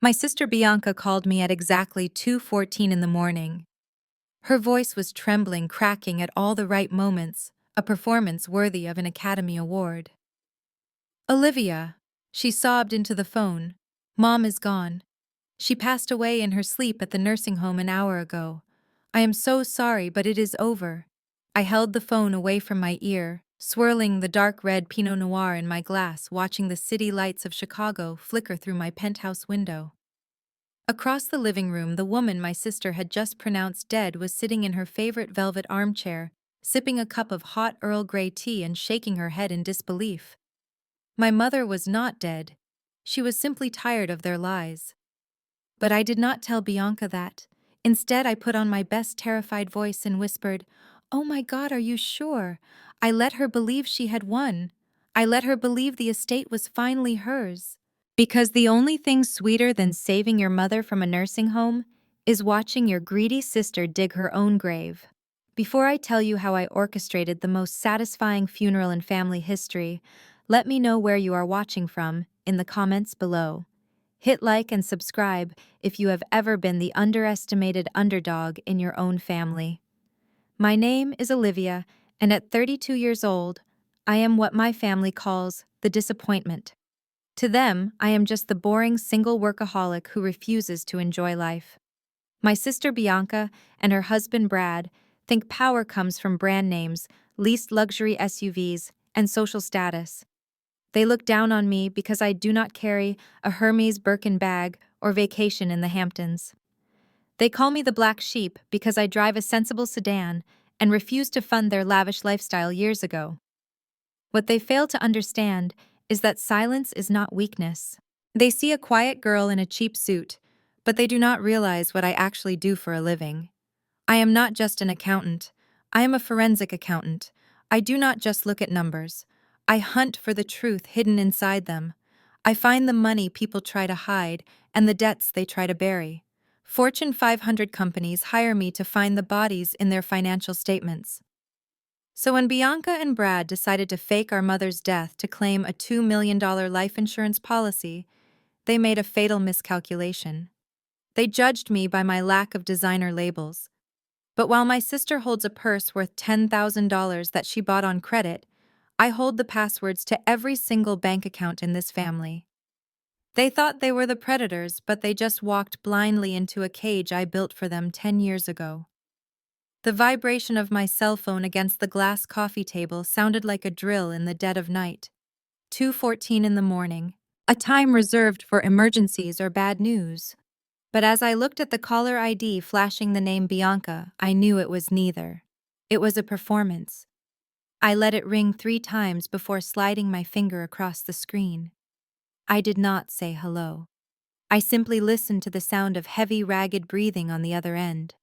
My sister Bianca called me at exactly 2:14 in the morning. Her voice was trembling, cracking at all the right moments, a performance worthy of an Academy Award. Olivia, she sobbed into the phone. Mom is gone. She passed away in her sleep at the nursing home an hour ago. I am so sorry, but it is over. I held the phone away from my ear, swirling the dark red Pinot Noir in my glass, watching the city lights of Chicago flicker through my penthouse window. Across the living room, the woman my sister had just pronounced dead was sitting in her favorite velvet armchair, sipping a cup of hot Earl Grey tea and shaking her head in disbelief. My mother was not dead. She was simply tired of their lies. But I did not tell Bianca that. Instead, I put on my best terrified voice and whispered, "Oh my God, are you sure?" I let her believe she had won. I let her believe the estate was finally hers. Because the only thing sweeter than saving your mother from a nursing home is watching your greedy sister dig her own grave. Before I tell you how I orchestrated the most satisfying funeral in family history, let me know where you are watching from in the comments below. Hit like and subscribe if you have ever been the underestimated underdog in your own family. My name is Olivia, and at 32 years old, I am what my family calls the disappointment. To them, I am just the boring single workaholic who refuses to enjoy life. My sister Bianca and her husband Brad think power comes from brand names, leased luxury SUVs, and social status. They look down on me because I do not carry a Hermes Birkin bag or vacation in the Hamptons. They call me the black sheep because I drive a sensible sedan and refused to fund their lavish lifestyle years ago. What they fail to understand is that silence is not weakness. They see a quiet girl in a cheap suit, but they do not realize what I actually do for a living. I am not just an accountant. I am a forensic accountant. I do not just look at numbers. I hunt for the truth hidden inside them. I find the money people try to hide and the debts they try to bury. Fortune 500 companies hire me to find the bodies in their financial statements. So when Bianca and Brad decided to fake our mother's death to claim a $2 million life insurance policy, they made a fatal miscalculation. They judged me by my lack of designer labels. But while my sister holds a purse worth $10,000 that she bought on credit, I hold the passwords to every single bank account in this family. They thought they were the predators, but they just walked blindly into a cage I built for them 10 years ago. The vibration of my cell phone against the glass coffee table sounded like a drill in the dead of night. 2:14 in the morning, a time reserved for emergencies or bad news. But as I looked at the caller ID flashing the name Bianca, I knew it was neither. It was a performance. I let it ring 3 times before sliding my finger across the screen. I did not say hello. I simply listened to the sound of heavy, ragged breathing on the other end.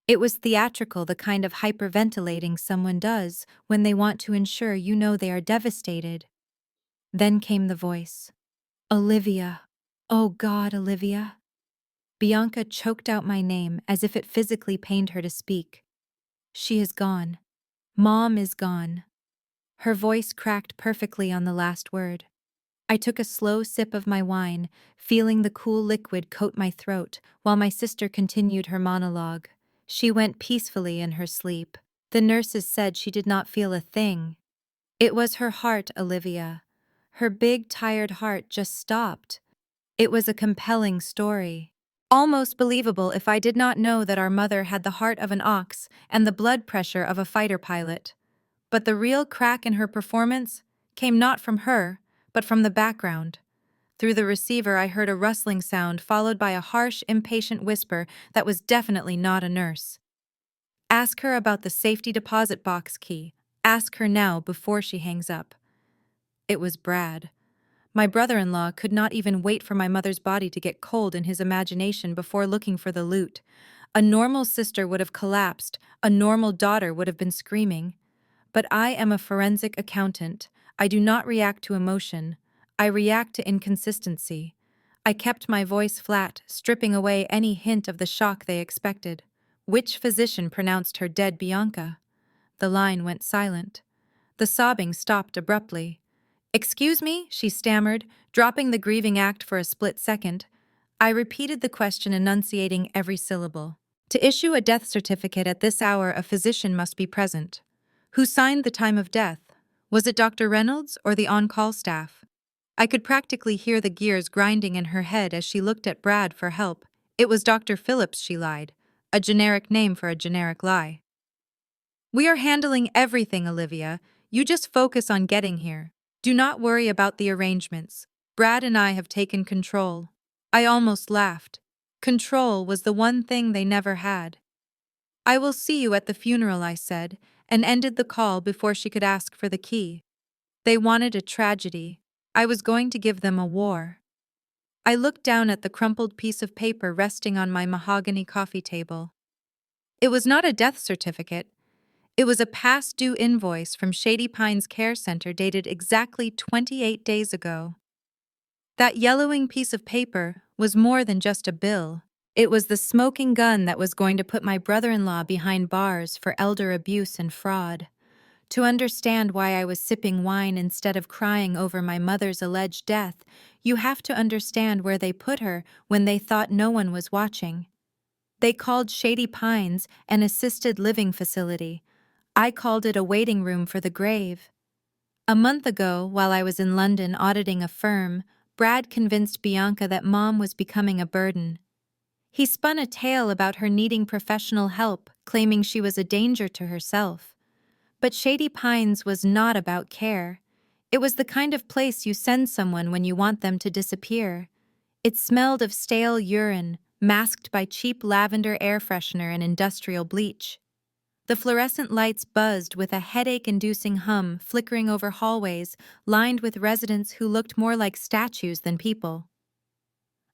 It was theatrical, the kind of hyperventilating someone does when they want to ensure you know they are devastated. Then came the voice. "Olivia. Oh God, Olivia." Bianca choked out my name as if it physically pained her to speak. "She is gone. Mom is gone." Her voice cracked perfectly on the last word. I took a slow sip of my wine, feeling the cool liquid coat my throat, while my sister continued her monologue. She went peacefully in her sleep. The nurses said she did not feel a thing. It was her heart, Olivia. Her big, tired heart just stopped. It was a compelling story. Almost believable if I did not know that our mother had the heart of an ox and the blood pressure of a fighter pilot. But the real crack in her performance came not from her, but from the background. Through the receiver, I heard a rustling sound followed by a harsh, impatient whisper that was definitely not a nurse. "Ask her about the safety deposit box key. Ask her now before she hangs up." It was Brad. My brother-in-law could not even wait for my mother's body to get cold in his imagination before looking for the loot. A normal sister would have collapsed, a normal daughter would have been screaming. But I am a forensic accountant. I do not react to emotion. I react to inconsistency. I kept my voice flat, stripping away any hint of the shock they expected. "Which physician pronounced her dead, Bianca?" The line went silent. The sobbing stopped abruptly. "Excuse me," she stammered, dropping the grieving act for a split second. I repeated the question, enunciating every syllable. To issue a death certificate at this hour, a physician must be present. Who signed the time of death? Was it Dr. Reynolds or the on-call staff? I could practically hear the gears grinding in her head as she looked at Brad for help. It was Dr. Phillips, she lied. A generic name for a generic lie. We are handling everything, Olivia. You just focus on getting here. Do not worry about the arrangements. Brad and I have taken control. I almost laughed. Control was the one thing they never had. I will see you at the funeral, I said, and ended the call before she could ask for the key. They wanted a tragedy. I was going to give them a war. I looked down at the crumpled piece of paper resting on my mahogany coffee table. It was not a death certificate. It was a past due invoice from Shady Pines Care Center dated exactly 28 days ago. That yellowing piece of paper was more than just a bill. It was the smoking gun that was going to put my brother-in-law behind bars for elder abuse and fraud. To understand why I was sipping wine instead of crying over my mother's alleged death, you have to understand where they put her when they thought no one was watching. They called Shady Pines an assisted living facility. I called it a waiting room for the grave. A month ago, while I was in London auditing a firm, Brad convinced Bianca that Mom was becoming a burden. He spun a tale about her needing professional help, claiming she was a danger to herself. But Shady Pines was not about care. It was the kind of place you send someone when you want them to disappear. It smelled of stale urine, masked by cheap lavender air freshener and industrial bleach. The fluorescent lights buzzed with a headache-inducing hum flickering over hallways lined with residents who looked more like statues than people.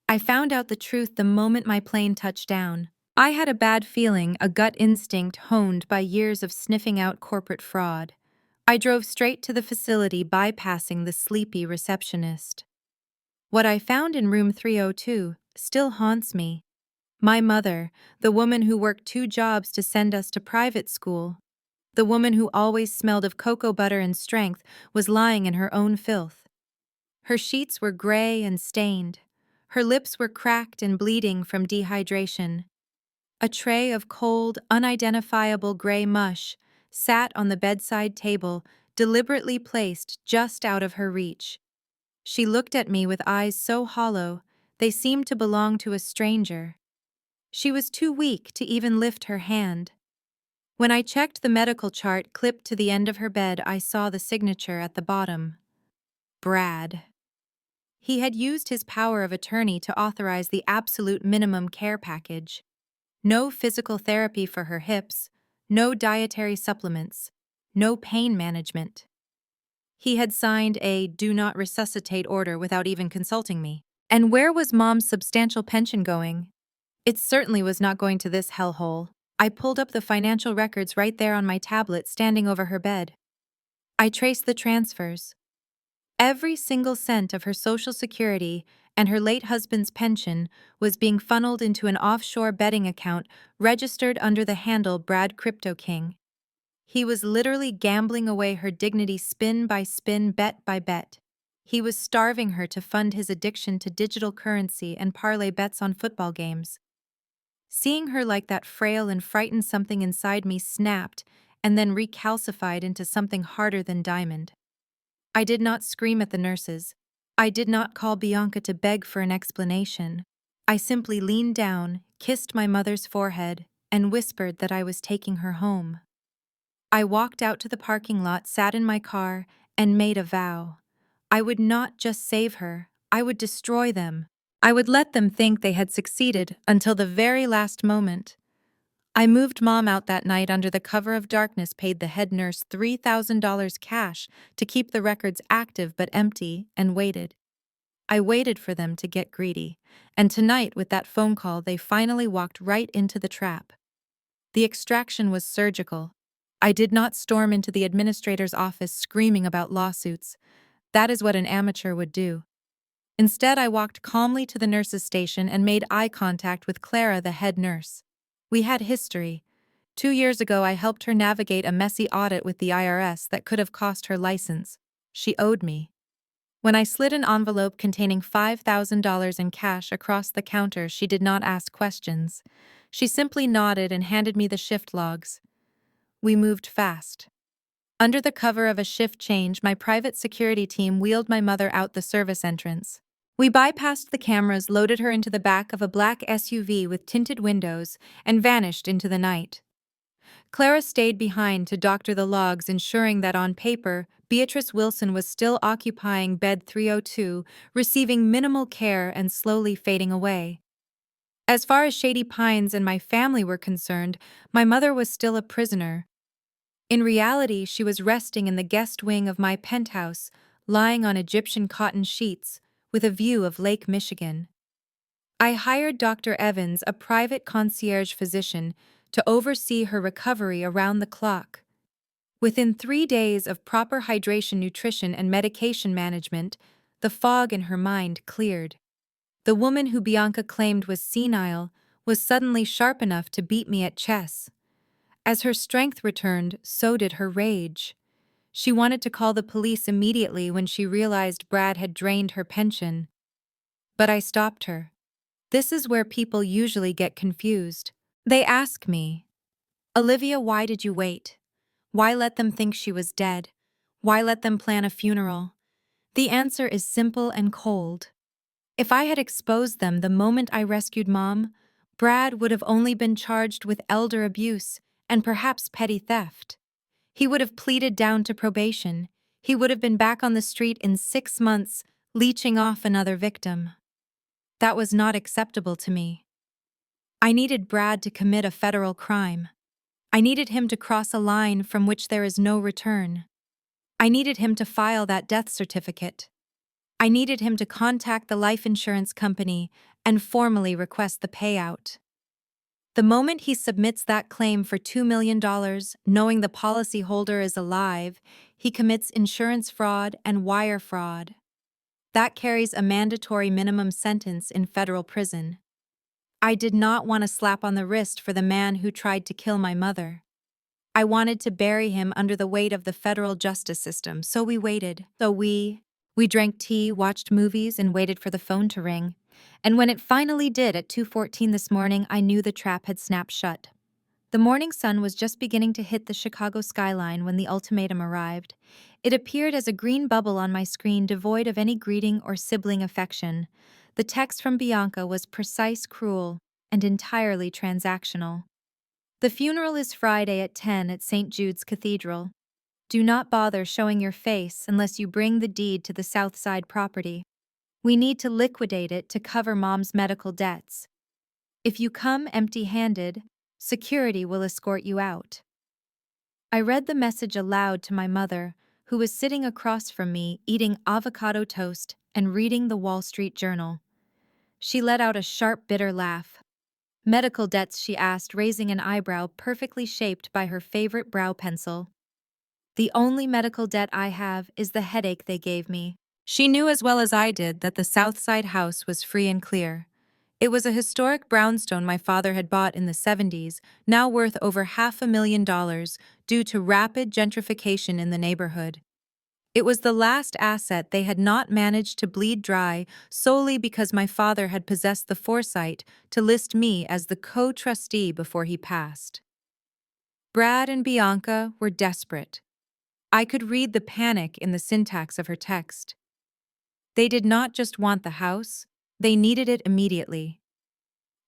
I found out the truth the moment my plane touched down. I had a bad feeling, a gut instinct honed by years of sniffing out corporate fraud. I drove straight to the facility, bypassing the sleepy receptionist. What I found in room 302 still haunts me. My mother, the woman who worked 2 jobs to send us to private school, the woman who always smelled of cocoa butter and strength, was lying in her own filth. Her sheets were gray and stained. Her lips were cracked and bleeding from dehydration. A tray of cold, unidentifiable gray mush sat on the bedside table, deliberately placed just out of her reach. She looked at me with eyes so hollow, they seemed to belong to a stranger. She was too weak to even lift her hand. When I checked the medical chart clipped to the end of her bed, I saw the signature at the bottom. Brad. He had used his power of attorney to authorize the absolute minimum care package. No physical therapy for her hips, no dietary supplements, no pain management. He had signed a do not resuscitate order without even consulting me. And where was Mom's substantial pension going? It certainly was not going to this hellhole. I pulled up the financial records right there on my tablet standing over her bed. I traced the transfers. Every single cent of her Social Security and her late husband's pension was being funneled into an offshore betting account registered under the handle Brad Crypto King. He was literally gambling away her dignity spin by spin, bet by bet. He was starving her to fund his addiction to digital currency and parlay bets on football games. Seeing her like that frail and frightened, something inside me snapped and then recalcified into something harder than diamond. I did not scream at the nurses. I did not call Bianca to beg for an explanation. I simply leaned down, kissed my mother's forehead, and whispered that I was taking her home. I walked out to the parking lot, sat in my car, and made a vow. I would not just save her, I would destroy them. I would let them think they had succeeded until the very last moment. I moved Mom out that night under the cover of darkness, paid the head nurse $3,000 cash to keep the records active but empty, and waited. I waited for them to get greedy, and tonight with that phone call they finally walked right into the trap. The extraction was surgical. I did not storm into the administrator's office screaming about lawsuits. That is what an amateur would do. Instead, I walked calmly to the nurse's station and made eye contact with Clara, the head nurse. We had history. 2 years ago, I helped her navigate a messy audit with the IRS that could have cost her license. She owed me. When I slid an envelope containing $5,000 in cash across the counter, she did not ask questions. She simply nodded and handed me the shift logs. We moved fast. Under the cover of a shift change, my private security team wheeled my mother out the service entrance. We bypassed the cameras, loaded her into the back of a black SUV with tinted windows, and vanished into the night. Clara stayed behind to doctor the logs, ensuring that on paper, Beatrice Wilson was still occupying bed 302, receiving minimal care and slowly fading away. As far as Shady Pines and my family were concerned, my mother was still a prisoner. In reality, she was resting in the guest wing of my penthouse, lying on Egyptian cotton sheets, with a view of Lake Michigan. I hired Dr. Evans, a private concierge physician, to oversee her recovery around the clock. Within 3 days of proper hydration, nutrition, and medication management, the fog in her mind cleared. The woman who Bianca claimed was senile was suddenly sharp enough to beat me at chess. As her strength returned, so did her rage. She wanted to call the police immediately when she realized Brad had drained her pension. But I stopped her. This is where people usually get confused. They ask me, "Olivia, why did you wait? Why let them think she was dead? Why let them plan a funeral?" The answer is simple and cold. If I had exposed them the moment I rescued Mom, Brad would have only been charged with elder abuse and perhaps petty theft. He would have pleaded down to probation. He would have been back on the street in 6 months, leeching off another victim. That was not acceptable to me. I needed Brad to commit a federal crime. I needed him to cross a line from which there is no return. I needed him to file that death certificate. I needed him to contact the life insurance company and formally request the payout. The moment he submits that claim for $2 million, knowing the policyholder is alive, he commits insurance fraud and wire fraud. That carries a mandatory minimum sentence in federal prison. I did not want a slap on the wrist for the man who tried to kill my mother. I wanted to bury him under the weight of the federal justice system, so we waited. We drank tea, watched movies, and waited for the phone to ring. And when it finally did at 2:14 this morning, I knew the trap had snapped shut. The morning sun was just beginning to hit the Chicago skyline when the ultimatum arrived. It appeared as a green bubble on my screen, devoid of any greeting or sibling affection. The text from Bianca was precise, cruel, and entirely transactional. "The funeral is Friday at 10 at St. Jude's Cathedral. Do not bother showing your face unless you bring the deed to the Southside property. We need to liquidate it to cover Mom's medical debts. If you come empty-handed, security will escort you out." I read the message aloud to my mother, who was sitting across from me eating avocado toast and reading the Wall Street Journal. She let out a sharp, bitter laugh. "Medical debts?" she asked, raising an eyebrow perfectly shaped by her favorite brow pencil. "The only medical debt I have is the headache they gave me." She knew as well as I did that the Southside house was free and clear. It was a historic brownstone my father had bought in the 70s, now worth over $500,000 due to rapid gentrification in the neighborhood. It was the last asset they had not managed to bleed dry solely because my father had possessed the foresight to list me as the co-trustee before he passed. Brad and Bianca were desperate. I could read the panic in the syntax of her text. They did not just want the house, they needed it immediately.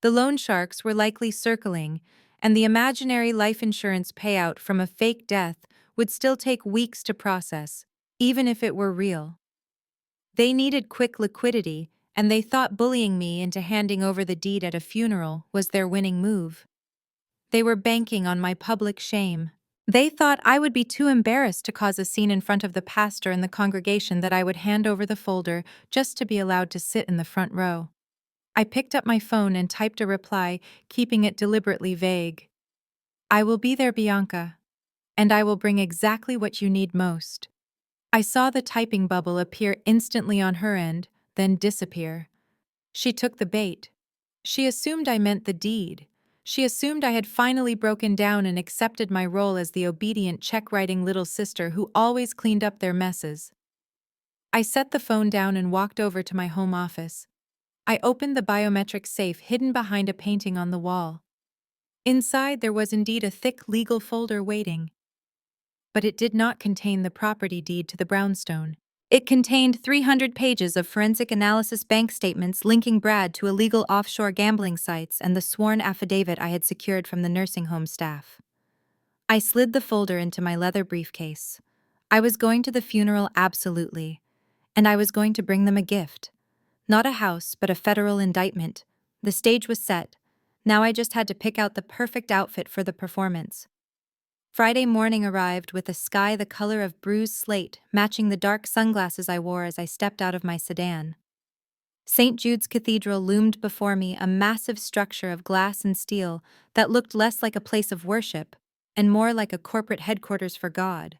The loan sharks were likely circling, and the imaginary life insurance payout from a fake death would still take weeks to process, even if it were real. They needed quick liquidity, and they thought bullying me into handing over the deed at a funeral was their winning move. They were banking on my public shame. They thought I would be too embarrassed to cause a scene in front of the pastor and the congregation that I would hand over the folder just to be allowed to sit in the front row. I picked up my phone and typed a reply, keeping it deliberately vague. "I will be there, Bianca, and I will bring exactly what you need most." I saw the typing bubble appear instantly on her end, then disappear. She took the bait. She assumed I meant the deed. She assumed I had finally broken down and accepted my role as the obedient check-writing little sister who always cleaned up their messes. I set the phone down and walked over to my home office. I opened the biometric safe hidden behind a painting on the wall. Inside there was indeed a thick legal folder waiting. But it did not contain the property deed to the brownstone. It contained 300 pages of forensic analysis bank statements linking Brad to illegal offshore gambling sites and the sworn affidavit I had secured from the nursing home staff. I slid the folder into my leather briefcase. I was going to the funeral absolutely, and I was going to bring them a gift. Not a house, but a federal indictment. The stage was set. Now I just had to pick out the perfect outfit for the performance. Friday morning arrived with a sky the color of bruised slate, matching the dark sunglasses I wore as I stepped out of my sedan. St. Jude's Cathedral loomed before me, a massive structure of glass and steel that looked less like a place of worship and more like a corporate headquarters for God.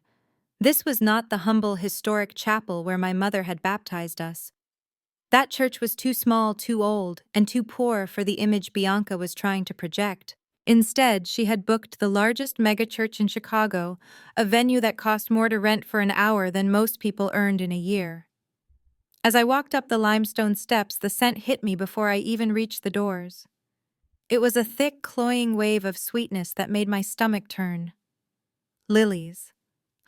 This was not the humble, historic chapel where my mother had baptized us. That church was too small, too old, and too poor for the image Bianca was trying to project. Instead, she had booked the largest megachurch in Chicago, a venue that cost more to rent for an hour than most people earned in a year. As I walked up the limestone steps, the scent hit me before I even reached the doors. It was a thick, cloying wave of sweetness that made my stomach turn. Lilies.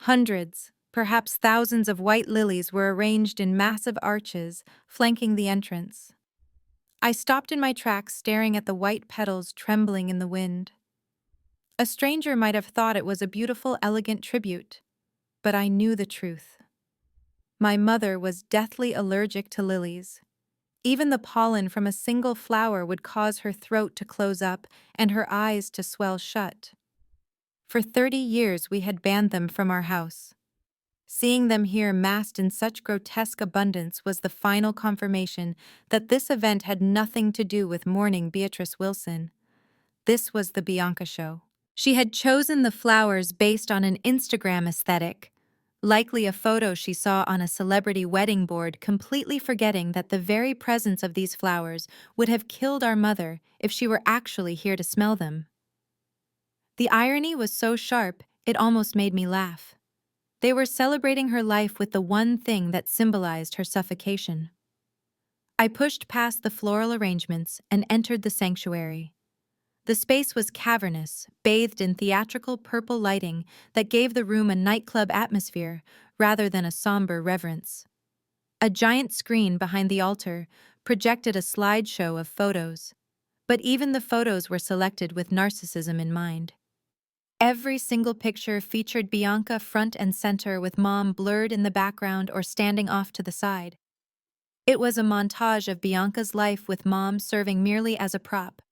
Hundreds, perhaps thousands of white lilies were arranged in massive arches, flanking the entrance. I stopped in my tracks, staring at the white petals trembling in the wind. A stranger might have thought it was a beautiful, elegant tribute, but I knew the truth. My mother was deathly allergic to lilies. Even the pollen from a single flower would cause her throat to close up and her eyes to swell shut. For 30 years we had banned them from our house. Seeing them here massed in such grotesque abundance was the final confirmation that this event had nothing to do with mourning Beatrice Wilson. This was the Bianca show. She had chosen the flowers based on an Instagram aesthetic, likely a photo she saw on a celebrity wedding board, completely forgetting that the very presence of these flowers would have killed our mother if she were actually here to smell them. The irony was so sharp, it almost made me laugh. They were celebrating her life with the one thing that symbolized her suffocation. I pushed past the floral arrangements and entered the sanctuary. The space was cavernous, bathed in theatrical purple lighting that gave the room a nightclub atmosphere rather than a somber reverence. A giant screen behind the altar projected a slideshow of photos, but even the photos were selected with narcissism in mind. Every single picture featured Bianca front and center, with Mom blurred in the background or standing off to the side. It was a montage of Bianca's life, with Mom serving merely as a prop.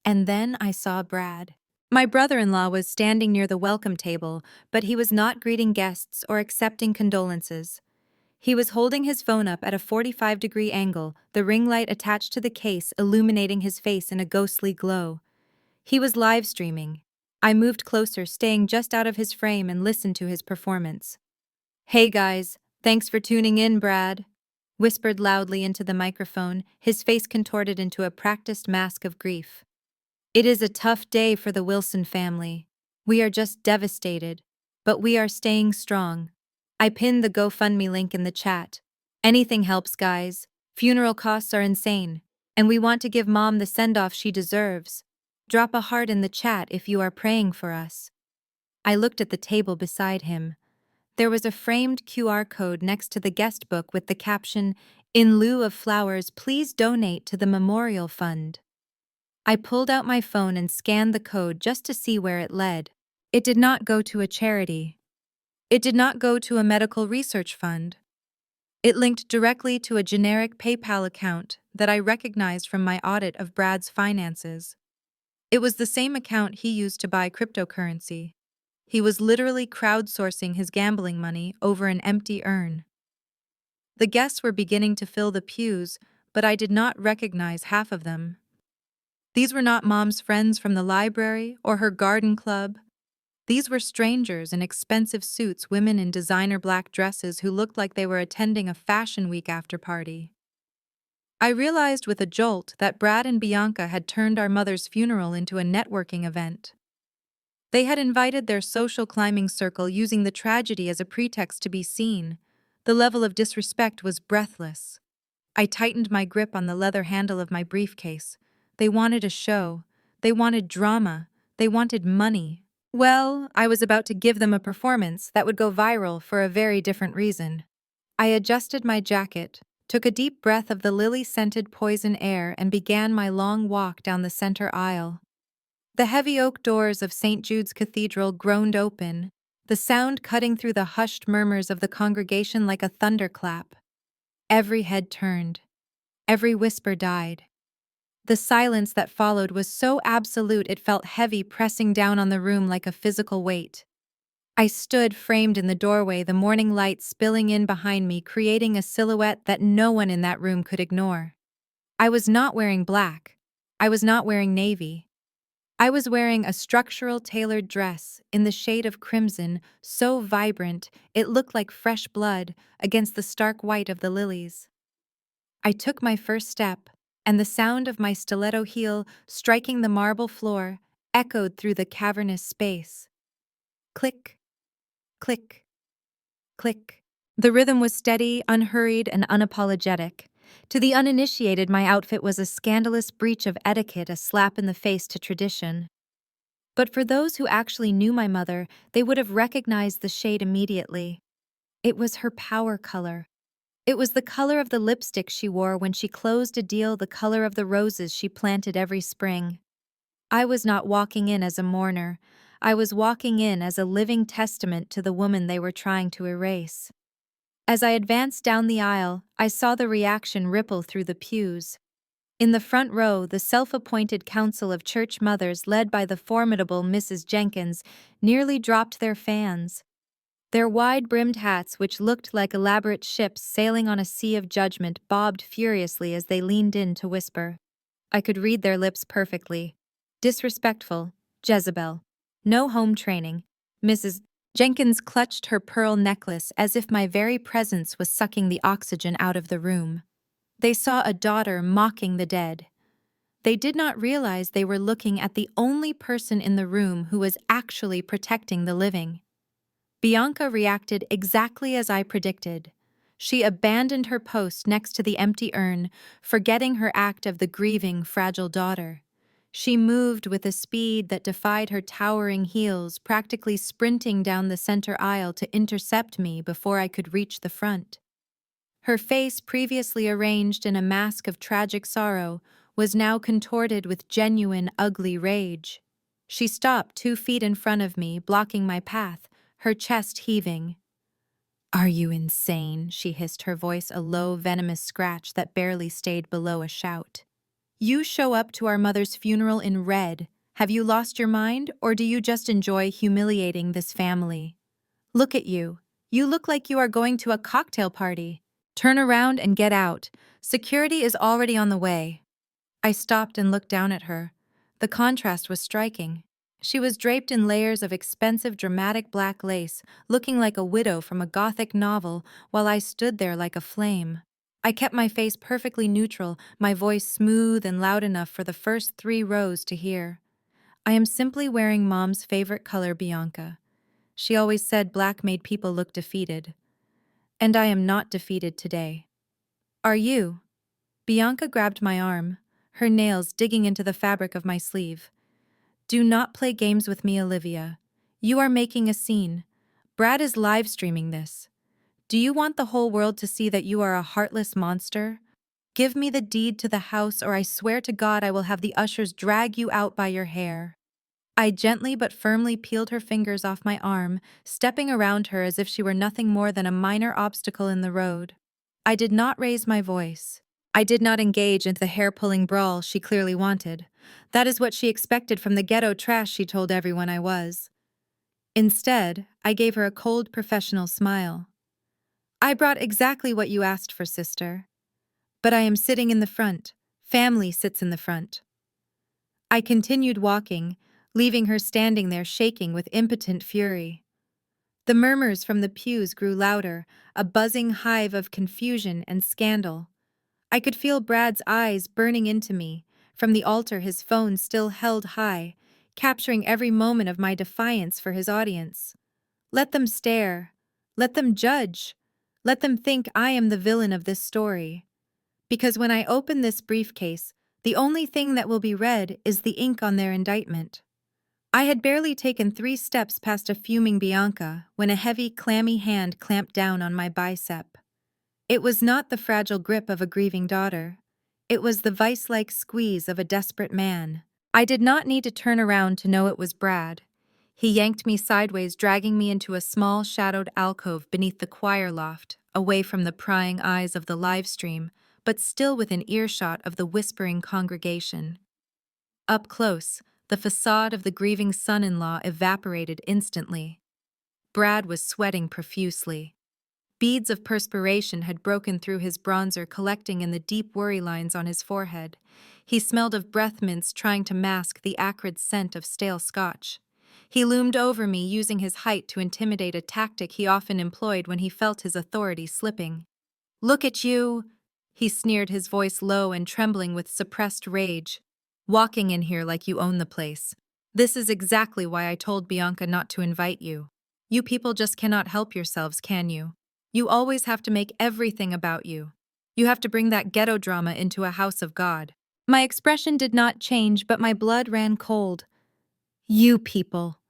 And then I saw Brad. My brother-in-law was standing near the welcome table, but he was not greeting guests or accepting condolences. He was holding his phone up at a 45-degree angle, the ring light attached to the case illuminating his face in a ghostly glow. He was live streaming. I moved closer, staying just out of his frame, and listened to his performance. "Hey guys, thanks for tuning in, Brad," whispered loudly into the microphone, his face contorted into a practiced mask of grief. "It is a tough day for the Wilson family. We are just devastated, but we are staying strong. I pinned the GoFundMe link in the chat. Anything helps, guys. Funeral costs are insane, and we want to give Mom the send-off she deserves. Drop a heart in the chat if you are praying for us." I looked at the table beside him. There was a framed QR code next to the guest book with the caption, "In lieu of flowers, please donate to the Memorial Fund." I pulled out my phone and scanned the code just to see where it led. It did not go to a charity. It did not go to a medical research fund. It linked directly to a generic PayPal account that I recognized from my audit of Brad's finances. It was the same account he used to buy cryptocurrency. He was literally crowdsourcing his gambling money over an empty urn. The guests were beginning to fill the pews, but I did not recognize half of them. These were not Mom's friends from the library or her garden club. These were strangers in expensive suits, women in designer black dresses who looked like they were attending a Fashion Week after party. I realized with a jolt that Brad and Bianca had turned our mother's funeral into a networking event. They had invited their social climbing circle, using the tragedy as a pretext to be seen, The level of disrespect was breathless. I tightened my grip on the leather handle of my briefcase. They wanted a show. They wanted drama. They wanted money. Well, I was about to give them a performance that would go viral for a very different reason. I adjusted my jacket, took a deep breath of the lily-scented poison air, and began my long walk down the center aisle. The heavy oak doors of St. Jude's Cathedral groaned open, the sound cutting through the hushed murmurs of the congregation like a thunderclap. Every head turned. Every whisper died. The silence that followed was so absolute it felt heavy, pressing down on the room like a physical weight. I stood framed in the doorway, the morning light spilling in behind me, creating a silhouette that no one in that room could ignore. I was not wearing black. I was not wearing navy. I was wearing a structural tailored dress in the shade of crimson, so vibrant it looked like fresh blood against the stark white of the lilies. I took my first step, and the sound of my stiletto heel striking the marble floor echoed through the cavernous space. Click, click, click. The rhythm was steady, unhurried, and unapologetic. To the uninitiated, my outfit was a scandalous breach of etiquette, a slap in the face to tradition. But for those who actually knew my mother, they would have recognized the shade immediately. It was her power color. It was the color of the lipstick she wore when she closed a deal, the color of the roses she planted every spring. I was not walking in as a mourner. I was walking in as a living testament to the woman they were trying to erase. As I advanced down the aisle, I saw the reaction ripple through the pews. In the front row, the self-appointed council of church mothers led by the formidable Mrs. Jenkins nearly dropped their fans. Their wide-brimmed hats, which looked like elaborate ships sailing on a sea of judgment, bobbed furiously as they leaned in to whisper. I could read their lips perfectly. Disrespectful, Jezebel. No home training. Mrs. Jenkins clutched her pearl necklace as if my very presence was sucking the oxygen out of the room. They saw a daughter mocking the dead. They did not realize they were looking at the only person in the room who was actually protecting the living. Bianca reacted exactly as I predicted. She abandoned her post next to the empty urn, forgetting her act of the grieving, fragile daughter. She moved with a speed that defied her towering heels, practically sprinting down the center aisle to intercept me before I could reach the front. Her face, previously arranged in a mask of tragic sorrow, was now contorted with genuine, ugly rage. She stopped 2 feet in front of me, blocking my path, her chest heaving. "Are you insane?" she hissed, her voice a low, venomous scratch that barely stayed below a shout. "You show up to our mother's funeral in red. Have you lost your mind, or do you just enjoy humiliating this family? Look at you. You look like you are going to a cocktail party. Turn around and get out. Security is already on the way." I stopped and looked down at her. The contrast was striking. She was draped in layers of expensive, dramatic black lace, looking like a widow from a Gothic novel, while I stood there like a flame. I kept my face perfectly neutral, my voice smooth and loud enough for the first 3 rows to hear. "I am simply wearing Mom's favorite color, Bianca. She always said black made people look defeated. And I am not defeated today." "Are you?" Bianca grabbed my arm, her nails digging into the fabric of my sleeve. "Do not play games with me, Olivia. You are making a scene. Brad is live streaming this. Do you want the whole world to see that you are a heartless monster? Give me the deed to the house, or I swear to God I will have the ushers drag you out by your hair." I gently but firmly peeled her fingers off my arm, stepping around her as if she were nothing more than a minor obstacle in the road. I did not raise my voice. I did not engage in the hair-pulling brawl she clearly wanted. That is what she expected from the ghetto trash she told everyone I was. Instead, I gave her a cold, professional smile. "I brought exactly what you asked for, sister. But I am sitting in the front. Family sits in the front." I continued walking, leaving her standing there shaking with impotent fury. The murmurs from the pews grew louder, a buzzing hive of confusion and scandal. I could feel Brad's eyes burning into me, from the altar his phone still held high, capturing every moment of my defiance for his audience. Let them stare. Let them judge. Let them think I am the villain of this story. Because when I open this briefcase, the only thing that will be read is the ink on their indictment. I had barely taken 3 steps past a fuming Bianca when a heavy, clammy hand clamped down on my bicep. It was not the fragile grip of a grieving daughter. It was the vice-like squeeze of a desperate man. I did not need to turn around to know it was Brad. He yanked me sideways, dragging me into a small, shadowed alcove beneath the choir loft, away from the prying eyes of the live stream, but still within earshot of the whispering congregation. Up close, the facade of the grieving son-in-law evaporated instantly. Brad was sweating profusely. Beads of perspiration had broken through his bronzer, collecting in the deep worry lines on his forehead. He smelled of breath mints, trying to mask the acrid scent of stale scotch. He loomed over me, using his height to intimidate, a tactic he often employed when he felt his authority slipping. "Look at you!" he sneered, his voice low and trembling with suppressed rage. "Walking in here like you own the place. This is exactly why I told Bianca not to invite you. You people just cannot help yourselves, can you? You always have to make everything about you. You have to bring that ghetto drama into a house of God." My expression did not change, but my blood ran cold. You people.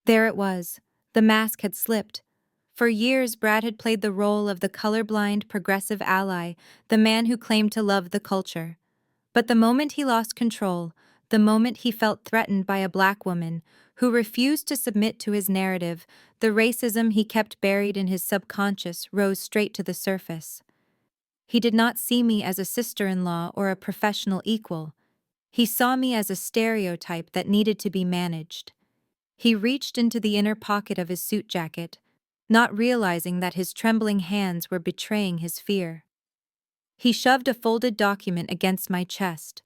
There it was. The mask had slipped. For years, Brad had played the role of the colorblind, progressive ally, the man who claimed to love the culture. But the moment he lost control, the moment he felt threatened by a black woman who refused to submit to his narrative, the racism he kept buried in his subconscious rose straight to the surface. He did not see me as a sister-in-law or a professional equal. He saw me as a stereotype that needed to be managed. He reached into the inner pocket of his suit jacket, not realizing that his trembling hands were betraying his fear. He shoved a folded document against my chest.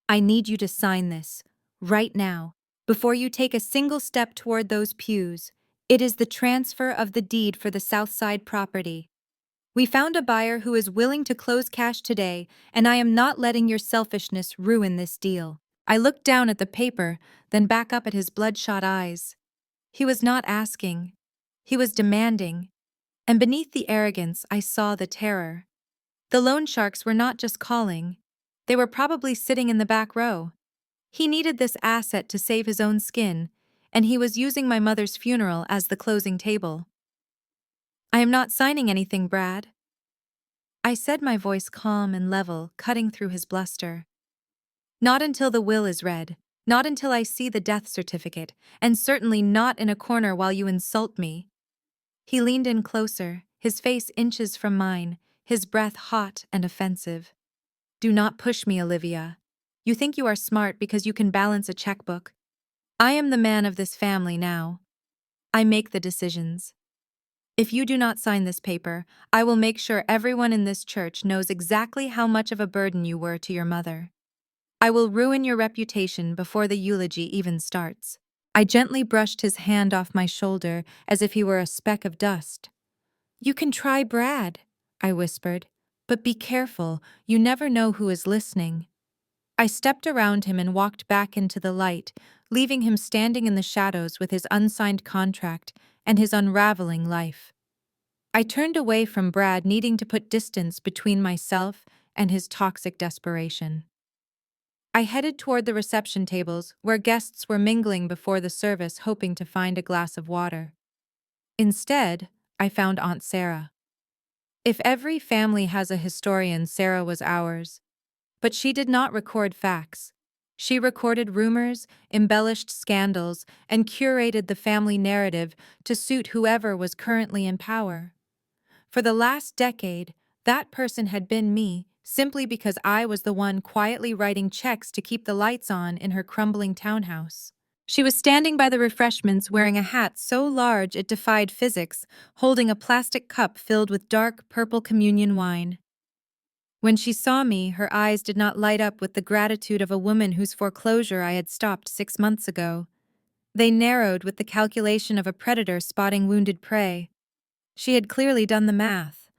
"I need you to sign this, right now, before you take a single step toward those pews. It is the transfer of the deed for the Southside property. We found a buyer who is willing to close cash today, and I am not letting your selfishness ruin this deal." I looked down at the paper, then back up at his bloodshot eyes. He was not asking. He was demanding. And beneath the arrogance, I saw the terror. The loan sharks were not just calling. They were probably sitting in the back row. He needed this asset to save his own skin, and he was using my mother's funeral as the closing table. "I am not signing anything, Brad," I said, my voice calm and level, cutting through his bluster. "Not until the will is read, not until I see the death certificate, and certainly not in a corner while you insult me." He leaned in closer, his face inches from mine, his breath hot and offensive. "Do not push me, Olivia. You think you are smart because you can balance a checkbook. I am the man of this family now. I make the decisions. If you do not sign this paper, I will make sure everyone in this church knows exactly how much of a burden you were to your mother. I will ruin your reputation before the eulogy even starts." I gently brushed his hand off my shoulder as if he were a speck of dust. "You can try, Brad," I whispered, "but be careful, you never know who is listening." I stepped around him and walked back into the light, leaving him standing in the shadows with his unsigned contract and his unraveling life. I turned away from Brad, needing to put distance between myself and his toxic desperation. I headed toward the reception tables, where guests were mingling before the service, hoping to find a glass of water. Instead, I found Aunt Sarah. If every family has a historian, Sarah was ours. But she did not record facts. She recorded rumors, embellished scandals, and curated the family narrative to suit whoever was currently in power. For the last decade, that person had been me, simply because I was the one quietly writing checks to keep the lights on in her crumbling townhouse. She was standing by the refreshments wearing a hat so large it defied physics, holding a plastic cup filled with dark purple communion wine. When she saw me, her eyes did not light up with the gratitude of a woman whose foreclosure I had stopped 6 months ago. They narrowed with the calculation of a predator spotting wounded prey. She had clearly done the math.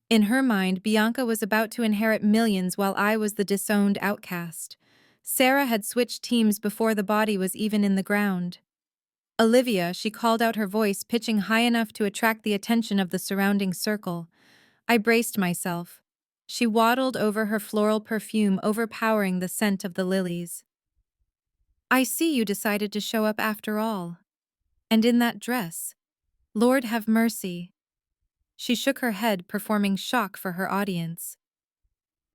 In her mind, Bianca was about to inherit millions while I was the disowned outcast. Sarah had switched teams before the body was even in the ground. "Olivia," she called out, her voice pitching high enough to attract the attention of the surrounding circle. I braced myself. She waddled over her floral perfume, overpowering the scent of the lilies. I see you decided to show up after all. And in that dress. Lord have mercy. She shook her head, performing shock for her audience.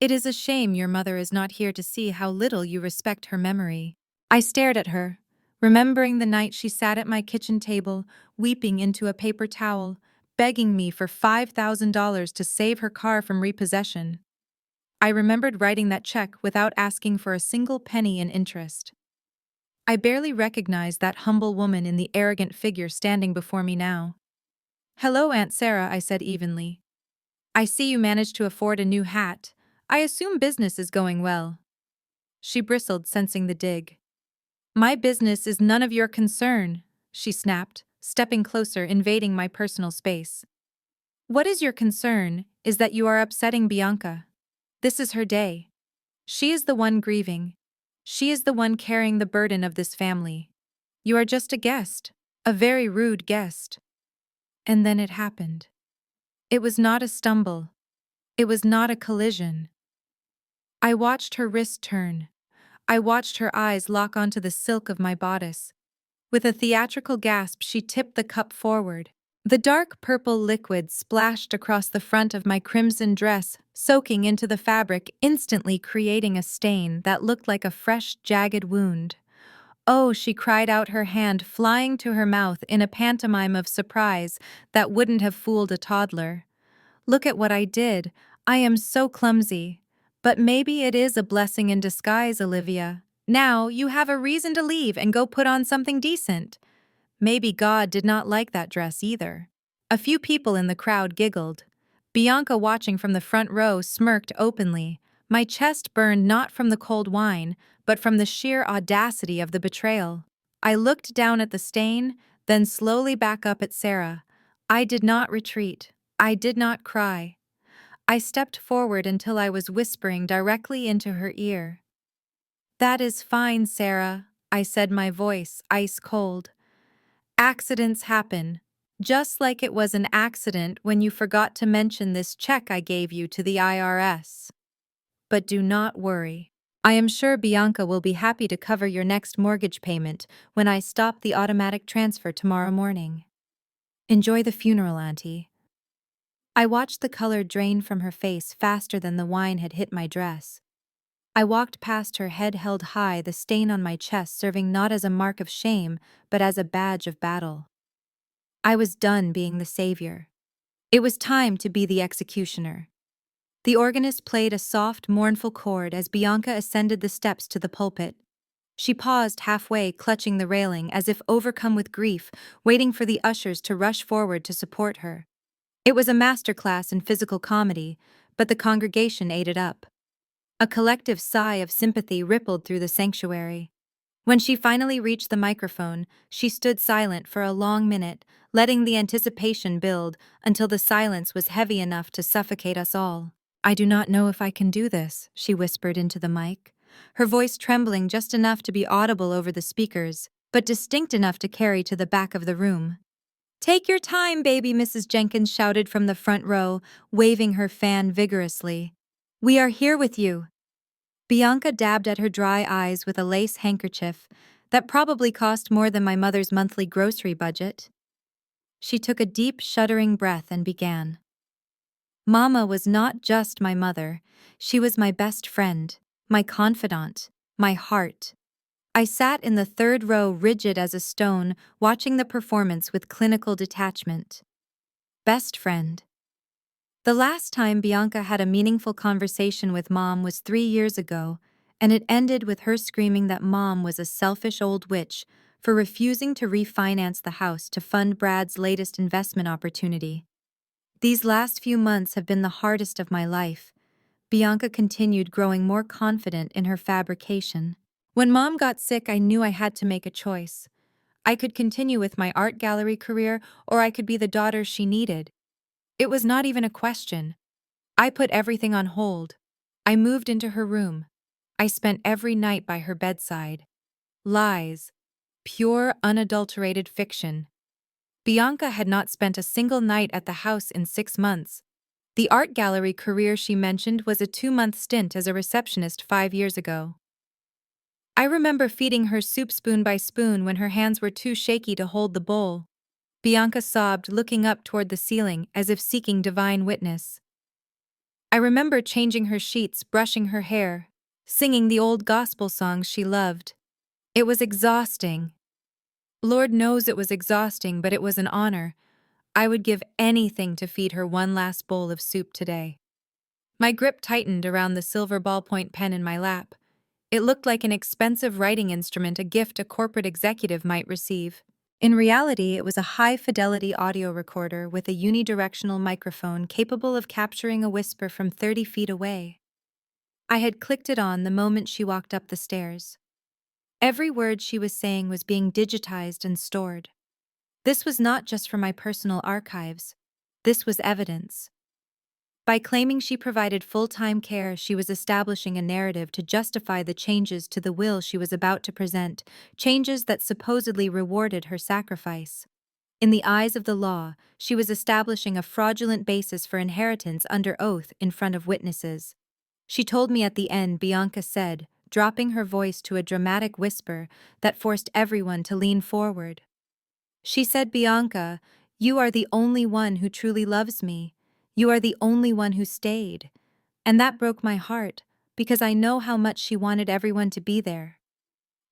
It is a shame your mother is not here to see how little you respect her memory. I stared at her, remembering the night she sat at my kitchen table, weeping into a paper towel, begging me for $5,000 to save her car from repossession. I remembered writing that check without asking for a single penny in interest. I barely recognized that humble woman in the arrogant figure standing before me now. "Hello, Aunt Sarah," I said evenly. "I see you managed to afford a new hat. I assume business is going well." She bristled, sensing the dig. "My business is none of your concern," she snapped, stepping closer, invading my personal space. "What is your concern is that you are upsetting Bianca. This is her day. She is the one grieving. She is the one carrying the burden of this family. You are just a guest, a very rude guest." And then it happened. It was not a stumble. It was not a collision. I watched her wrist turn. I watched her eyes lock onto the silk of my bodice. With a theatrical gasp, she tipped the cup forward. The dark purple liquid splashed across the front of my crimson dress, soaking into the fabric, instantly creating a stain that looked like a fresh, jagged wound. "Oh," she cried out, her hand flying to her mouth in a pantomime of surprise that wouldn't have fooled a toddler. "Look at what I did. I am so clumsy. But maybe it is a blessing in disguise, Olivia. Now you have a reason to leave and go put on something decent." Maybe God did not like that dress either. A few people in the crowd giggled. Bianca, watching from the front row, smirked openly. My chest burned not from the cold wine, but from the sheer audacity of the betrayal. I looked down at the stain, then slowly back up at Sarah. I did not retreat. I did not cry. I stepped forward until I was whispering directly into her ear. "That is fine, Sarah," I said, my voice ice cold. "Accidents happen. Just like it was an accident when you forgot to mention this check I gave you to the IRS. But do not worry. I am sure Bianca will be happy to cover your next mortgage payment when I stop the automatic transfer tomorrow morning. Enjoy the funeral, Auntie." I watched the color drain from her face faster than the wine had hit my dress. I walked past her, head held high, the stain on my chest serving not as a mark of shame, but as a badge of battle. I was done being the savior. It was time to be the executioner. The organist played a soft, mournful chord as Bianca ascended the steps to the pulpit. She paused halfway, clutching the railing as if overcome with grief, waiting for the ushers to rush forward to support her. It was a masterclass in physical comedy, but the congregation ate it up. A collective sigh of sympathy rippled through the sanctuary. When she finally reached the microphone, she stood silent for a long minute, letting the anticipation build until the silence was heavy enough to suffocate us all. "I do not know if I can do this," she whispered into the mic, her voice trembling just enough to be audible over the speakers, but distinct enough to carry to the back of the room. "Take your time, baby," Mrs. Jenkins shouted from the front row, waving her fan vigorously. "We are here with you." Bianca dabbed at her dry eyes with a lace handkerchief that probably cost more than my mother's monthly grocery budget. She took a deep, shuddering breath and began. "Mama was not just my mother, she was my best friend, my confidant, my heart." I sat in the third row, rigid as a stone, watching the performance with clinical detachment. Best friend. The last time Bianca had a meaningful conversation with Mom was 3 years ago, and it ended with her screaming that Mom was a selfish old witch for refusing to refinance the house to fund Brad's latest investment opportunity. "These last few months have been the hardest of my life," Bianca continued, growing more confident in her fabrication. "When Mom got sick, I knew I had to make a choice. I could continue with my art gallery career, or I could be the daughter she needed. It was not even a question. I put everything on hold. I moved into her room. I spent every night by her bedside. Lies. Pure, unadulterated fiction. Bianca had not spent a single night at the house in 6 months. The art gallery career she mentioned was a 2-month stint as a receptionist 5 years ago. I remember feeding her soup spoon by spoon when her hands were too shaky to hold the bowl. Bianca sobbed, looking up toward the ceiling as if seeking divine witness. I remember changing her sheets, brushing her hair, singing the old gospel songs she loved. It was exhausting. Lord knows it was exhausting, but it was an honor. I would give anything to feed her one last bowl of soup today. My grip tightened around the silver ballpoint pen in my lap. It looked like an expensive writing instrument, a gift a corporate executive might receive. In reality, it was a high-fidelity audio recorder with a unidirectional microphone capable of capturing a whisper from 30 feet away. I had clicked it on the moment she walked up the stairs. Every word she was saying was being digitized and stored. This was not just for my personal archives. This was evidence. By claiming she provided full-time care, she was establishing a narrative to justify the changes to the will she was about to present, changes that supposedly rewarded her sacrifice. In the eyes of the law, she was establishing a fraudulent basis for inheritance under oath in front of witnesses. She told me at the end, Bianca said, dropping her voice to a dramatic whisper that forced everyone to lean forward. She said, "Bianca, you are the only one who truly loves me. You are the only one who stayed." And that broke my heart, because I know how much she wanted everyone to be there.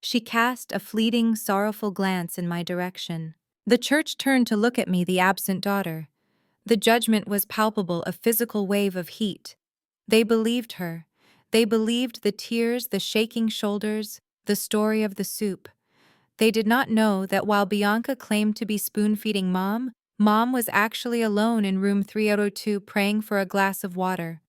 She cast a fleeting, sorrowful glance in my direction. The church turned to look at me, the absent daughter. The judgment was palpable, a physical wave of heat. They believed her. They believed the tears, the shaking shoulders, the story of the soup. They did not know that while Bianca claimed to be spoon-feeding Mom, Mom was actually alone in room 302 praying for a glass of water.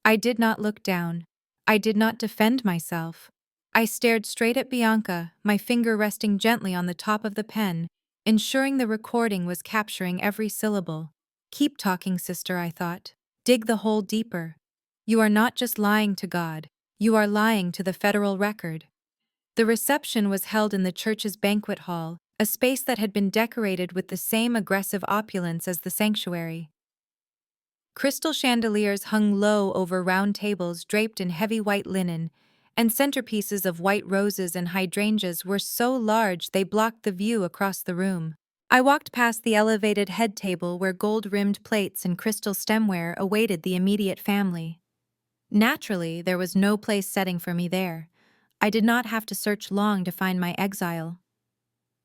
I did not look down. I did not defend myself. I stared straight at Bianca, my finger resting gently on the top of the pen, ensuring the recording was capturing every syllable. "Keep talking, sister," I thought. "Dig the hole deeper. You are not just lying to God, you are lying to the federal record." The reception was held in the church's banquet hall, a space that had been decorated with the same aggressive opulence as the sanctuary. Crystal chandeliers hung low over round tables draped in heavy white linen, and centerpieces of white roses and hydrangeas were so large they blocked the view across the room. I walked past the elevated head table where gold-rimmed plates and crystal stemware awaited the immediate family. Naturally, there was no place setting for me there. I did not have to search long to find my exile.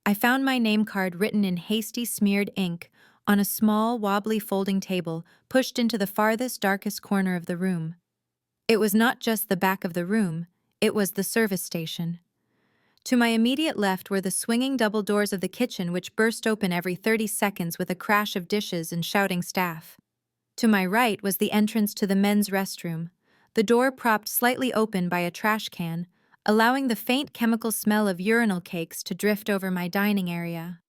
I found my name card written in hasty smeared ink on a small, wobbly folding table pushed into the farthest, darkest corner of the room. It was not just the back of the room, it was the service station. To my immediate left were the swinging double doors of the kitchen, which burst open every 30 seconds with a crash of dishes and shouting staff. To my right was the entrance to the men's restroom, the door propped slightly open by a trash can, allowing the faint chemical smell of urinal cakes to drift over my dining area.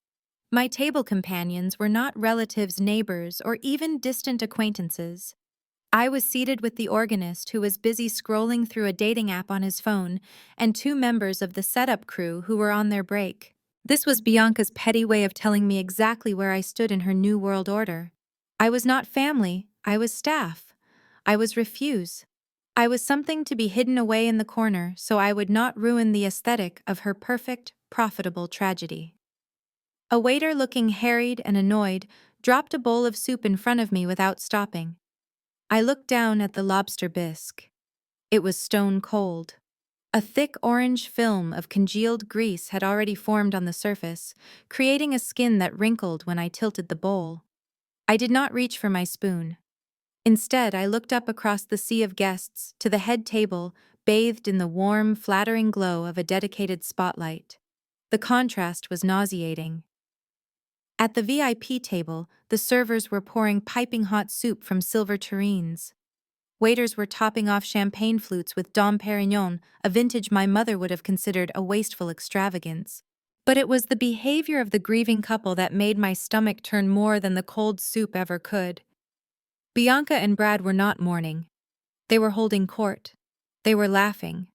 My table companions were not relatives, neighbors, or even distant acquaintances. I was seated with the organist, who was busy scrolling through a dating app on his phone, and 2 members of the setup crew who were on their break. This was Bianca's petty way of telling me exactly where I stood in her new world order. I was not family, I was staff. I was refuse. I was something to be hidden away in the corner so I would not ruin the aesthetic of her perfect, profitable tragedy. A waiter, looking harried and annoyed, dropped a bowl of soup in front of me without stopping. I looked down at the lobster bisque. It was stone cold. A thick orange film of congealed grease had already formed on the surface, creating a skin that wrinkled when I tilted the bowl. I did not reach for my spoon. Instead, I looked up across the sea of guests to the head table, bathed in the warm, flattering glow of a dedicated spotlight. The contrast was nauseating. At the VIP table, the servers were pouring piping hot soup from silver tureens. Waiters were topping off champagne flutes with Dom Perignon, a vintage my mother would have considered a wasteful extravagance. But it was the behavior of the grieving couple that made my stomach turn more than the cold soup ever could. Bianca and Brad were not mourning. They were holding court. They were laughing.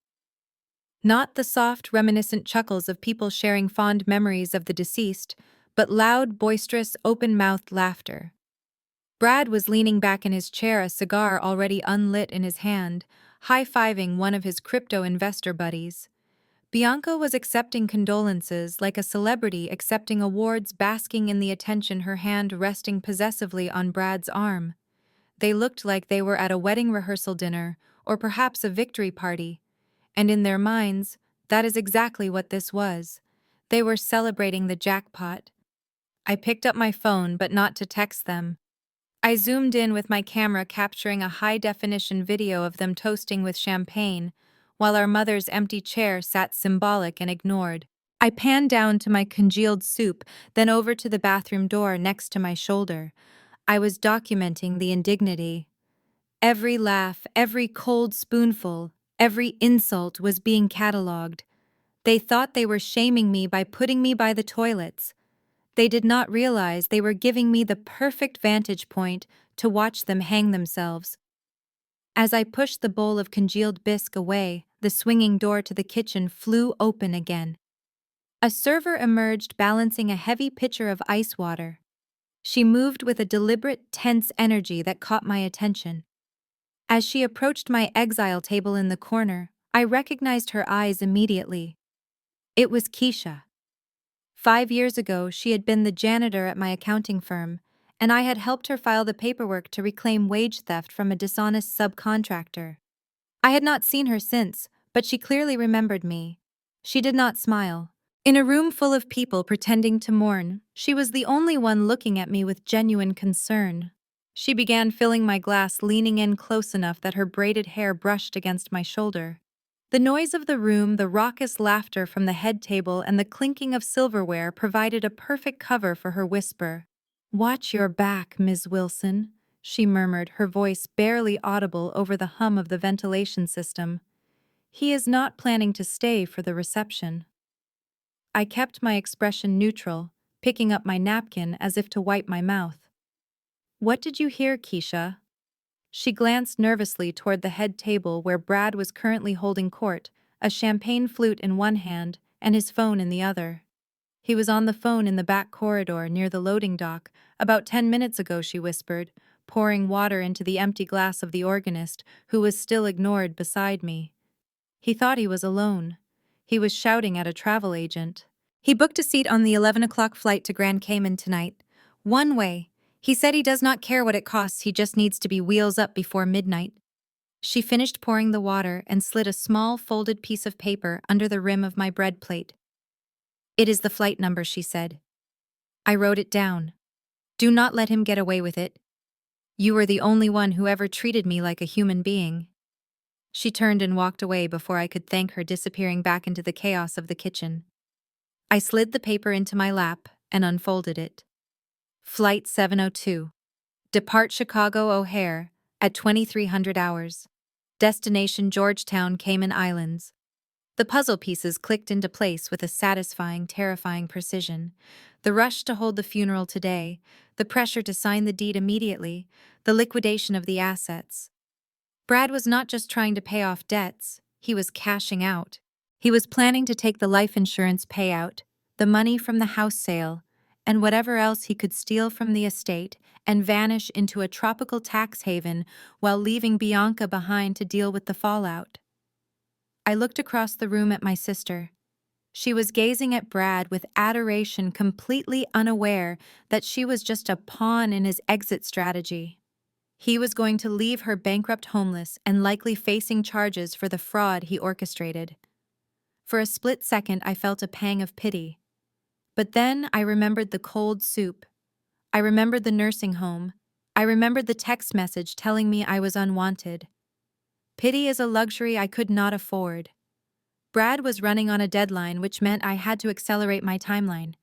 Not the soft, reminiscent chuckles of people sharing fond memories of the deceased, but loud, boisterous, open-mouthed laughter. Brad was leaning back in his chair, a cigar already unlit in his hand, high-fiving one of his crypto investor buddies. Bianca was accepting condolences like a celebrity accepting awards, basking in the attention, her hand resting possessively on Brad's arm. They looked like they were at a wedding rehearsal dinner, or perhaps a victory party. And in their minds, that is exactly what this was. They were celebrating the jackpot. I picked up my phone, but not to text them. I zoomed in with my camera, capturing a high-definition video of them toasting with champagne, while our mother's empty chair sat symbolic and ignored. I panned down to my congealed soup, then over to the bathroom door next to my shoulder. I was documenting the indignity. Every laugh, every cold spoonful, every insult was being catalogued. They thought they were shaming me by putting me by the toilets. They did not realize they were giving me the perfect vantage point to watch them hang themselves. As I pushed the bowl of congealed bisque away, the swinging door to the kitchen flew open again. A server emerged, balancing a heavy pitcher of ice water. She moved with a deliberate, tense energy that caught my attention. As she approached my exile table in the corner, I recognized her eyes immediately. It was Keisha. 5 years ago, she had been the janitor at my accounting firm, and I had helped her file the paperwork to reclaim wage theft from a dishonest subcontractor. I had not seen her since, but she clearly remembered me. She did not smile. In a room full of people pretending to mourn, she was the only one looking at me with genuine concern. She began filling my glass, leaning in close enough that her braided hair brushed against my shoulder. The noise of the room, the raucous laughter from the head table, and the clinking of silverware provided a perfect cover for her whisper. "Watch your back, Ms. Wilson," she murmured, her voice barely audible over the hum of the ventilation system. "He is not planning to stay for the reception." I kept my expression neutral, picking up my napkin as if to wipe my mouth. "What did you hear, Keisha?" She glanced nervously toward the head table where Brad was currently holding court, a champagne flute in one hand and his phone in the other. "He was on the phone in the back corridor near the loading dock about 10 minutes ago," she whispered, pouring water into the empty glass of the organist, who was still ignored beside me. "He thought he was alone. He was shouting at a travel agent. He booked a seat on the 11 o'clock flight to Grand Cayman tonight. One way. He said he does not care what it costs, he just needs to be wheels up before midnight." She finished pouring the water and slid a small folded piece of paper under the rim of my bread plate. "It is the flight number," she said. I wrote it down. "Do not let him get away with it. You were the only one who ever treated me like a human being." She turned and walked away before I could thank her, disappearing back into the chaos of the kitchen. I slid the paper into my lap and unfolded it. Flight 702. Depart Chicago O'Hare at 2300 hours. Destination Georgetown, Cayman Islands. The puzzle pieces clicked into place with a satisfying, terrifying precision. The rush to hold the funeral today, the pressure to sign the deed immediately, the liquidation of the assets. Brad was not just trying to pay off debts, he was cashing out. He was planning to take the life insurance payout, the money from the house sale, and whatever else he could steal from the estate and vanish into a tropical tax haven while leaving Bianca behind to deal with the fallout. I looked across the room at my sister. She was gazing at Brad with adoration, completely unaware that she was just a pawn in his exit strategy. He was going to leave her bankrupt, homeless, and likely facing charges for the fraud he orchestrated. For a split second, I felt a pang of pity. But then I remembered the cold soup. I remembered the nursing home. I remembered the text message telling me I was unwanted. Pity is a luxury I could not afford. Brad was running on a deadline, which meant I had to accelerate my timeline.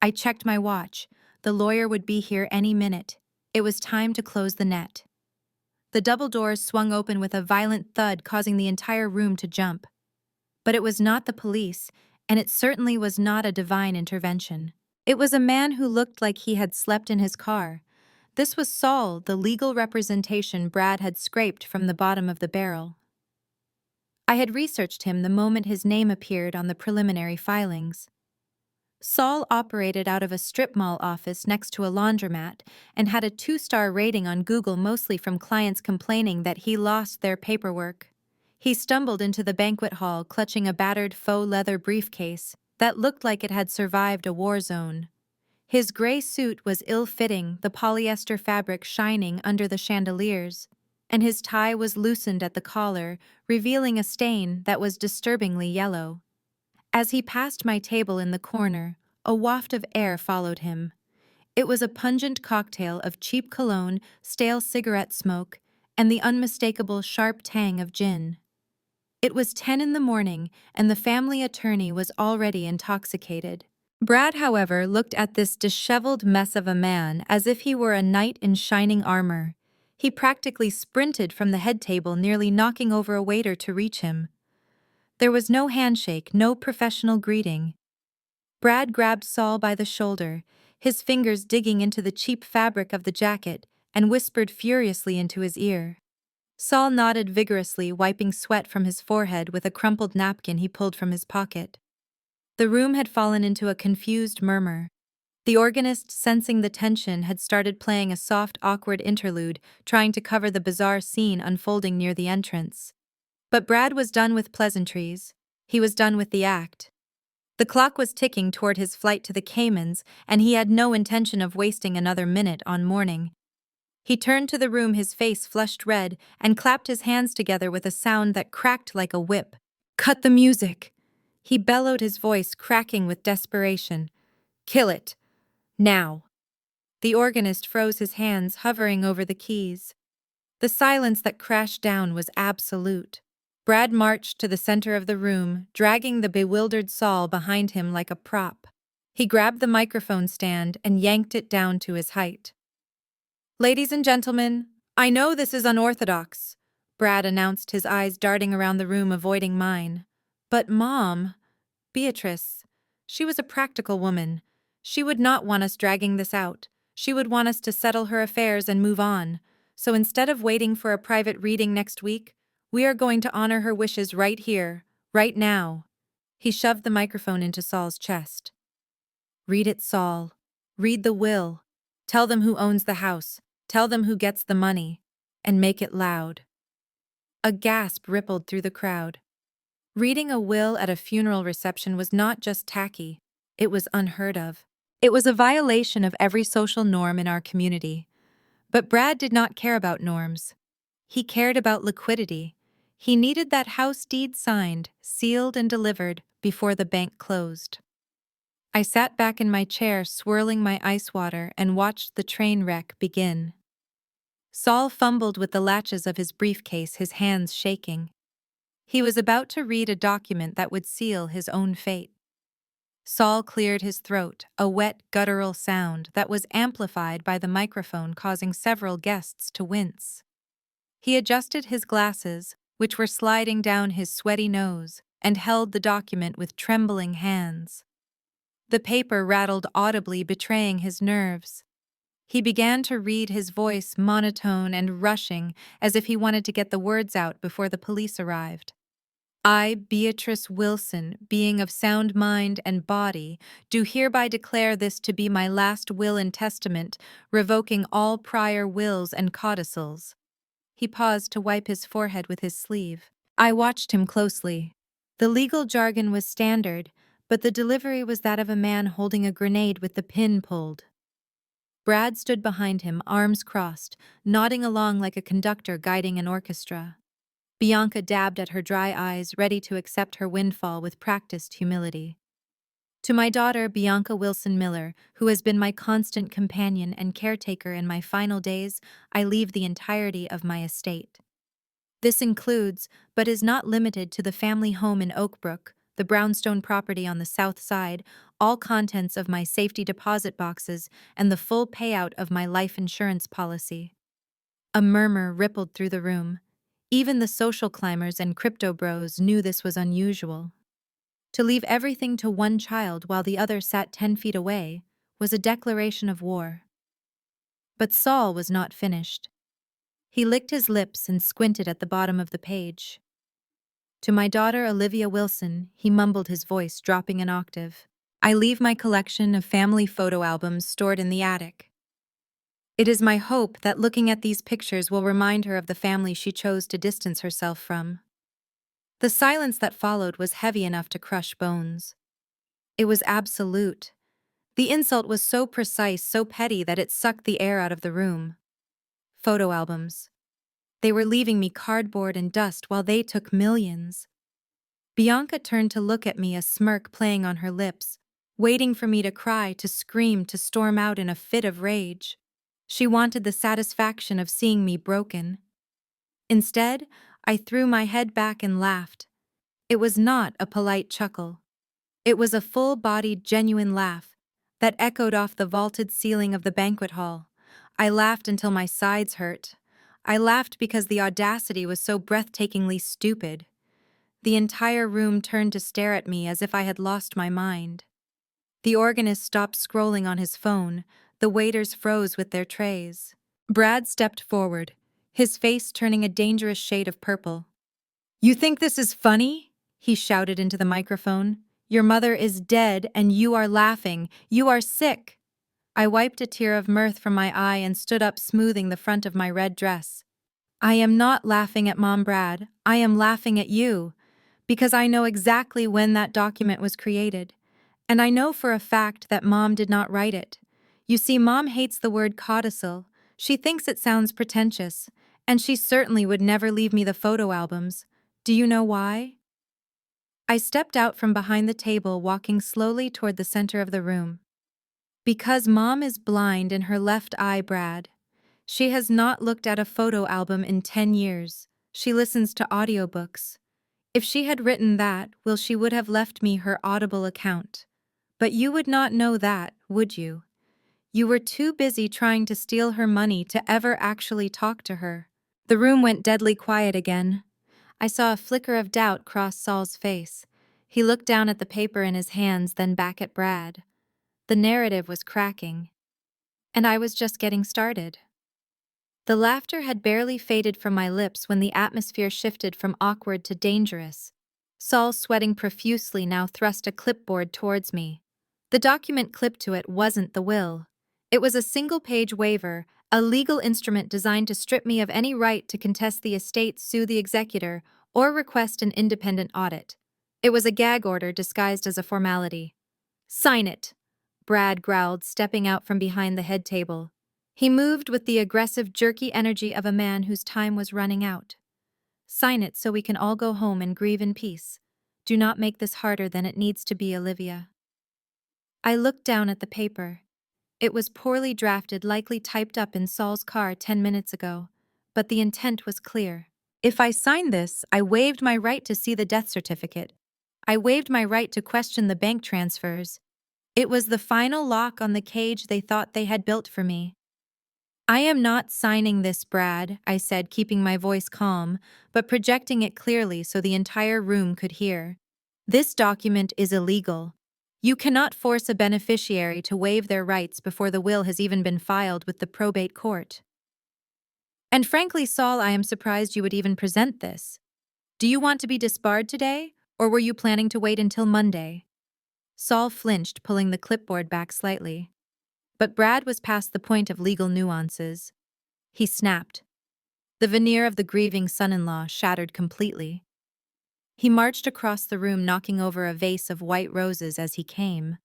I checked my watch. The lawyer would be here any minute. It was time to close the net. The double doors swung open with a violent thud, causing the entire room to jump. But it was not the police, and it certainly was not a divine intervention. It was a man who looked like he had slept in his car. This was Saul, the legal representation Brad had scraped from the bottom of the barrel. I had researched him the moment his name appeared on the preliminary filings. Saul operated out of a strip mall office next to a laundromat and had a 2-star rating on Google, mostly from clients complaining that he lost their paperwork. He stumbled into the banquet hall clutching a battered faux leather briefcase that looked like it had survived a war zone. His gray suit was ill-fitting, the polyester fabric shining under the chandeliers, and his tie was loosened at the collar, revealing a stain that was disturbingly yellow. As he passed my table in the corner, a waft of air followed him. It was a pungent cocktail of cheap cologne, stale cigarette smoke, and the unmistakable sharp tang of gin. It was 10 in the morning, and the family attorney was already intoxicated. Brad, however, looked at this disheveled mess of a man as if he were a knight in shining armor. He practically sprinted from the head table, nearly knocking over a waiter to reach him. There was no handshake, no professional greeting. Brad grabbed Saul by the shoulder, his fingers digging into the cheap fabric of the jacket, and whispered furiously into his ear. Saul nodded vigorously, wiping sweat from his forehead with a crumpled napkin he pulled from his pocket. The room had fallen into a confused murmur. The organist, sensing the tension, had started playing a soft, awkward interlude, trying to cover the bizarre scene unfolding near the entrance. But Brad was done with pleasantries. He was done with the act. The clock was ticking toward his flight to the Caymans, and he had no intention of wasting another minute on mourning. He turned to the room, his face flushed red, and clapped his hands together with a sound that cracked like a whip. "Cut the music!" He bellowed, his voice cracking with desperation. "Kill it! Now!" The organist froze, his hands hovering over the keys. The silence that crashed down was absolute. Brad marched to the center of the room, dragging the bewildered Saul behind him like a prop. He grabbed the microphone stand and yanked it down to his height. "Ladies and gentlemen, I know this is unorthodox," Brad announced, his eyes darting around the room, avoiding mine. "But Mom, Beatrice, she was a practical woman. She would not want us dragging this out. She would want us to settle her affairs and move on. So instead of waiting for a private reading next week, we are going to honor her wishes right here, right now." He shoved the microphone into Saul's chest. "Read it, Saul. Read the will. Tell them who owns the house. Tell them who gets the money. And make it loud." A gasp rippled through the crowd. Reading a will at a funeral reception was not just tacky, it was unheard of. It was a violation of every social norm in our community. But Brad did not care about norms. He cared about liquidity. He needed that house deed signed, sealed, and delivered before the bank closed. I sat back in my chair, swirling my ice water, and watched the train wreck begin. Saul fumbled with the latches of his briefcase, his hands shaking. He was about to read a document that would seal his own fate. Saul cleared his throat, a wet, guttural sound that was amplified by the microphone, causing several guests to wince. He adjusted his glasses, which were sliding down his sweaty nose, and held the document with trembling hands. The paper rattled audibly, betraying his nerves. He began to read, his voice monotone and rushing, as if he wanted to get the words out before the police arrived. "I, Beatrice Wilson, being of sound mind and body, do hereby declare this to be my last will and testament, revoking all prior wills and codicils." He paused to wipe his forehead with his sleeve. I watched him closely. The legal jargon was standard, but the delivery was that of a man holding a grenade with the pin pulled. Brad stood behind him, arms crossed, nodding along like a conductor guiding an orchestra. Bianca dabbed at her dry eyes, ready to accept her windfall with practiced humility. "To my daughter, Bianca Wilson Miller, who has been my constant companion and caretaker in my final days, I leave the entirety of my estate. This includes, but is not limited to, the family home in Oakbrook, the brownstone property on the south side, all contents of my safety deposit boxes, and the full payout of my life insurance policy." A murmur rippled through the room. Even the social climbers and crypto bros knew this was unusual. To leave everything to one child while the other sat 10 feet away was a declaration of war. But Saul was not finished. He licked his lips and squinted at the bottom of the page. "To my daughter Olivia Wilson," he mumbled, his voice dropping an octave. I leave my collection of family photo albums stored in the attic. It is my hope that looking at these pictures will remind her of the family she chose to distance herself from. The silence that followed was heavy enough to crush bones. It was absolute. The insult was so precise, so petty that it sucked the air out of the room. Photo albums. They were leaving me cardboard and dust while they took millions. Bianca turned to look at me, a smirk playing on her lips, waiting for me to cry, to scream, to storm out in a fit of rage. She wanted the satisfaction of seeing me broken. Instead, I threw my head back and laughed. It was not a polite chuckle. It was a full-bodied, genuine laugh that echoed off the vaulted ceiling of the banquet hall. I laughed until my sides hurt. I laughed because the audacity was so breathtakingly stupid. The entire room turned to stare at me as if I had lost my mind. The organist stopped scrolling on his phone. The waiters froze with their trays. Brad stepped forward, his face turning a dangerous shade of purple. "You think this is funny?" he shouted into the microphone. "Your mother is dead and you are laughing. You are sick." I wiped a tear of mirth from my eye and stood up, smoothing the front of my red dress. "I am not laughing at Mom, Brad. I am laughing at you. Because I know exactly when that document was created. And I know for a fact that Mom did not write it. You see, Mom hates the word codicil. She thinks it sounds pretentious. And she certainly would never leave me the photo albums. Do you know why?" I stepped out from behind the table, walking slowly toward the center of the room. "Because Mom is blind in her left eye, Brad. She has not looked at a photo album in 10 years. She listens to audiobooks. If she had written that, well, she would have left me her Audible account. But you would not know that, would you? You were too busy trying to steal her money to ever actually talk to her." The room went deadly quiet again. I saw a flicker of doubt cross Saul's face. He looked down at the paper in his hands, then back at Brad. The narrative was cracking. And I was just getting started. The laughter had barely faded from my lips when the atmosphere shifted from awkward to dangerous. Saul, sweating profusely, now thrust a clipboard towards me. The document clipped to it wasn't the will. It was a single-page waiver, a legal instrument designed to strip me of any right to contest the estate, sue the executor, or request an independent audit. It was a gag order disguised as a formality. "Sign it," Brad growled, stepping out from behind the head table. He moved with the aggressive, jerky energy of a man whose time was running out. "Sign it so we can all go home and grieve in peace. Do not make this harder than it needs to be, Olivia." I looked down at the paper. It was poorly drafted, likely typed up in Saul's car 10 minutes ago, but the intent was clear. If I signed this, I waived my right to see the death certificate. I waived my right to question the bank transfers. It was the final lock on the cage they thought they had built for me. "I am not signing this, Brad," I said, keeping my voice calm, but projecting it clearly so the entire room could hear. "This document is illegal. You cannot force a beneficiary to waive their rights before the will has even been filed with the probate court. And frankly, Saul, I am surprised you would even present this. Do you want to be disbarred today, or were you planning to wait until Monday?" Saul flinched, pulling the clipboard back slightly. But Brad was past the point of legal nuances. He snapped. The veneer of the grieving son-in-law shattered completely. He marched across the room, knocking over a vase of white roses as he came.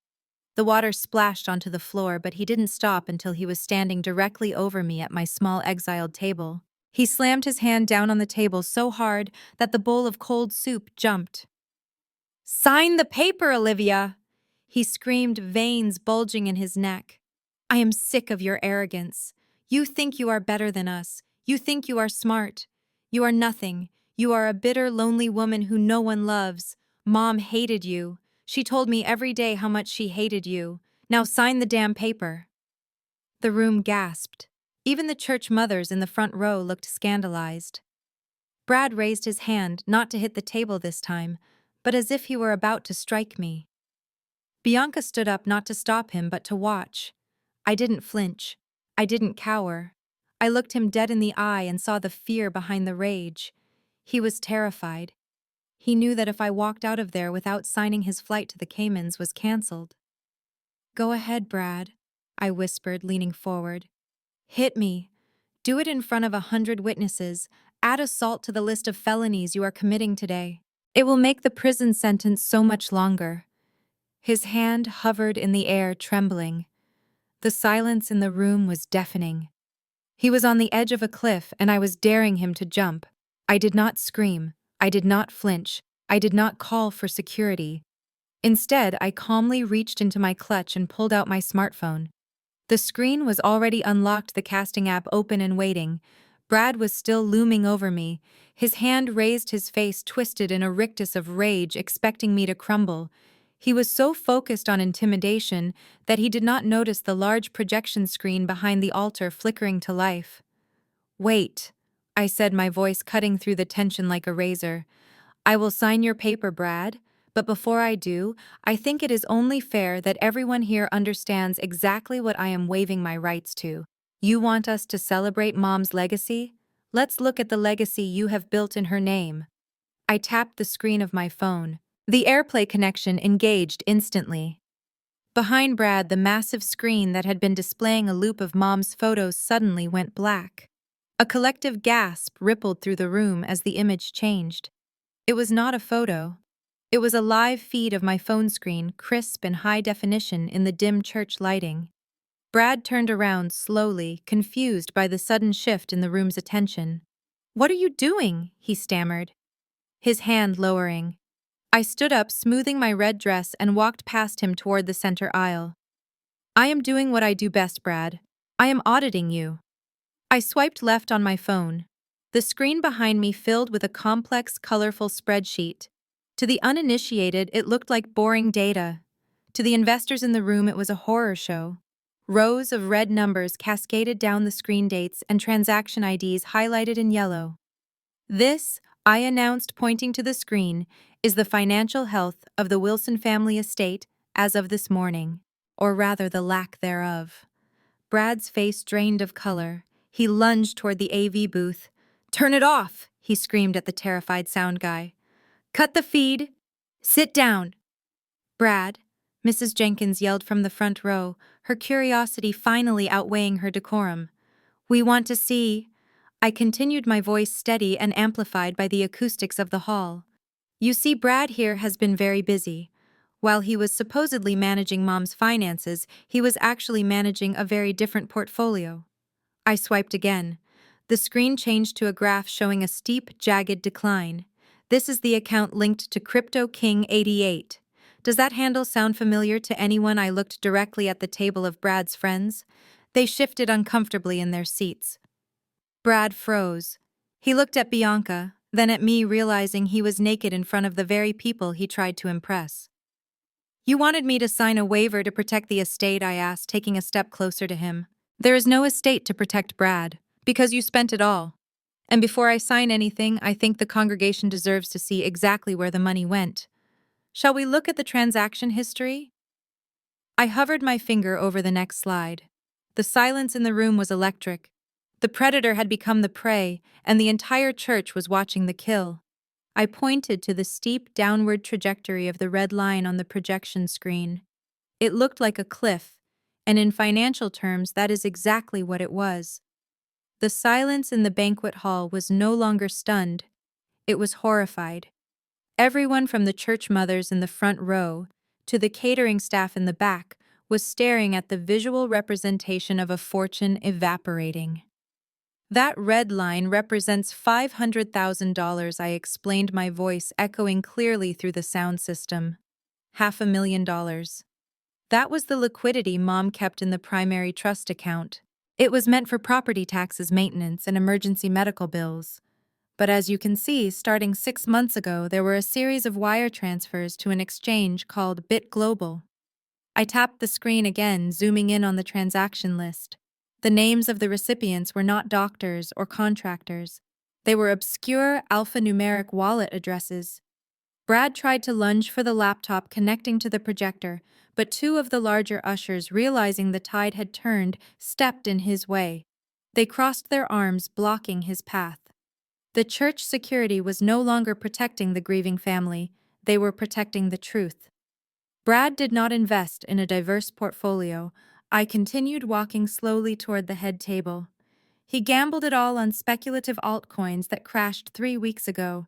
The water splashed onto the floor, but he didn't stop until he was standing directly over me at my small exiled table. He slammed his hand down on the table so hard that the bowl of cold soup jumped. "Sign the paper, Olivia!" he screamed, veins bulging in his neck. "I am sick of your arrogance. You think you are better than us. You think you are smart. You are nothing. You are a bitter, lonely woman who no one loves. Mom hated you. She told me every day how much she hated you. Now sign the damn paper." The room gasped. Even the church mothers in the front row looked scandalized. Brad raised his hand, not to hit the table this time, but as if he were about to strike me. Bianca stood up, not to stop him, but to watch. I didn't flinch. I didn't cower. I looked him dead in the eye and saw the fear behind the rage. He was terrified. He knew that if I walked out of there without signing, his flight to the Caymans was cancelled. Go ahead, Brad, I whispered, leaning forward. Hit me. Do it in front of 100 witnesses. Add assault to the list of felonies you are committing today. It will make the prison sentence so much longer. His hand hovered in the air, trembling. The silence in the room was deafening. He was on the edge of a cliff, and I was daring him to jump. I did not scream. I did not flinch. I did not call for security. Instead, I calmly reached into my clutch and pulled out my smartphone. The screen was already unlocked, the casting app open and waiting. Brad was still looming over me. His hand raised, his face twisted in a rictus of rage, expecting me to crumble. He was so focused on intimidation that he did not notice the large projection screen behind the altar flickering to life. Wait, I said, my voice cutting through the tension like a razor. I will sign your paper, Brad, but before I do, I think it is only fair that everyone here understands exactly what I am waiving my rights to. You want us to celebrate Mom's legacy? Let's look at the legacy you have built in her name. I tapped the screen of my phone. The AirPlay connection engaged instantly. Behind Brad, the massive screen that had been displaying a loop of Mom's photos suddenly went black. A collective gasp rippled through the room as the image changed. It was not a photo. It was a live feed of my phone screen, crisp and high definition in the dim church lighting. Brad turned around slowly, confused by the sudden shift in the room's attention. "What are you doing?" he stammered, his hand lowering. I stood up, smoothing my red dress, and walked past him toward the center aisle. "I am doing what I do best, Brad. I am auditing you." I swiped left on my phone. The screen behind me filled with a complex, colorful spreadsheet. To the uninitiated, it looked like boring data. To the investors in the room, it was a horror show. Rows of red numbers cascaded down the screen, dates and transaction IDs highlighted in yellow. "This," I announced, pointing to the screen, "is the financial health of the Wilson family estate as of this morning, or rather the lack thereof." Brad's face drained of color. He lunged toward the AV booth. "Turn it off!" he screamed at the terrified sound guy. "Cut the feed! Sit down!" "Brad," Mrs. Jenkins yelled from the front row, her curiosity finally outweighing her decorum. "We want to see—" I continued, my voice steady and amplified by the acoustics of the hall. "You see, Brad here has been very busy. While he was supposedly managing Mom's finances, he was actually managing a very different portfolio." I swiped again. The screen changed to a graph showing a steep, jagged decline. "This is the account linked to Crypto King 88. Does that handle sound familiar to anyone?" I looked directly at the table of Brad's friends. They shifted uncomfortably in their seats. Brad froze. He looked at Bianca, then at me, realizing he was naked in front of the very people he tried to impress. "You wanted me to sign a waiver to protect the estate?" I asked, taking a step closer to him. "There is no estate to protect, Brad, because you spent it all. And before I sign anything, I think the congregation deserves to see exactly where the money went. Shall we look at the transaction history?" I hovered my finger over the next slide. The silence in the room was electric. The predator had become the prey, and the entire church was watching the kill. I pointed to the steep downward trajectory of the red line on the projection screen. It looked like a cliff, and in financial terms, that is exactly what it was. The silence in the banquet hall was no longer stunned. It was horrified. Everyone from the church mothers in the front row to the catering staff in the back was staring at the visual representation of a fortune evaporating. "That red line represents $500,000, I explained, my voice echoing clearly through the sound system. $500,000. That was the liquidity Mom kept in the primary trust account. It was meant for property taxes, maintenance, and emergency medical bills. But as you can see, starting 6 months ago, there were a series of wire transfers to an exchange called Bit Global." I tapped the screen again, zooming in on the transaction list. The names of the recipients were not doctors or contractors. They were obscure alphanumeric wallet addresses. Brad tried to lunge for the laptop connecting to the projector, but two of the larger ushers, realizing the tide had turned, stepped in his way. They crossed their arms, blocking his path. The church security was no longer protecting the grieving family. They were protecting the truth. Brad did not invest in a diverse portfolio. I continued walking slowly toward the head table. He gambled it all on speculative altcoins that crashed 3 weeks ago.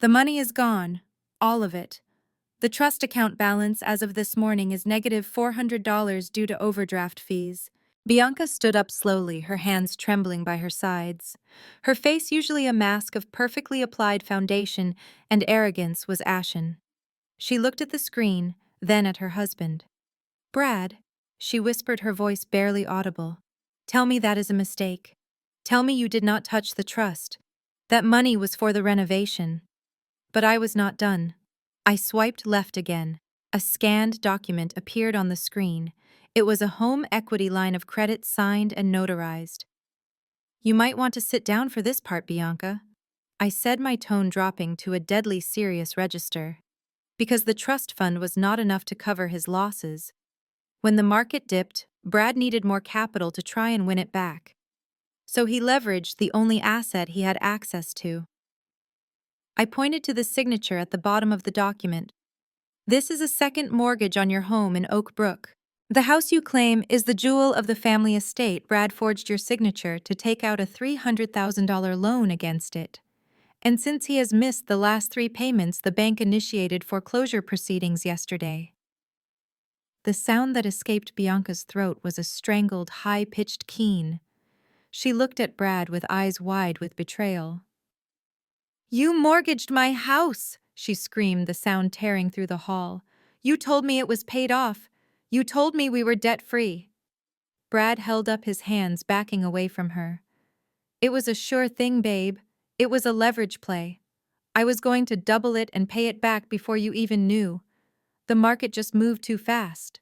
The money is gone. All of it. The trust account balance as of this morning is negative $400 due to overdraft fees. Bianca stood up slowly, her hands trembling by her sides. Her face, usually a mask of perfectly applied foundation and arrogance, was ashen. She looked at the screen, then at her husband. "Brad," she whispered, her voice barely audible. "Tell me that is a mistake. Tell me you did not touch the trust. That money was for the renovation." But I was not done. I swiped left again. A scanned document appeared on the screen. It was a home equity line of credit signed and notarized. "You might want to sit down for this part, Bianca," I said, my tone dropping to a deadly serious register. Because the trust fund was not enough to cover his losses. When the market dipped, Brad needed more capital to try and win it back. So he leveraged the only asset he had access to. I pointed to the signature at the bottom of the document. "This is a second mortgage on your home in Oak Brook. The house you claim is the jewel of the family estate. Brad forged your signature to take out a $300,000 loan against it. And since he has missed the last 3 payments, the bank initiated foreclosure proceedings yesterday." The sound that escaped Bianca's throat was a strangled, high-pitched keen. She looked at Brad with eyes wide with betrayal. "You mortgaged my house!" she screamed, the sound tearing through the hall. "You told me it was paid off. You told me we were debt-free." Brad held up his hands, backing away from her. "It was a sure thing, babe. It was a leverage play. I was going to double it and pay it back before you even knew. The market just moved too fast."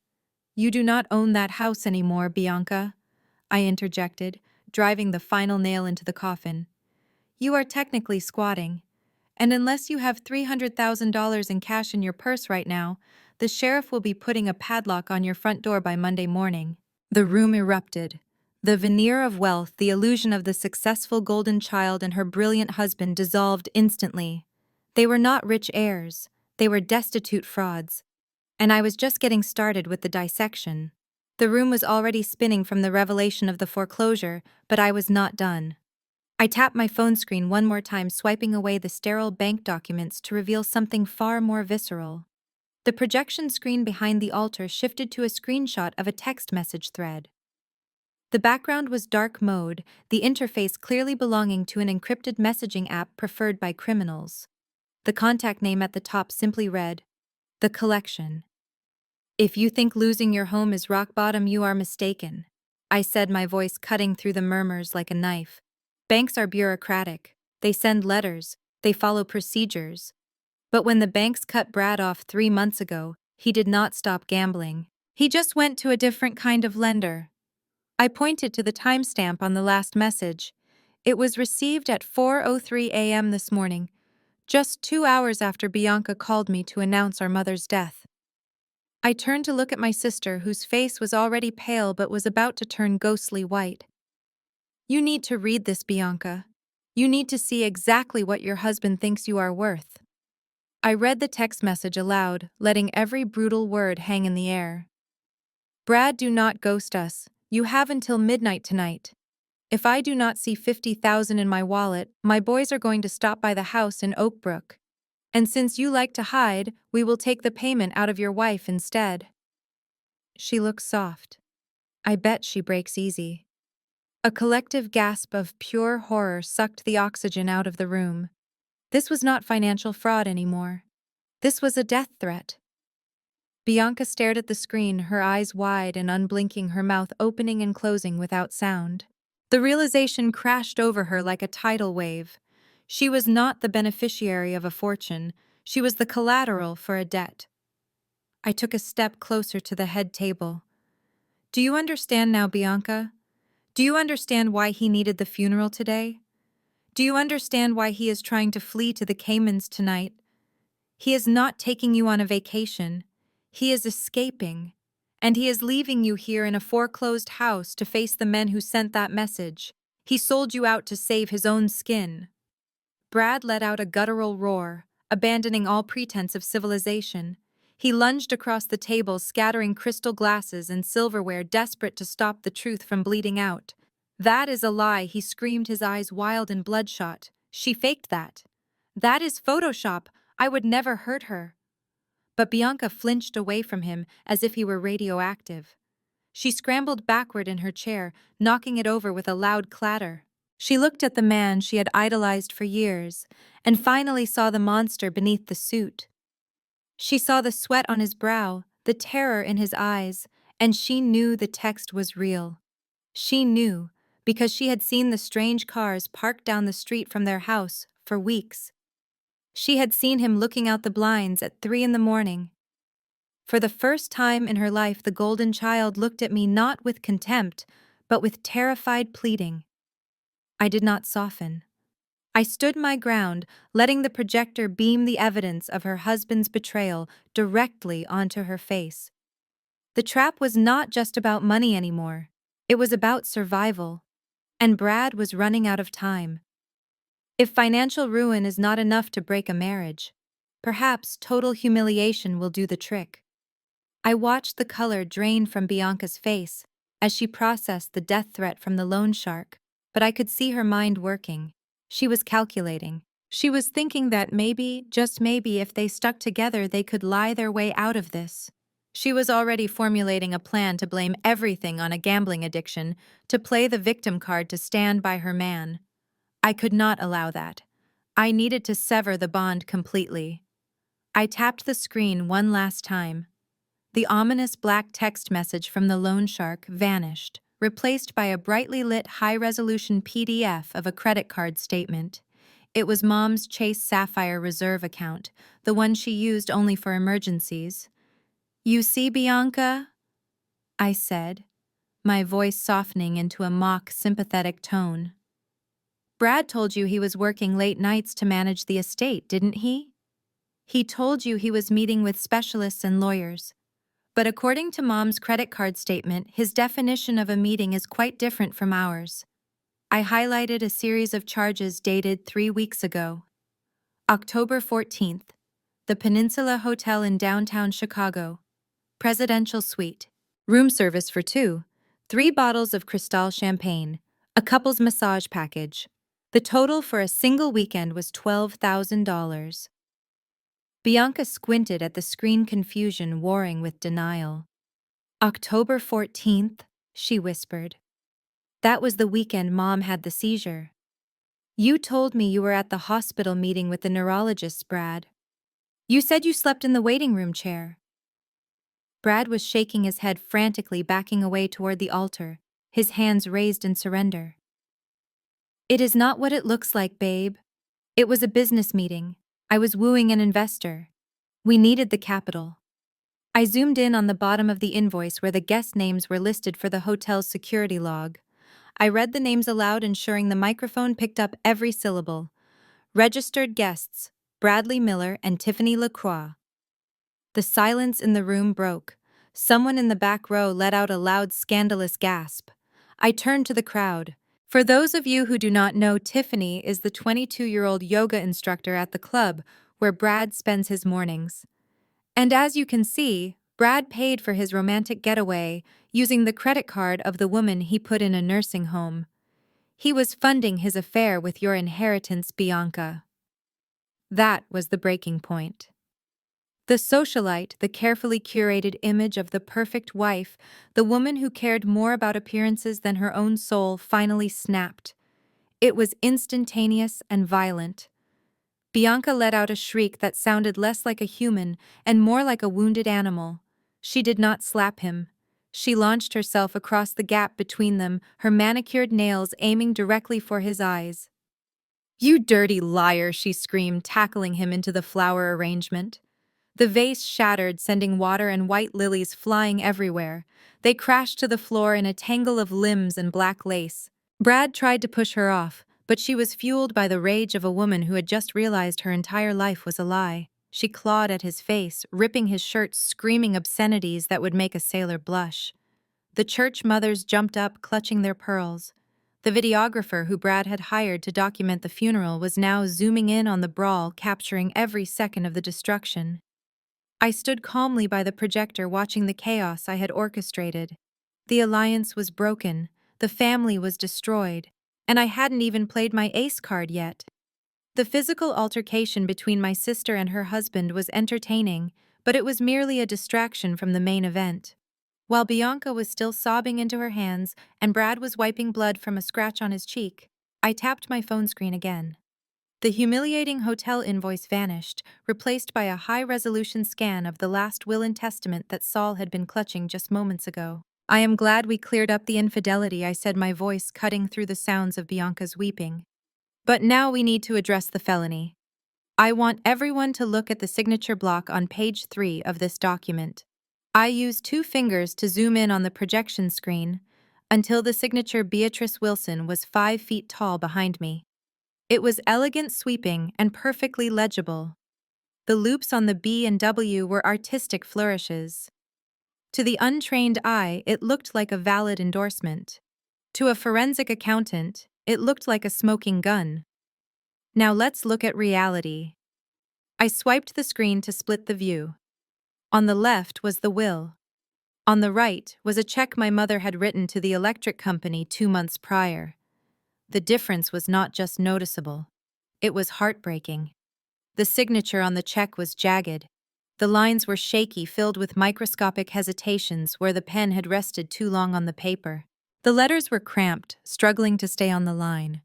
"You do not own that house anymore, Bianca," I interjected, driving the final nail into the coffin. "You are technically squatting. And unless you have $300,000 in cash in your purse right now, the sheriff will be putting a padlock on your front door by Monday morning." The room erupted. The veneer of wealth, the illusion of the successful golden child and her brilliant husband dissolved instantly. They were not rich heirs. They were destitute frauds. And I was just getting started with the dissection. The room was already spinning from the revelation of the foreclosure, but I was not done. I tapped my phone screen one more time, swiping away the sterile bank documents to reveal something far more visceral. The projection screen behind the altar shifted to a screenshot of a text message thread. The background was dark mode, the interface clearly belonging to an encrypted messaging app preferred by criminals. The contact name at the top simply read, "The Collection." "If you think losing your home is rock bottom, you are mistaken," I said, my voice cutting through the murmurs like a knife. "Banks are bureaucratic. They send letters. They follow procedures. But when the banks cut Brad off 3 months ago, he did not stop gambling. He just went to a different kind of lender." I pointed to the timestamp on the last message. It was received at 4:03 a.m. this morning, just 2 hours after Bianca called me to announce our mother's death. I turned to look at my sister, whose face was already pale but was about to turn ghostly white. "You need to read this, Bianca. You need to see exactly what your husband thinks you are worth." I read the text message aloud, letting every brutal word hang in the air. "Brad, do not ghost us. You have until midnight tonight. If I do not see 50,000 in my wallet, my boys are going to stop by the house in Oak Brook. And since you like to hide, we will take the payment out of your wife instead." She looks soft. I bet she breaks easy. A collective gasp of pure horror sucked the oxygen out of the room. This was not financial fraud anymore. This was a death threat. Bianca stared at the screen, her eyes wide and unblinking, her mouth opening and closing without sound. The realization crashed over her like a tidal wave. She was not the beneficiary of a fortune. She was the collateral for a debt. I took a step closer to the head table. "Do you understand now, Bianca? Do you understand why he needed the funeral today? Do you understand why he is trying to flee to the Caymans tonight? He is not taking you on a vacation. He is escaping. And he is leaving you here in a foreclosed house to face the men who sent that message. He sold you out to save his own skin." Brad let out a guttural roar, abandoning all pretense of civilization. He lunged across the table, scattering crystal glasses and silverware, desperate to stop the truth from bleeding out. "That is a lie," he screamed, his eyes wild and bloodshot. "She faked that. That is Photoshop. I would never hurt her." But Bianca flinched away from him as if he were radioactive. She scrambled backward in her chair, knocking it over with a loud clatter. She looked at the man she had idolized for years, and finally saw the monster beneath the suit. She saw the sweat on his brow, the terror in his eyes, and she knew the text was real. She knew, because she had seen the strange cars parked down the street from their house for weeks. She had seen him looking out the blinds at 3 in the morning. For the first time in her life, the golden child looked at me not with contempt, but with terrified pleading. I did not soften. I stood my ground, letting the projector beam the evidence of her husband's betrayal directly onto her face. The trap was not just about money anymore. It was about survival. And Brad was running out of time. If financial ruin is not enough to break a marriage, perhaps total humiliation will do the trick. I watched the color drain from Bianca's face as she processed the death threat from the loan shark, but I could see her mind working. She was calculating. She was thinking that maybe, just maybe, if they stuck together, they could lie their way out of this. She was already formulating a plan to blame everything on a gambling addiction, to play the victim card, to stand by her man. I could not allow that. I needed to sever the bond completely. I tapped the screen one last time. The ominous black text message from the loan shark vanished, replaced by a brightly lit high-resolution PDF of a credit card statement. It was Mom's Chase Sapphire Reserve account, the one she used only for emergencies. "You see, Bianca?" I said, my voice softening into a mock sympathetic tone. "Brad told you he was working late nights to manage the estate, didn't he? He told you he was meeting with specialists and lawyers. But according to Mom's credit card statement, his definition of a meeting is quite different from ours." I highlighted a series of charges dated 3 weeks ago. October 14th, the Peninsula Hotel in downtown Chicago. Presidential suite. Room service for 2. 3 bottles of Cristal champagne. A couple's massage package. The total for a single weekend was $12,000. Bianca squinted at the screen, confusion warring with denial. "October 14th, she whispered. "That was the weekend Mom had the seizure. You told me you were at the hospital meeting with the neurologists, Brad. You said you slept in the waiting room chair." Brad was shaking his head frantically, backing away toward the altar, his hands raised in surrender. "It is not what it looks like, babe. It was a business meeting. I was wooing an investor. We needed the capital." I zoomed in on the bottom of the invoice where the guest names were listed for the hotel's security log. I read the names aloud, ensuring the microphone picked up every syllable. Registered guests, Bradley Miller and Tiffany LaCroix. The silence in the room broke. Someone in the back row let out a loud, scandalous gasp. I turned to the crowd. For those of you who do not know, Tiffany is the 22-year-old yoga instructor at the club where Brad spends his mornings. And as you can see, Brad paid for his romantic getaway using the credit card of the woman he put in a nursing home. He was funding his affair with your inheritance, Bianca. That was the breaking point. The socialite, the carefully curated image of the perfect wife, the woman who cared more about appearances than her own soul, finally snapped. It was instantaneous and violent. Bianca let out a shriek that sounded less like a human and more like a wounded animal. She did not slap him. She launched herself across the gap between them, her manicured nails aiming directly for his eyes. "You dirty liar," she screamed, tackling him into the flower arrangement. The vase shattered, sending water and white lilies flying everywhere. They crashed to the floor in a tangle of limbs and black lace. Brad tried to push her off, but she was fueled by the rage of a woman who had just realized her entire life was a lie. She clawed at his face, ripping his shirt, screaming obscenities that would make a sailor blush. The church mothers jumped up, clutching their pearls. The videographer who Brad had hired to document the funeral was now zooming in on the brawl, capturing every second of the destruction. I stood calmly by the projector watching the chaos I had orchestrated. The alliance was broken, the family was destroyed, and I hadn't even played my ace card yet. The physical altercation between my sister and her husband was entertaining, but it was merely a distraction from the main event. While Bianca was still sobbing into her hands and Brad was wiping blood from a scratch on his cheek, I tapped my phone screen again. The humiliating hotel invoice vanished, replaced by a high-resolution scan of the last will and testament that Saul had been clutching just moments ago. "I am glad we cleared up the infidelity," I said, my voice cutting through the sounds of Bianca's weeping. "But now we need to address the felony. I want everyone to look at the signature block on page 3 of this document." I used 2 fingers to zoom in on the projection screen until the signature Beatrice Wilson was 5 feet tall behind me. It was elegant, sweeping, and perfectly legible. The loops on the B and W were artistic flourishes. To the untrained eye, it looked like a valid endorsement. To a forensic accountant, it looked like a smoking gun. Now let's look at reality. I swiped the screen to split the view. On the left was the will. On the right was a check my mother had written to the electric company 2 months prior. The difference was not just noticeable. It was heartbreaking. The signature on the check was jagged. The lines were shaky, filled with microscopic hesitations where the pen had rested too long on the paper. The letters were cramped, struggling to stay on the line.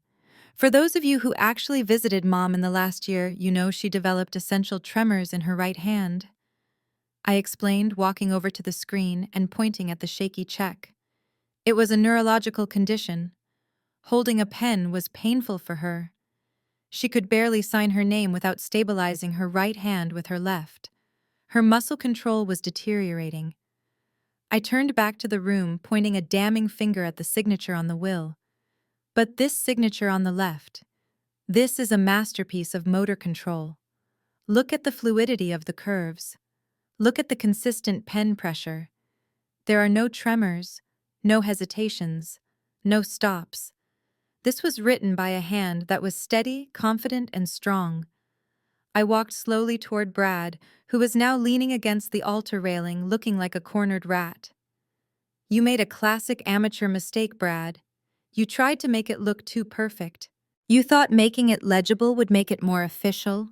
For those of you who actually visited Mom in the last year, you know she developed essential tremors in her right hand. I explained, walking over to the screen and pointing at the shaky check. It was a neurological condition. Holding a pen was painful for her. She could barely sign her name without stabilizing her right hand with her left. Her muscle control was deteriorating. I turned back to the room, pointing a damning finger at the signature on the will. But this signature on the left, this is a masterpiece of motor control. Look at the fluidity of the curves. Look at the consistent pen pressure. There are no tremors, no hesitations, no stops. This was written by a hand that was steady, confident, and strong. I walked slowly toward Brad, who was now leaning against the altar railing, looking like a cornered rat. "You made a classic amateur mistake, Brad. You tried to make it look too perfect. You thought making it legible would make it more official,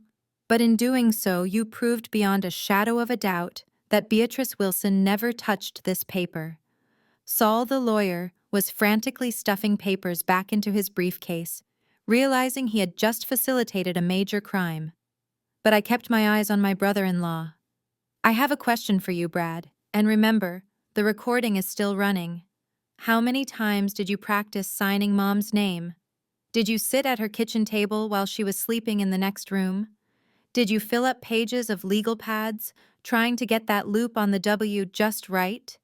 but in doing so, you proved beyond a shadow of a doubt that Beatrice Wilson never touched this paper." Saul, the lawyer, was frantically stuffing papers back into his briefcase, realizing he had just facilitated a major crime. But I kept my eyes on my brother-in-law. "I have a question for you, Brad, and remember, the recording is still running. How many times did you practice signing Mom's name? Did you sit at her kitchen table while she was sleeping in the next room? Did you fill up pages of legal pads, trying to get that loop on the W just right?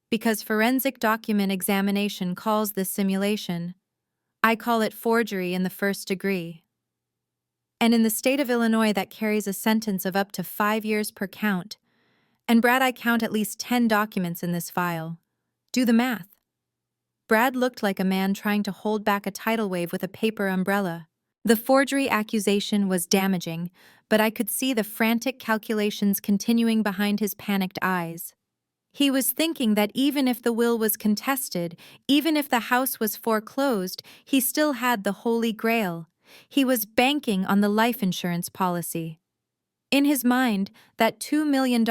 Because forensic document examination calls this simulation. I call it forgery in the first degree. And in the state of Illinois, that carries a sentence of up to 5 years per count. And Brad, I count at least 10 documents in this file. Do the math." Brad looked like a man trying to hold back a tidal wave with a paper umbrella. The forgery accusation was damaging, but I could see the frantic calculations continuing behind his panicked eyes. He was thinking that even if the will was contested, even if the house was foreclosed, he still had the Holy Grail. He was banking on the life insurance policy. In his mind, that $2 million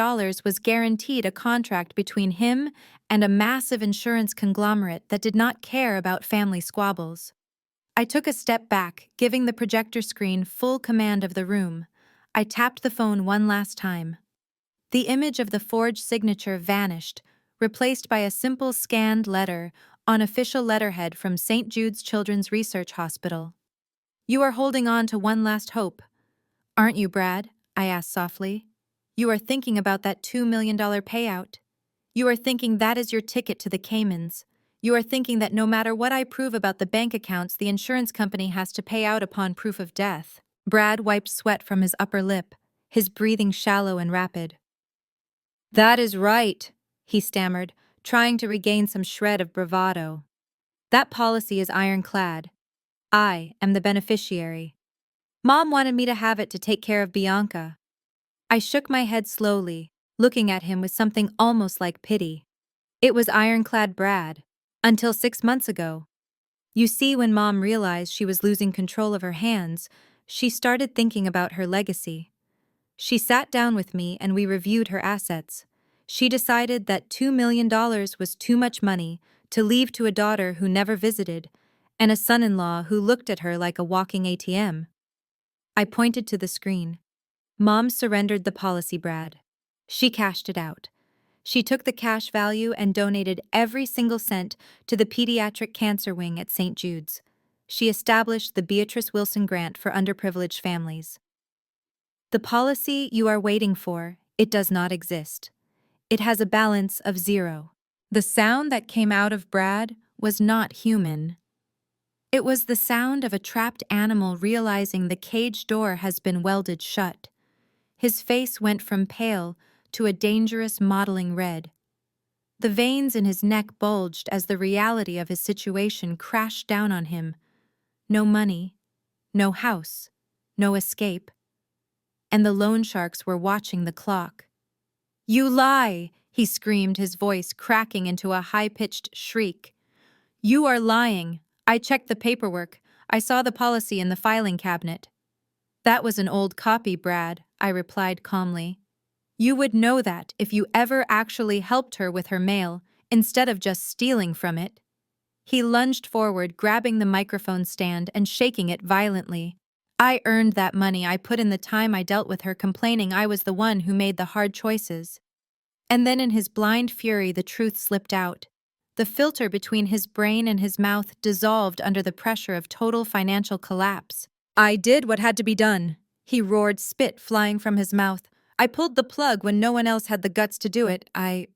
was guaranteed a contract between him and a massive insurance conglomerate that did not care about family squabbles. I took a step back, giving the projector screen full command of the room. I tapped the phone one last time. The image of the forged signature vanished, replaced by a simple scanned letter on official letterhead from St. Jude's Children's Research Hospital. "You are holding on to one last hope, aren't you, Brad?" I asked softly. "You are thinking about that $2 million payout. You are thinking that is your ticket to the Caymans. You are thinking that no matter what I prove about the bank accounts, the insurance company has to pay out upon proof of death." Brad wiped sweat from his upper lip, his breathing shallow and rapid. "That is right," he stammered, trying to regain some shred of bravado. "That policy is ironclad. I am the beneficiary. Mom wanted me to have it to take care of Bianca." I shook my head slowly, looking at him with something almost like pity. It was ironclad Brad. Until 6 months ago. You see, when Mom realized she was losing control of her hands, she started thinking about her legacy. She sat down with me and we reviewed her assets. She decided that $2 million was too much money to leave to a daughter who never visited, and a son-in-law who looked at her like a walking ATM. I pointed to the screen. Mom surrendered the policy, Brad. She cashed it out. She took the cash value and donated every single cent to the pediatric cancer wing at St. Jude's. She established the Beatrice Wilson Grant for underprivileged families. The policy you are waiting for, it does not exist. It has a balance of 0. The sound that came out of Brad was not human. It was the sound of a trapped animal realizing the cage door has been welded shut. His face went from pale to a dangerous mottling red. The veins in his neck bulged as the reality of his situation crashed down on him. No money, no house, no escape. And the loan sharks were watching the clock. "You lie!" he screamed, his voice cracking into a high-pitched shriek. "You are lying. I checked the paperwork. I saw the policy in the filing cabinet." "That was an old copy, Brad," I replied calmly. "You would know that if you ever actually helped her with her mail, instead of just stealing from it." He lunged forward, grabbing the microphone stand and shaking it violently. "I earned that money. I put in the time. I dealt with her, complaining I was the one who made the hard choices." And then in his blind fury, the truth slipped out. The filter between his brain and his mouth dissolved under the pressure of total financial collapse. "I did what had to be done," he roared, spit flying from his mouth. "I pulled the plug when no one else had the guts to do it. I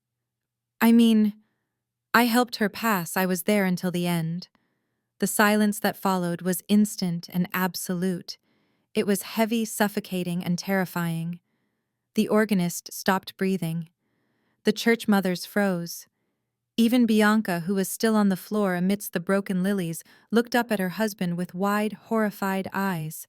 helped her pass. I was there until the end." The silence that followed was instant and absolute. It was heavy, suffocating, and terrifying. The organist stopped breathing. The church mothers froze. Even Bianca, who was still on the floor amidst the broken lilies, looked up at her husband with wide, horrified eyes.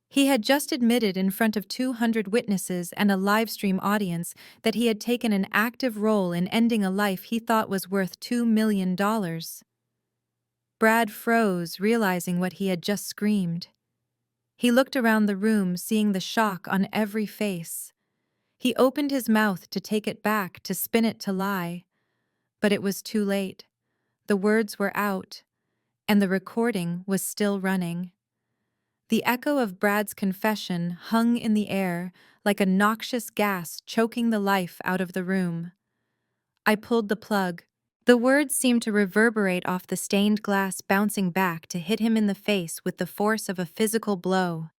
He had just admitted in front of 200 witnesses and a live-stream audience that he had taken an active role in ending a life he thought was worth $2 million. Brad froze, realizing what he had just screamed. He looked around the room, seeing the shock on every face. He opened his mouth to take it back, to spin it to lie. But it was too late. The words were out, and the recording was still running. The echo of Brad's confession hung in the air like a noxious gas, choking the life out of the room. I pulled the plug. The words seemed to reverberate off the stained glass, bouncing back to hit him in the face with the force of a physical blow.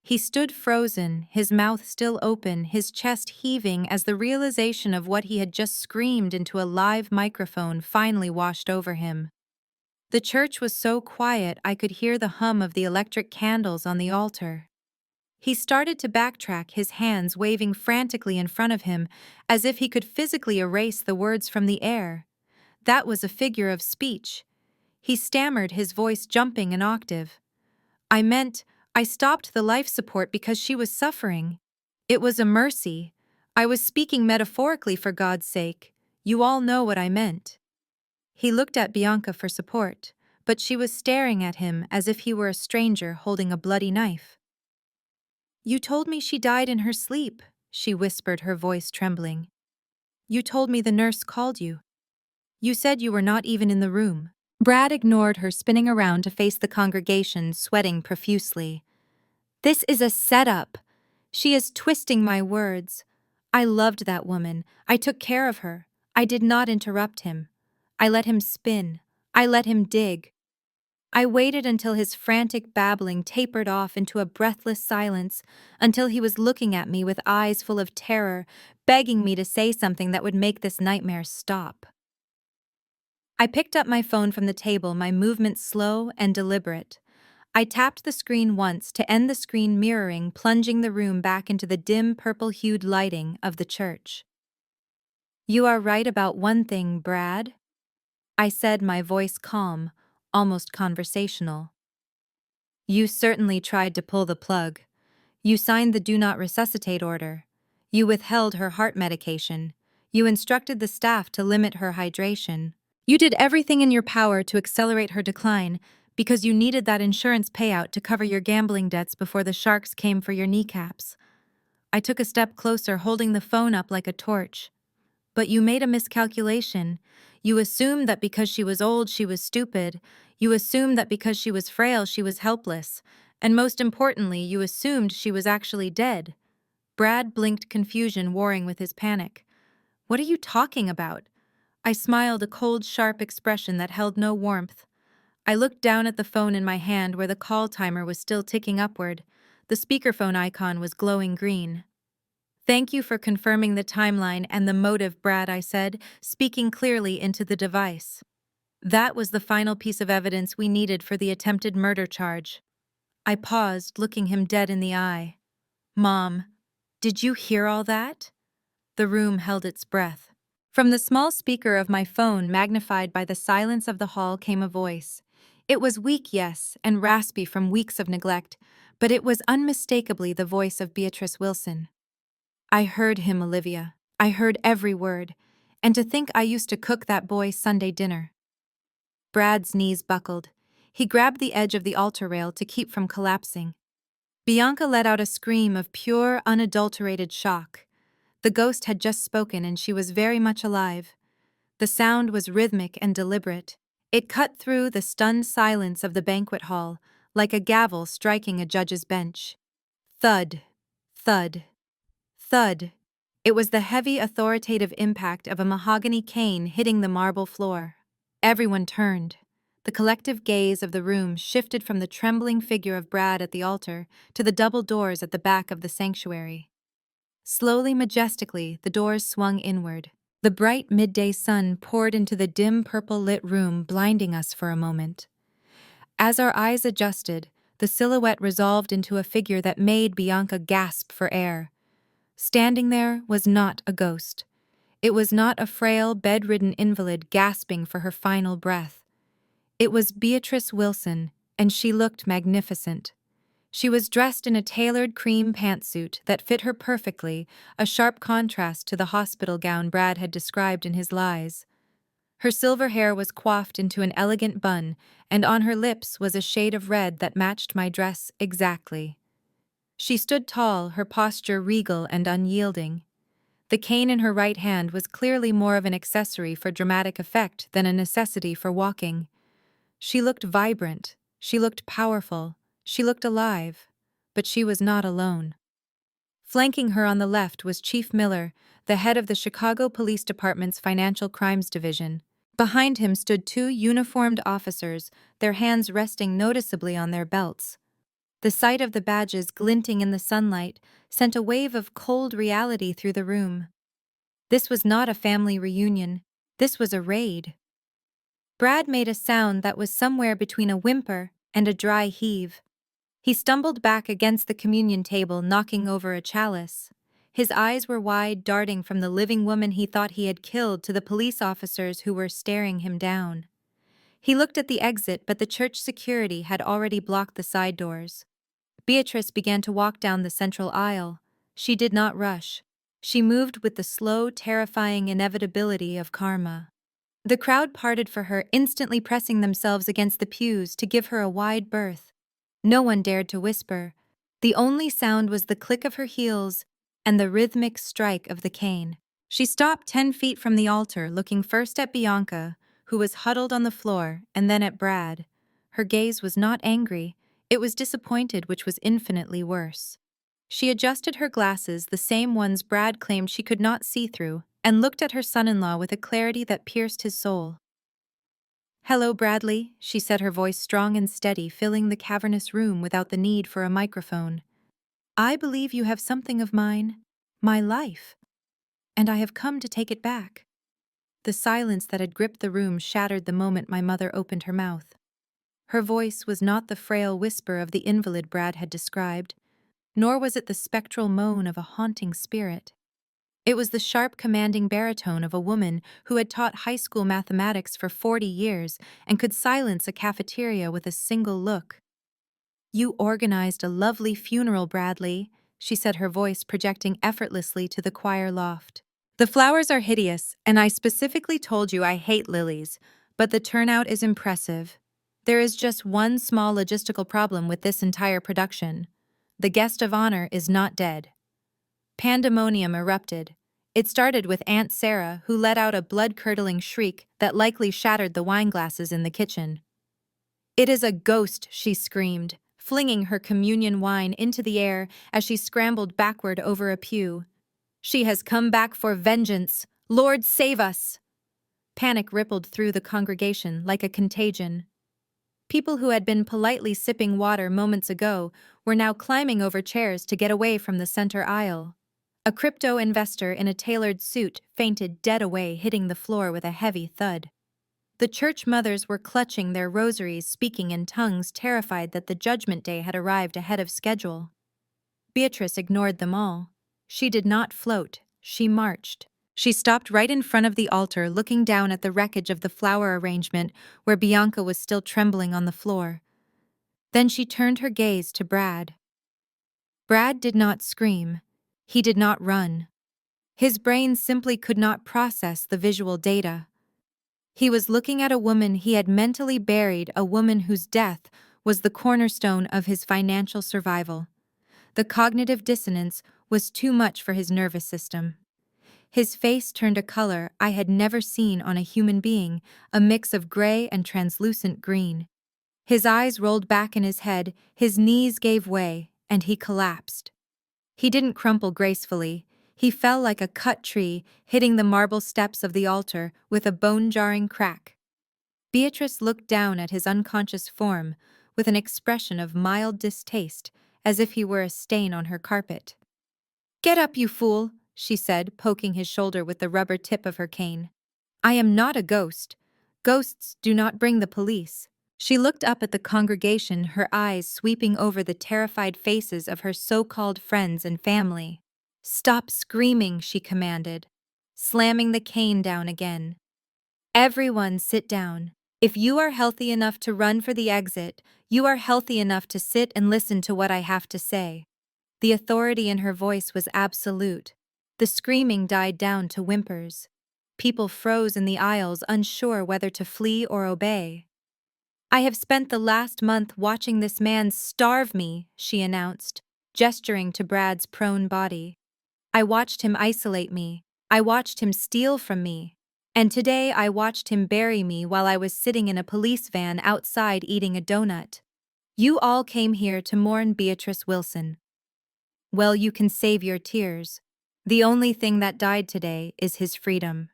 He stood frozen, his mouth still open, his chest heaving as the realization of what he had just screamed into a live microphone finally washed over him. The church was so quiet I could hear the hum of the electric candles on the altar. He started to backtrack, his hands waving frantically in front of him, as if he could physically erase the words from the air. That was a figure of speech. He stammered, his voice jumping an octave. I stopped the life support because she was suffering. It was a mercy. I was speaking metaphorically, for God's sake. You all know what I meant." He looked at Bianca for support, but she was staring at him as if he were a stranger holding a bloody knife. "You told me she died in her sleep," she whispered, her voice trembling. "You told me the nurse called you. You said you were not even in the room." Brad ignored her, spinning around to face the congregation, sweating profusely. "This is a setup. She is twisting my words. I loved that woman. I took care of her. I did not interrupt him. I let him spin. I let him dig. I waited until his frantic babbling tapered off into a breathless silence, until he was looking at me with eyes full of terror, begging me to say something that would make this nightmare stop." I picked up my phone from the table, my movements slow and deliberate. I tapped the screen once to end the screen mirroring, plunging the room back into the dim purple-hued lighting of the church. "You are right about one thing, Brad," I said, my voice calm, almost conversational. "You certainly tried to pull the plug. You signed the do not resuscitate order. You withheld her heart medication. You instructed the staff to limit her hydration. You did everything in your power to accelerate her decline because you needed that insurance payout to cover your gambling debts before the sharks came for your kneecaps. I took a step closer, holding the phone up like a torch. But you made a miscalculation. You assumed that because she was old, she was stupid. You assumed that because she was frail, she was helpless. And most importantly, you assumed she was actually dead. Brad blinked, confusion warring with his panic. What are you talking about? I smiled, a cold, sharp expression that held no warmth. I looked down at the phone in my hand where the call timer was still ticking upward. The speakerphone icon was glowing green. Thank you for confirming the timeline and the motive, Brad, I said, speaking clearly into the device. That was the final piece of evidence we needed for the attempted murder charge. I paused, looking him dead in the eye. Mom, did you hear all that? The room held its breath. From the small speaker of my phone, magnified by the silence of the hall, came a voice. It was weak, yes, and raspy from weeks of neglect, but it was unmistakably the voice of Beatrice Wilson. I heard him, Olivia. I heard every word. And to think I used to cook that boy Sunday dinner. Brad's knees buckled. He grabbed the edge of the altar rail to keep from collapsing. Bianca let out a scream of pure, unadulterated shock. The ghost had just spoken and she was very much alive. The sound was rhythmic and deliberate. It cut through the stunned silence of the banquet hall, like a gavel striking a judge's bench. Thud, thud, thud. It was the heavy, authoritative impact of a mahogany cane hitting the marble floor. Everyone turned. The collective gaze of the room shifted from the trembling figure of Brad at the altar to the double doors at the back of the sanctuary. Slowly, majestically, the doors swung inward. The bright midday sun poured into the dim purple-lit room, blinding us for a moment. As our eyes adjusted, the silhouette resolved into a figure that made Bianca gasp for air. Standing there was not a ghost. It was not a frail, bedridden invalid gasping for her final breath. It was Beatrice Wilson, and she looked magnificent. She was dressed in a tailored cream pantsuit that fit her perfectly, a sharp contrast to the hospital gown Brad had described in his lies. Her silver hair was coiffed into an elegant bun, and on her lips was a shade of red that matched my dress exactly. She stood tall, her posture regal and unyielding. The cane in her right hand was clearly more of an accessory for dramatic effect than a necessity for walking. She looked vibrant, she looked powerful, she looked alive, but she was not alone. Flanking her on the left was Chief Miller, the head of the Chicago Police Department's Financial Crimes Division. Behind him stood two uniformed officers, their hands resting noticeably on their belts. The sight of the badges glinting in the sunlight sent a wave of cold reality through the room. This was not a family reunion. This was a raid. Brad made a sound that was somewhere between a whimper and a dry heave. He stumbled back against the communion table, knocking over a chalice. His eyes were wide, darting from the living woman he thought he had killed to the police officers who were staring him down. He looked at the exit, but the church security had already blocked the side doors. Beatrice began to walk down the central aisle. She did not rush. She moved with the slow, terrifying inevitability of karma. The crowd parted for her, instantly pressing themselves against the pews to give her a wide berth. No one dared to whisper. The only sound was the click of her heels and the rhythmic strike of the cane. She stopped 10 feet from the altar, looking first at Bianca, who was huddled on the floor, and then at Brad. Her gaze was not angry. It was disappointed, which was infinitely worse. She adjusted her glasses, the same ones Brad claimed she could not see through, and looked at her son-in-law with a clarity that pierced his soul. "Hello, Bradley," she said, her voice strong and steady, filling the cavernous room without the need for a microphone. "I believe you have something of mine, my life, and I have come to take it back." The silence that had gripped the room shattered the moment my mother opened her mouth. Her voice was not the frail whisper of the invalid Brad had described, nor was it the spectral moan of a haunting spirit. It was the sharp, commanding baritone of a woman who had taught high school mathematics for 40 years and could silence a cafeteria with a single look. "You organized a lovely funeral, Bradley," she said, her voice projecting effortlessly to the choir loft. The flowers are hideous, and I specifically told you I hate lilies, but the turnout is impressive. There is just one small logistical problem with this entire production. The guest of honor is not dead. Pandemonium erupted. It started with Aunt Sarah, who let out a blood-curdling shriek that likely shattered the wineglasses in the kitchen. "It is a ghost," she screamed, flinging her communion wine into the air as she scrambled backward over a pew. "She has come back for vengeance! Lord, save us!" Panic rippled through the congregation like a contagion. People who had been politely sipping water moments ago were now climbing over chairs to get away from the center aisle. A crypto investor in a tailored suit fainted dead away, hitting the floor with a heavy thud. The church mothers were clutching their rosaries, speaking in tongues, terrified that the judgment day had arrived ahead of schedule. Beatrice ignored them all. She did not float, she marched. She stopped right in front of the altar, looking down at the wreckage of the flower arrangement where Bianca was still trembling on the floor. Then she turned her gaze to Brad. Brad did not scream. He did not run. His brain simply could not process the visual data. He was looking at a woman he had mentally buried, a woman whose death was the cornerstone of his financial survival. The cognitive dissonance was too much for his nervous system. His face turned a color I had never seen on a human being, a mix of gray and translucent green. His eyes rolled back in his head, his knees gave way, and he collapsed. He didn't crumple gracefully. He fell like a cut tree, hitting the marble steps of the altar with a bone-jarring crack. Beatrice looked down at his unconscious form with an expression of mild distaste, as if he were a stain on her carpet. "Get up, you fool," she said, poking his shoulder with the rubber tip of her cane. "I am not a ghost. Ghosts do not bring the police." She looked up at the congregation, her eyes sweeping over the terrified faces of her so-called friends and family. "Stop screaming," she commanded, slamming the cane down again. "Everyone sit down. If you are healthy enough to run for the exit, you are healthy enough to sit and listen to what I have to say." The authority in her voice was absolute. The screaming died down to whimpers. People froze in the aisles, unsure whether to flee or obey. "I have spent the last month watching this man starve me," she announced, gesturing to Brad's prone body. "I watched him isolate me. I watched him steal from me. And today I watched him bury me while I was sitting in a police van outside eating a donut. You all came here to mourn Beatrice Wilson. Well, you can save your tears. The only thing that died today is his freedom."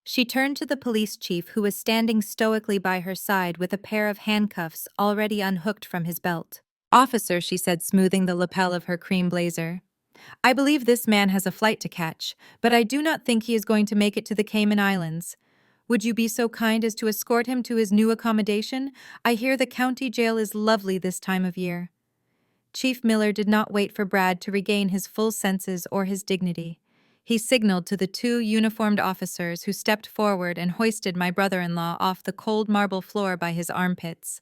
She turned to the police chief, who was standing stoically by her side with a pair of handcuffs already unhooked from his belt. "Officer," she said, smoothing the lapel of her cream blazer, "I believe this man has a flight to catch, but I do not think he is going to make it to the Cayman Islands. Would you be so kind as to escort him to his new accommodation? I hear the county jail is lovely this time of year." Chief Miller did not wait for Brad to regain his full senses or his dignity. He signaled to the two uniformed officers, who stepped forward and hoisted my brother-in-law off the cold marble floor by his armpits.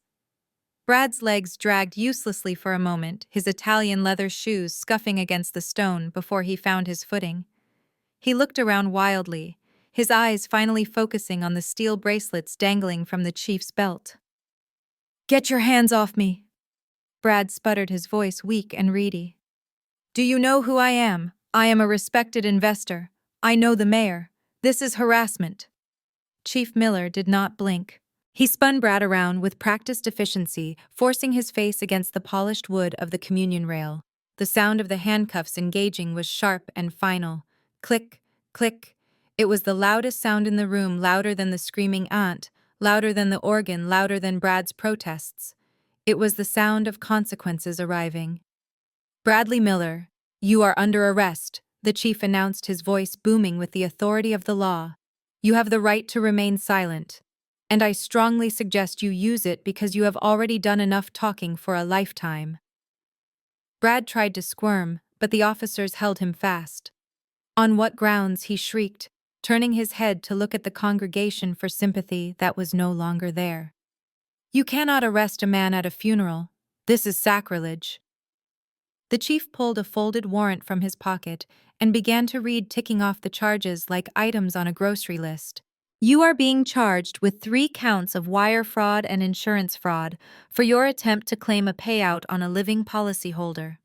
Brad's legs dragged uselessly for a moment, his Italian leather shoes scuffing against the stone before he found his footing. He looked around wildly, his eyes finally focusing on the steel bracelets dangling from the chief's belt. "Get your hands off me!" Brad sputtered, his voice weak and reedy. "Do you know who I am? I am a respected investor. I know the mayor. This is harassment." Chief Miller did not blink. He spun Brad around with practiced efficiency, forcing his face against the polished wood of the communion rail. The sound of the handcuffs engaging was sharp and final. Click, click. It was the loudest sound in the room, louder than the screaming aunt, louder than the organ, louder than Brad's protests. It was the sound of consequences arriving. "Bradley Miller, you are under arrest," the chief announced, his voice booming with the authority of the law. "You have the right to remain silent, and I strongly suggest you use it because you have already done enough talking for a lifetime." Brad tried to squirm, but the officers held him fast. "On what grounds?" he shrieked, turning his head to look at the congregation for sympathy that was no longer there. "You cannot arrest a man at a funeral. This is sacrilege." The chief pulled a folded warrant from his pocket and began to read, ticking off the charges like items on a grocery list. You are being charged with 3 counts of wire fraud and insurance fraud for your attempt to claim a payout on a living policyholder.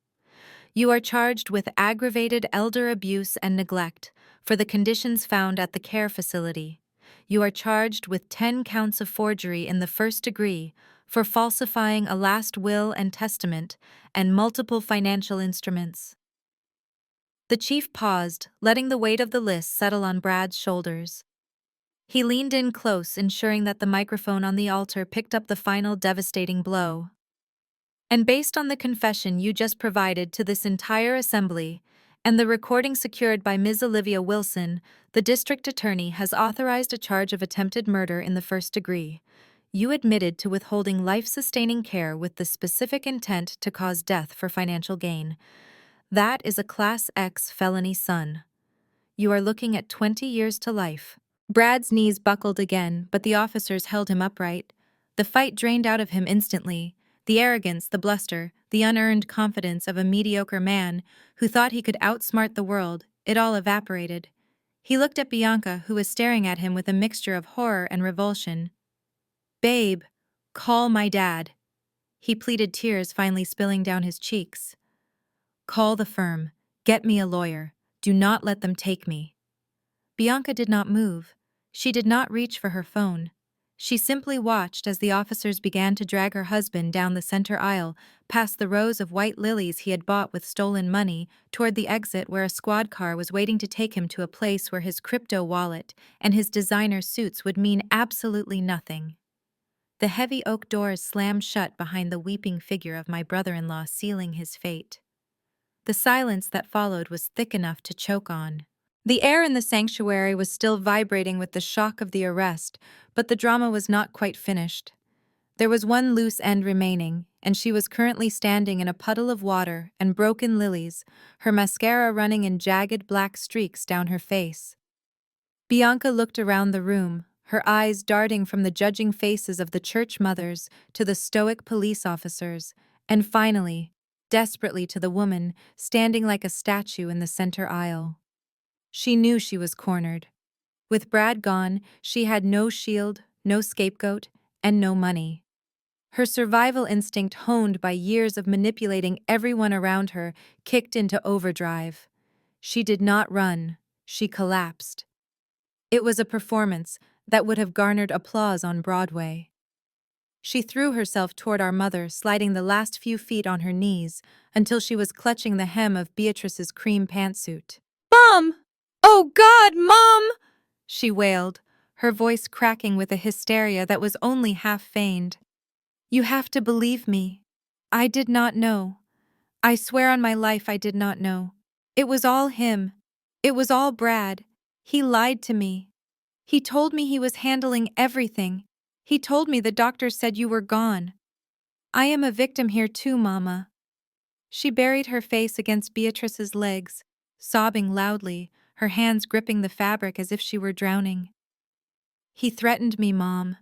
You are charged with aggravated elder abuse and neglect for the conditions found at the care facility. You are charged with 10 counts of forgery in the first degree for falsifying a last will and testament and multiple financial instruments. The chief paused, letting the weight of the list settle on Brad's shoulders. He leaned in close, ensuring that the microphone on the altar picked up the final devastating blow. And based on the confession you just provided to this entire assembly, and the recording secured by Ms. Olivia Wilson, the district attorney has authorized a charge of attempted murder in the first degree. You admitted to withholding life-sustaining care with the specific intent to cause death for financial gain. That is a Class X felony, son. You are looking at 20 years to life. Brad's knees buckled again, but the officers held him upright. The fight drained out of him instantly. The arrogance, the bluster, the unearned confidence of a mediocre man who thought he could outsmart the world, it all evaporated. He looked at Bianca, who was staring at him with a mixture of horror and revulsion. Babe, call my dad. He pleaded, tears finally spilling down his cheeks. Call the firm. Get me a lawyer. Do not let them take me. Bianca did not move. She did not reach for her phone. She simply watched as the officers began to drag her husband down the center aisle, past the rows of white lilies he had bought with stolen money, toward the exit where a squad car was waiting to take him to a place where his crypto wallet and his designer suits would mean absolutely nothing. The heavy oak doors slammed shut behind the weeping figure of my brother-in-law, sealing his fate. The silence that followed was thick enough to choke on. The air in the sanctuary was still vibrating with the shock of the arrest, but the drama was not quite finished. There was one loose end remaining, and she was currently standing in a puddle of water and broken lilies, her mascara running in jagged black streaks down her face. Bianca looked around the room, her eyes darting from the judging faces of the church mothers to the stoic police officers, and finally, desperately, to the woman standing like a statue in the center aisle. She knew she was cornered. With Brad gone, she had no shield, no scapegoat, and no money. Her survival instinct, honed by years of manipulating everyone around her, kicked into overdrive. She did not run. She collapsed. It was a performance that would have garnered applause on Broadway. She threw herself toward our mother, sliding the last few feet on her knees until she was clutching the hem of Beatrice's cream pantsuit. "Mom! Oh God, Mom!" she wailed, her voice cracking with a hysteria that was only half feigned. "You have to believe me. I did not know. I swear on my life I did not know. It was all him. It was all Brad. He lied to me. He told me he was handling everything. He told me the doctor said you were gone. I am a victim here too, Mama." She buried her face against Beatrice's legs, sobbing loudly, her hands gripping the fabric as if she were drowning. "He threatened me, Mom.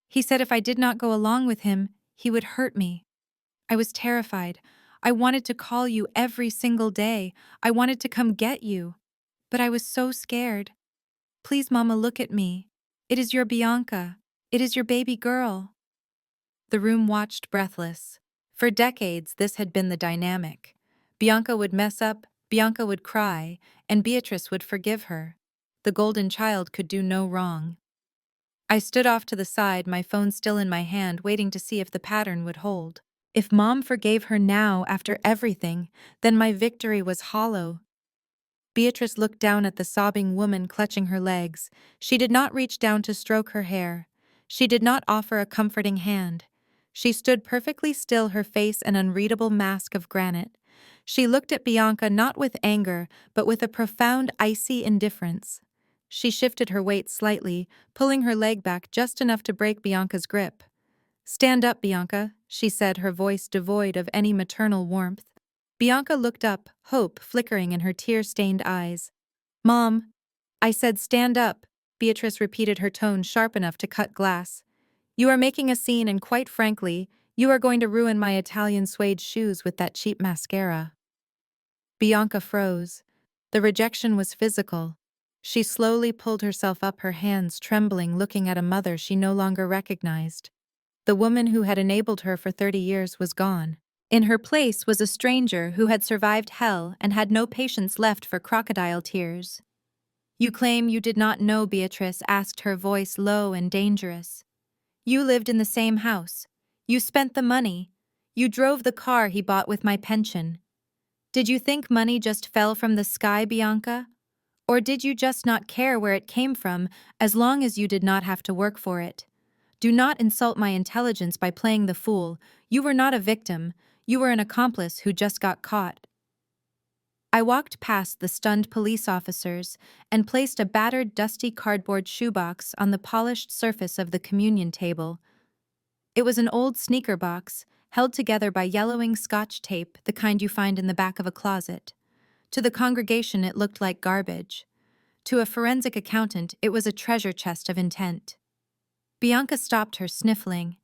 He said if I did not go along with him, he would hurt me. I was terrified. I wanted to call you every single day. I wanted to come get you. But I was so scared. Please, Mama, look at me. It is your Bianca. It is your baby girl." The room watched, breathless. For decades, this had been the dynamic. Bianca would mess up, Bianca would cry, and Beatrice would forgive her. The golden child could do no wrong. I stood off to the side, my phone still in my hand, waiting to see if the pattern would hold. If Mom forgave her now after everything, then my victory was hollow. Beatrice looked down at the sobbing woman clutching her legs. She did not reach down to stroke her hair. She did not offer a comforting hand. She stood perfectly still, her face an unreadable mask of granite. She looked at Bianca not with anger, but with a profound, icy indifference. She shifted her weight slightly, pulling her leg back just enough to break Bianca's grip. "Stand up, Bianca," she said, her voice devoid of any maternal warmth. Bianca looked up, hope flickering in her tear-stained eyes. "Mom, I said stand up," Beatrice repeated, her tone sharp enough to cut glass. "You are making a scene, and quite frankly, you are going to ruin my Italian suede shoes with that cheap mascara." Bianca froze. The rejection was physical. She slowly pulled herself up, her hands trembling, looking at a mother she no longer recognized. The woman who had enabled her for 30 years was gone. In her place was a stranger who had survived hell and had no patience left for crocodile tears. "You claim you did not know Beatrice," asked her voice, low and dangerous. "You lived in the same house. You spent the money. You drove the car he bought with my pension. Did you think money just fell from the sky, Bianca? Or did you just not care where it came from as long as you did not have to work for it? Do not insult my intelligence by playing the fool. You were not a victim. You were an accomplice who just got caught." I walked past the stunned police officers and placed a battered, dusty cardboard shoebox on the polished surface of the communion table. It was an old sneaker box, held together by yellowing Scotch tape, the kind you find in the back of a closet. To the congregation, it looked like garbage. To a forensic accountant, it was a treasure chest of intent. Bianca stopped her, sniffling,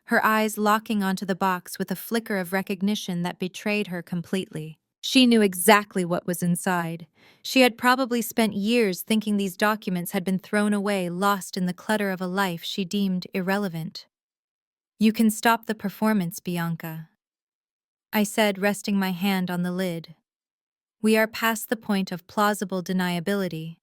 her eyes locking onto the box with a flicker of recognition that betrayed her completely. She knew exactly what was inside. She had probably spent years thinking these documents had been thrown away, lost in the clutter of a life she deemed irrelevant. "You can stop the performance, Bianca," I said, resting my hand on the lid. "We are past the point of plausible deniability.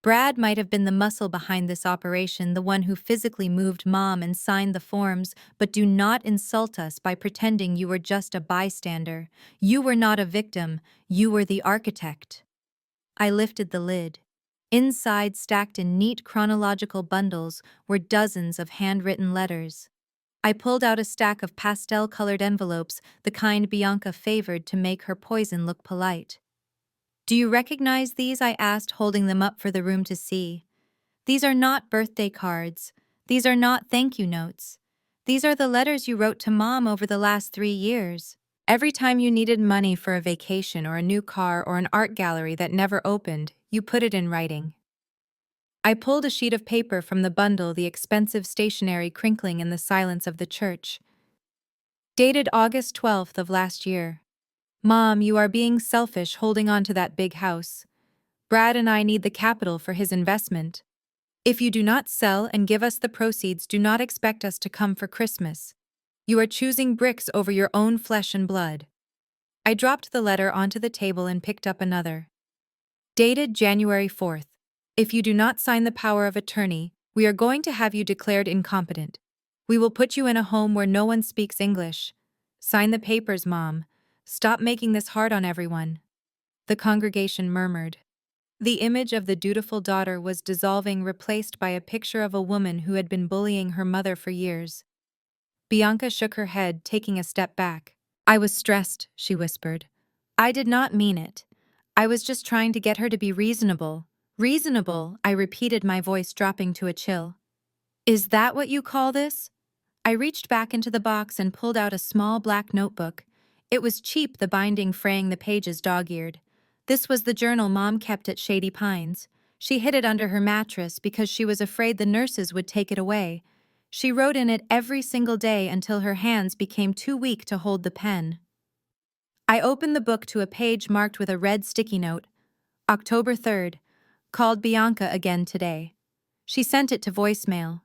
Brad might have been the muscle behind this operation, the one who physically moved Mom and signed the forms, but do not insult us by pretending you were just a bystander. You were not a victim, you were the architect." I lifted the lid. Inside, stacked in neat chronological bundles, were dozens of handwritten letters. I pulled out a stack of pastel-colored envelopes, the kind Bianca favored to make her poison look polite. "Do you recognize these?" I asked, holding them up for the room to see. "These are not birthday cards. These are not thank you notes. These are the letters you wrote to Mom over the last 3 years. Every time you needed money for a vacation or a new car or an art gallery that never opened, you put it in writing." I pulled a sheet of paper from the bundle, the expensive stationery crinkling in the silence of the church. Dated August 12th of last year. "Mom, you are being selfish holding on to that big house. Brad and I need the capital for his investment. If you do not sell and give us the proceeds, do not expect us to come for Christmas. You are choosing bricks over your own flesh and blood." I dropped the letter onto the table and picked up another. Dated January 4th. "If you do not sign the power of attorney, we are going to have you declared incompetent. We will put you in a home where no one speaks English. Sign the papers, Mom. Stop making this hard on everyone." The congregation murmured. The image of the dutiful daughter was dissolving, replaced by a picture of a woman who had been bullying her mother for years. Bianca shook her head, taking a step back. "I was stressed," she whispered. "I did not mean it. I was just trying to get her to be reasonable." "Reasonable," I repeated, my voice dropping to a chill. "Is that what you call this?" I reached back into the box and pulled out a small black notebook. It was cheap, the binding fraying, the pages dog-eared. This was the journal Mom kept at Shady Pines. She hid it under her mattress because she was afraid the nurses would take it away. She wrote in it every single day until her hands became too weak to hold the pen. I opened the book to a page marked with a red sticky note. October 3rd. Called Bianca again today. She sent it to voicemail.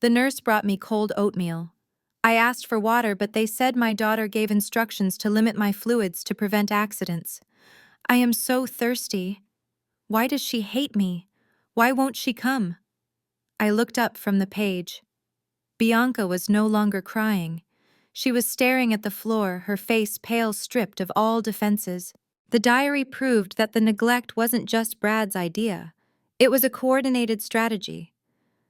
The nurse brought me cold oatmeal. I asked for water, but they said my daughter gave instructions to limit my fluids to prevent accidents. I am so thirsty. Why does she hate me? Why won't she come? I looked up from the page. Bianca was no longer crying. She was staring at the floor, her face pale, stripped of all defenses. The diary proved that the neglect wasn't just Brad's idea. It was a coordinated strategy.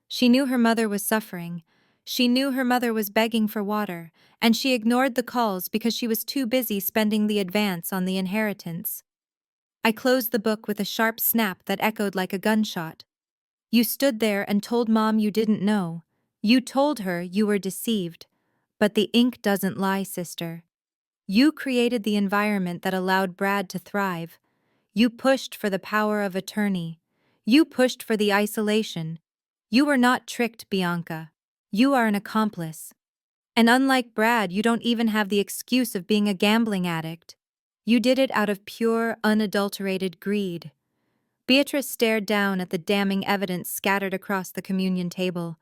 She knew her mother was suffering. She knew her mother was begging for water, and she ignored the calls because she was too busy spending the advance on the inheritance. I closed the book with a sharp snap that echoed like a gunshot. You stood there and told Mom you didn't know. You told her you were deceived. But the ink doesn't lie, sister. You created the environment that allowed Brad to thrive. You pushed for the power of attorney. You pushed for the isolation. You were not tricked, Bianca. You are an accomplice. And unlike Brad, you don't even have the excuse of being a gambling addict. You did it out of pure, unadulterated greed. Beatrice stared down at the damning evidence scattered across the communion table.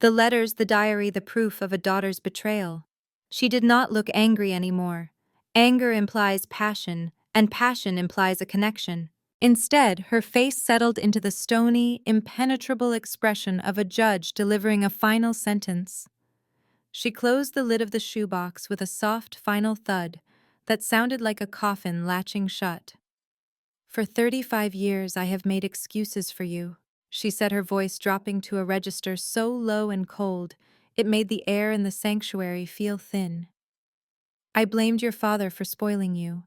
The letters, the diary, the proof of a daughter's betrayal. She did not look angry anymore. Anger implies passion, and passion implies a connection. Instead, her face settled into the stony, impenetrable expression of a judge delivering a final sentence. She closed the lid of the shoebox with a soft, final thud that sounded like a coffin latching shut. "For 35 years I have made excuses for you," she said, her voice dropping to a register so low and cold it made the air in the sanctuary feel thin. "I blamed your father for spoiling you.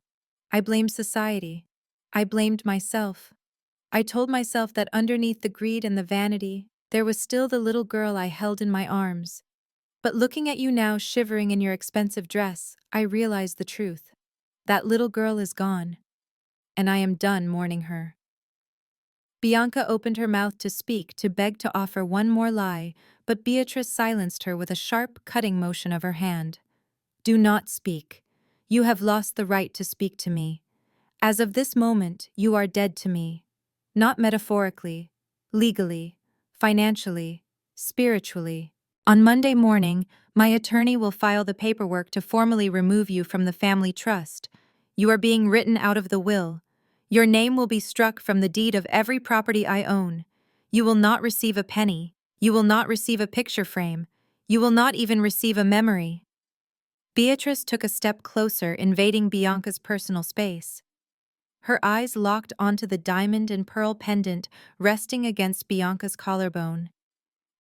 I blamed society. I blamed myself. I told myself that underneath the greed and the vanity, there was still the little girl I held in my arms. But looking at you now shivering in your expensive dress, I realize the truth. That little girl is gone, and I am done mourning her." Bianca opened her mouth to speak, to beg to offer one more lie, but Beatrice silenced her with a sharp, cutting motion of her hand. "Do not speak. You have lost the right to speak to me. As of this moment, you are dead to me. Not metaphorically, legally, financially, spiritually. On Monday morning, my attorney will file the paperwork to formally remove you from the family trust. You are being written out of the will. Your name will be struck from the deed of every property I own. You will not receive a penny. You will not receive a picture frame. You will not even receive a memory." Beatrice took a step closer, invading Bianca's personal space. Her eyes locked onto the diamond and pearl pendant resting against Bianca's collarbone.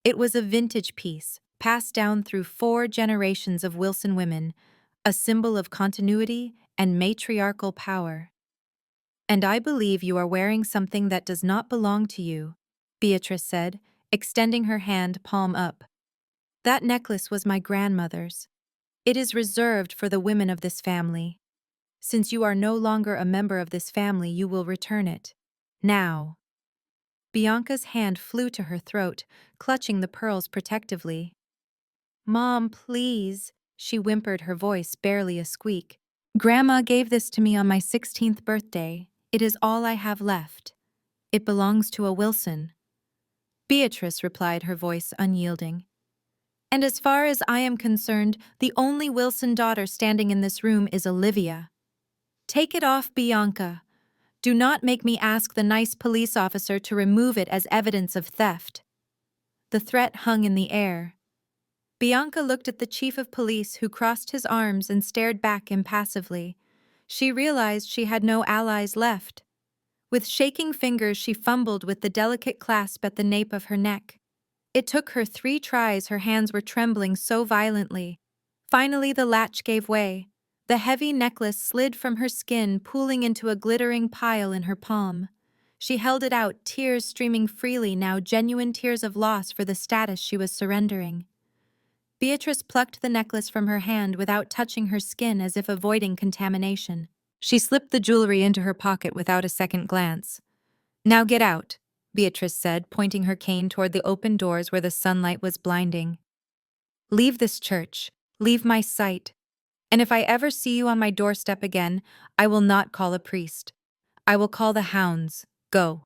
It was a vintage piece, passed down through 4 generations of Wilson women, a symbol of continuity and matriarchal power. "And I believe you are wearing something that does not belong to you," Beatrice said, extending her hand palm up. "That necklace was my grandmother's. It is reserved for the women of this family. Since you are no longer a member of this family, you will return it. Now." Bianca's hand flew to her throat, clutching the pearls protectively. "Mom, please," she whimpered, her voice barely a squeak. "Grandma gave this to me on my 16th birthday. It is all I have left. It belongs to a Wilson." Beatrice replied, her voice unyielding. "And as far as I am concerned, the only Wilson daughter standing in this room is Olivia. Take it off, Bianca. Do not make me ask the nice police officer to remove it as evidence of theft." The threat hung in the air. Bianca looked at the chief of police, who crossed his arms and stared back impassively. She realized she had no allies left. With shaking fingers, she fumbled with the delicate clasp at the nape of her neck. It took her 3 tries, her hands were trembling so violently. Finally, the latch gave way. The heavy necklace slid from her skin, pooling into a glittering pile in her palm. She held it out, tears streaming freely, now genuine tears of loss for the status she was surrendering. Beatrice plucked the necklace from her hand without touching her skin, as if avoiding contamination. She slipped the jewelry into her pocket without a second glance. "Now get out," Beatrice said, pointing her cane toward the open doors where the sunlight was blinding. "Leave this church. Leave my sight. And if I ever see you on my doorstep again, I will not call a priest. I will call the hounds. Go."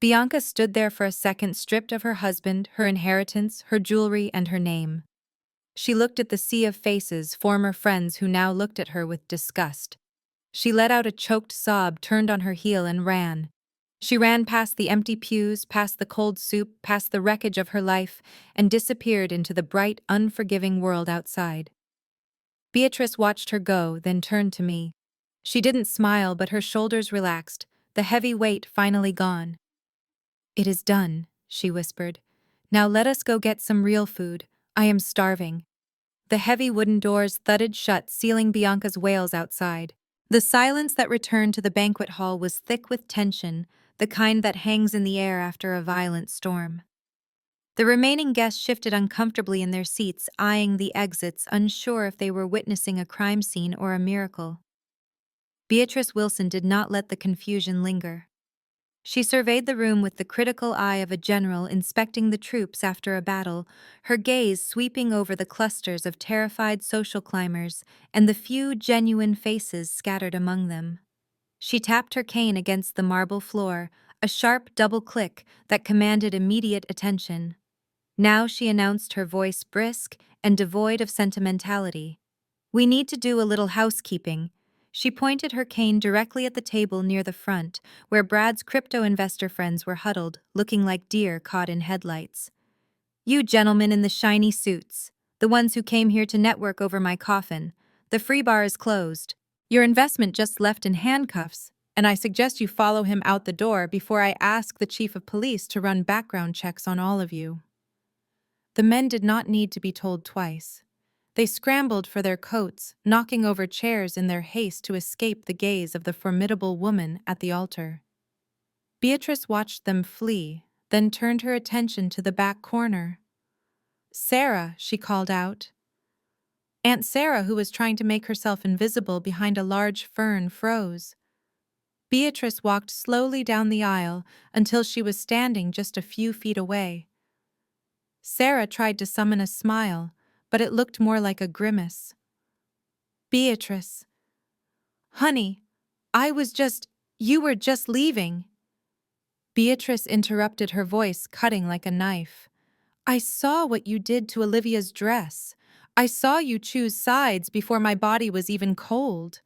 Bianca stood there for a second, stripped of her husband, her inheritance, her jewelry, and her name. She looked at the sea of faces, former friends who now looked at her with disgust. She let out a choked sob, turned on her heel, and ran. She ran past the empty pews, past the cold soup, past the wreckage of her life, and disappeared into the bright, unforgiving world outside. Beatrice watched her go, then turned to me. She didn't smile, but her shoulders relaxed, the heavy weight finally gone. "It is done," she whispered. "Now let us go get some real food. I am starving." The heavy wooden doors thudded shut, sealing Bianca's wails outside. The silence that returned to the banquet hall was thick with tension, the kind that hangs in the air after a violent storm. The remaining guests shifted uncomfortably in their seats, eyeing the exits, unsure if they were witnessing a crime scene or a miracle. Beatrice Wilson did not let the confusion linger. She surveyed the room with the critical eye of a general inspecting the troops after a battle, her gaze sweeping over the clusters of terrified social climbers and the few genuine faces scattered among them. She tapped her cane against the marble floor, a sharp double click that commanded immediate attention. Now she announced, her voice brisk and devoid of sentimentality. "We need to do a little housekeeping." She pointed her cane directly at the table near the front, where Brad's crypto investor friends were huddled, looking like deer caught in headlights. "You gentlemen in the shiny suits, the ones who came here to network over my coffin, the free bar is closed. Your investment just left in handcuffs, and I suggest you follow him out the door before I ask the chief of police to run background checks on all of you." The men did not need to be told twice. They scrambled for their coats, knocking over chairs in their haste to escape the gaze of the formidable woman at the altar. Beatrice watched them flee, then turned her attention to the back corner. "Sarah," she called out. Aunt Sarah, who was trying to make herself invisible behind a large fern, froze. Beatrice walked slowly down the aisle until she was standing just a few feet away. Sarah tried to summon a smile, but it looked more like a grimace. "Beatrice. Honey, you were just leaving." Beatrice interrupted, her voice cutting like a knife. "I saw what you did to Olivia's dress. I saw you choose sides before my body was even cold.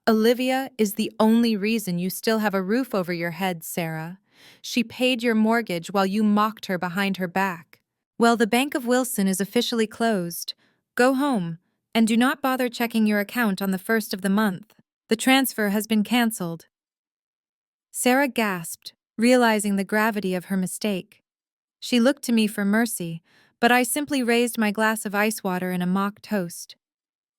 Olivia is the only reason you still have a roof over your head, Sarah. She paid your mortgage while you mocked her behind her back. Well, the Bank of Wilson is officially closed. Go home, and do not bother checking your account on the 1st of the month. The transfer has been cancelled." Sarah gasped, realizing the gravity of her mistake. She looked to me for mercy, but I simply raised my glass of ice water in a mock toast.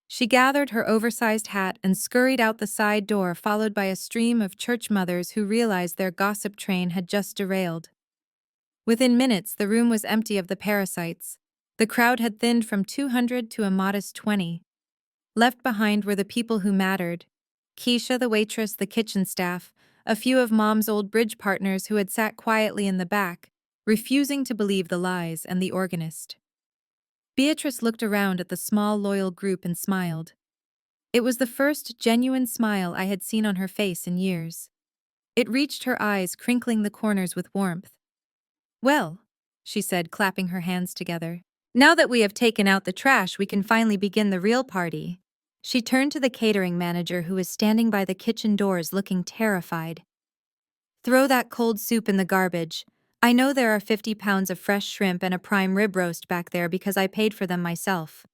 She gathered her oversized hat and scurried out the side door, followed by a stream of church mothers who realized their gossip train had just derailed. Within minutes, the room was empty of the parasites. The crowd had thinned from 200 to a modest 20. Left behind were the people who mattered: Keisha, the waitress, the kitchen staff, a few of Mom's old bridge partners who had sat quietly in the back, refusing to believe the lies, and the organist. Beatrice looked around at the small, loyal group and smiled. It was the first genuine smile I had seen on her face in years. It reached her eyes, crinkling the corners with warmth. "Well," she said, clapping her hands together, "now that we have taken out the trash, we can finally begin the real party." She turned to the catering manager, who was standing by the kitchen doors looking terrified. "Throw that cold soup in the garbage. I know there are 50 pounds of fresh shrimp and a prime rib roast back there because I paid for them myself.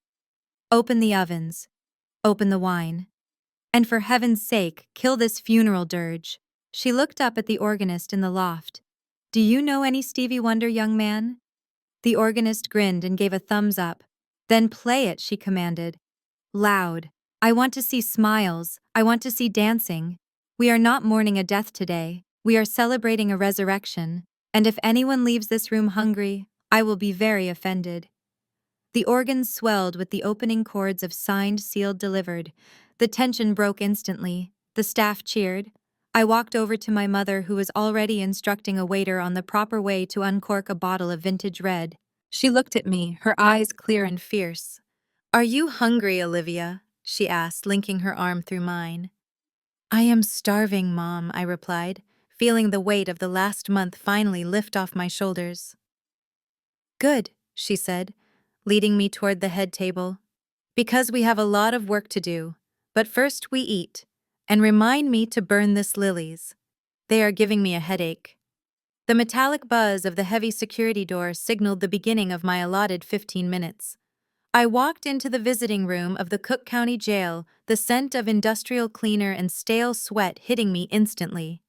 Open the ovens. Open the wine. And for heaven's sake, kill this funeral dirge." She looked up at the organist in the loft. "Do you know any Stevie Wonder, young man?" The organist grinned and gave a thumbs up. "Then play it," she commanded. "Loud. I want to see smiles. I want to see dancing. We are not mourning a death today. We are celebrating a resurrection. And if anyone leaves this room hungry, I will be very offended." The organ swelled with the opening chords of "Signed, Sealed, Delivered." The tension broke instantly. The staff cheered. I walked over to my mother, who was already instructing a waiter on the proper way to uncork a bottle of vintage red. She looked at me, her eyes clear and fierce. "Are you hungry, Olivia?" she asked, linking her arm through mine. "I am starving, Mom," I replied, feeling the weight of the last month finally lift off my shoulders. "Good," she said, leading me toward the head table. "Because we have a lot of work to do. But first we eat. And remind me to burn this lilies. They are giving me a headache." The metallic buzz of the heavy security door signaled the beginning of my allotted 15 minutes. I walked into the visiting room of the Cook County Jail, the scent of industrial cleaner and stale sweat hitting me instantly.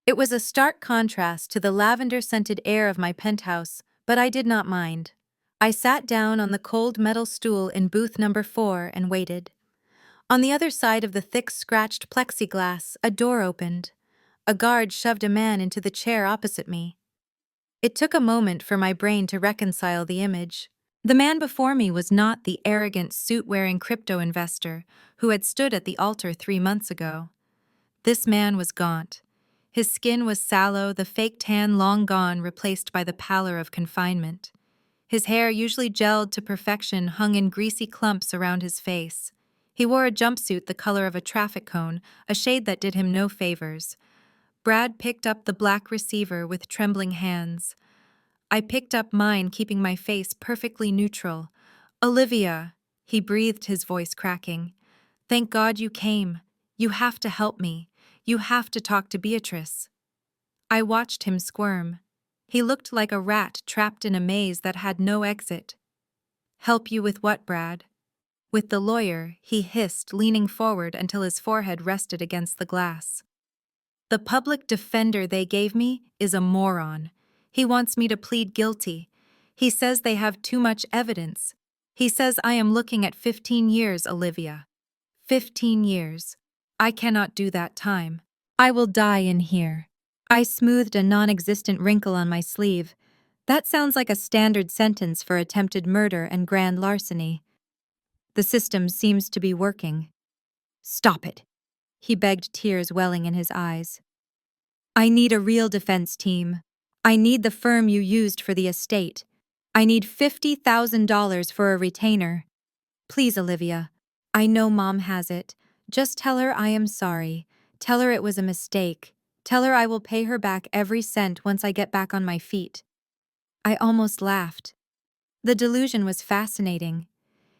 It was a stark contrast to the lavender-scented air of my penthouse, but I did not mind. I sat down on the cold metal stool in booth number 4 and waited. On the other side of the thick, scratched plexiglass, a door opened. A guard shoved a man into the chair opposite me. It took a moment for my brain to reconcile the image. The man before me was not the arrogant, suit-wearing crypto investor who had stood at the altar 3 months ago. This man was gaunt. His skin was sallow, the fake tan long gone, replaced by the pallor of confinement. His hair, usually gelled to perfection, hung in greasy clumps around his face. He wore a jumpsuit the color of a traffic cone, a shade that did him no favors. Brad picked up the black receiver with trembling hands. I picked up mine, keeping my face perfectly neutral. "Olivia," he breathed, his voice cracking. "Thank God you came. You have to help me. You have to talk to Beatrice." I watched him squirm. He looked like a rat trapped in a maze that had no exit. "Help you with what, Brad?" "With the lawyer," he hissed, leaning forward until his forehead rested against the glass. "The public defender they gave me is a moron. He wants me to plead guilty. He says they have too much evidence. He says I am looking at 15 years, Olivia. 15 years. I cannot do that time. I will die in here." I smoothed a non-existent wrinkle on my sleeve. That sounds like a standard sentence for attempted murder and grand larceny. "The system seems to be working." "Stop it," he begged, tears welling in his eyes. "I need a real defense team. I need the firm you used for the estate. I need $50,000 for a retainer. Please, Olivia. I know Mom has it. Just tell her I am sorry. Tell her it was a mistake. Tell her I will pay her back every cent once I get back on my feet." I almost laughed. The delusion was fascinating.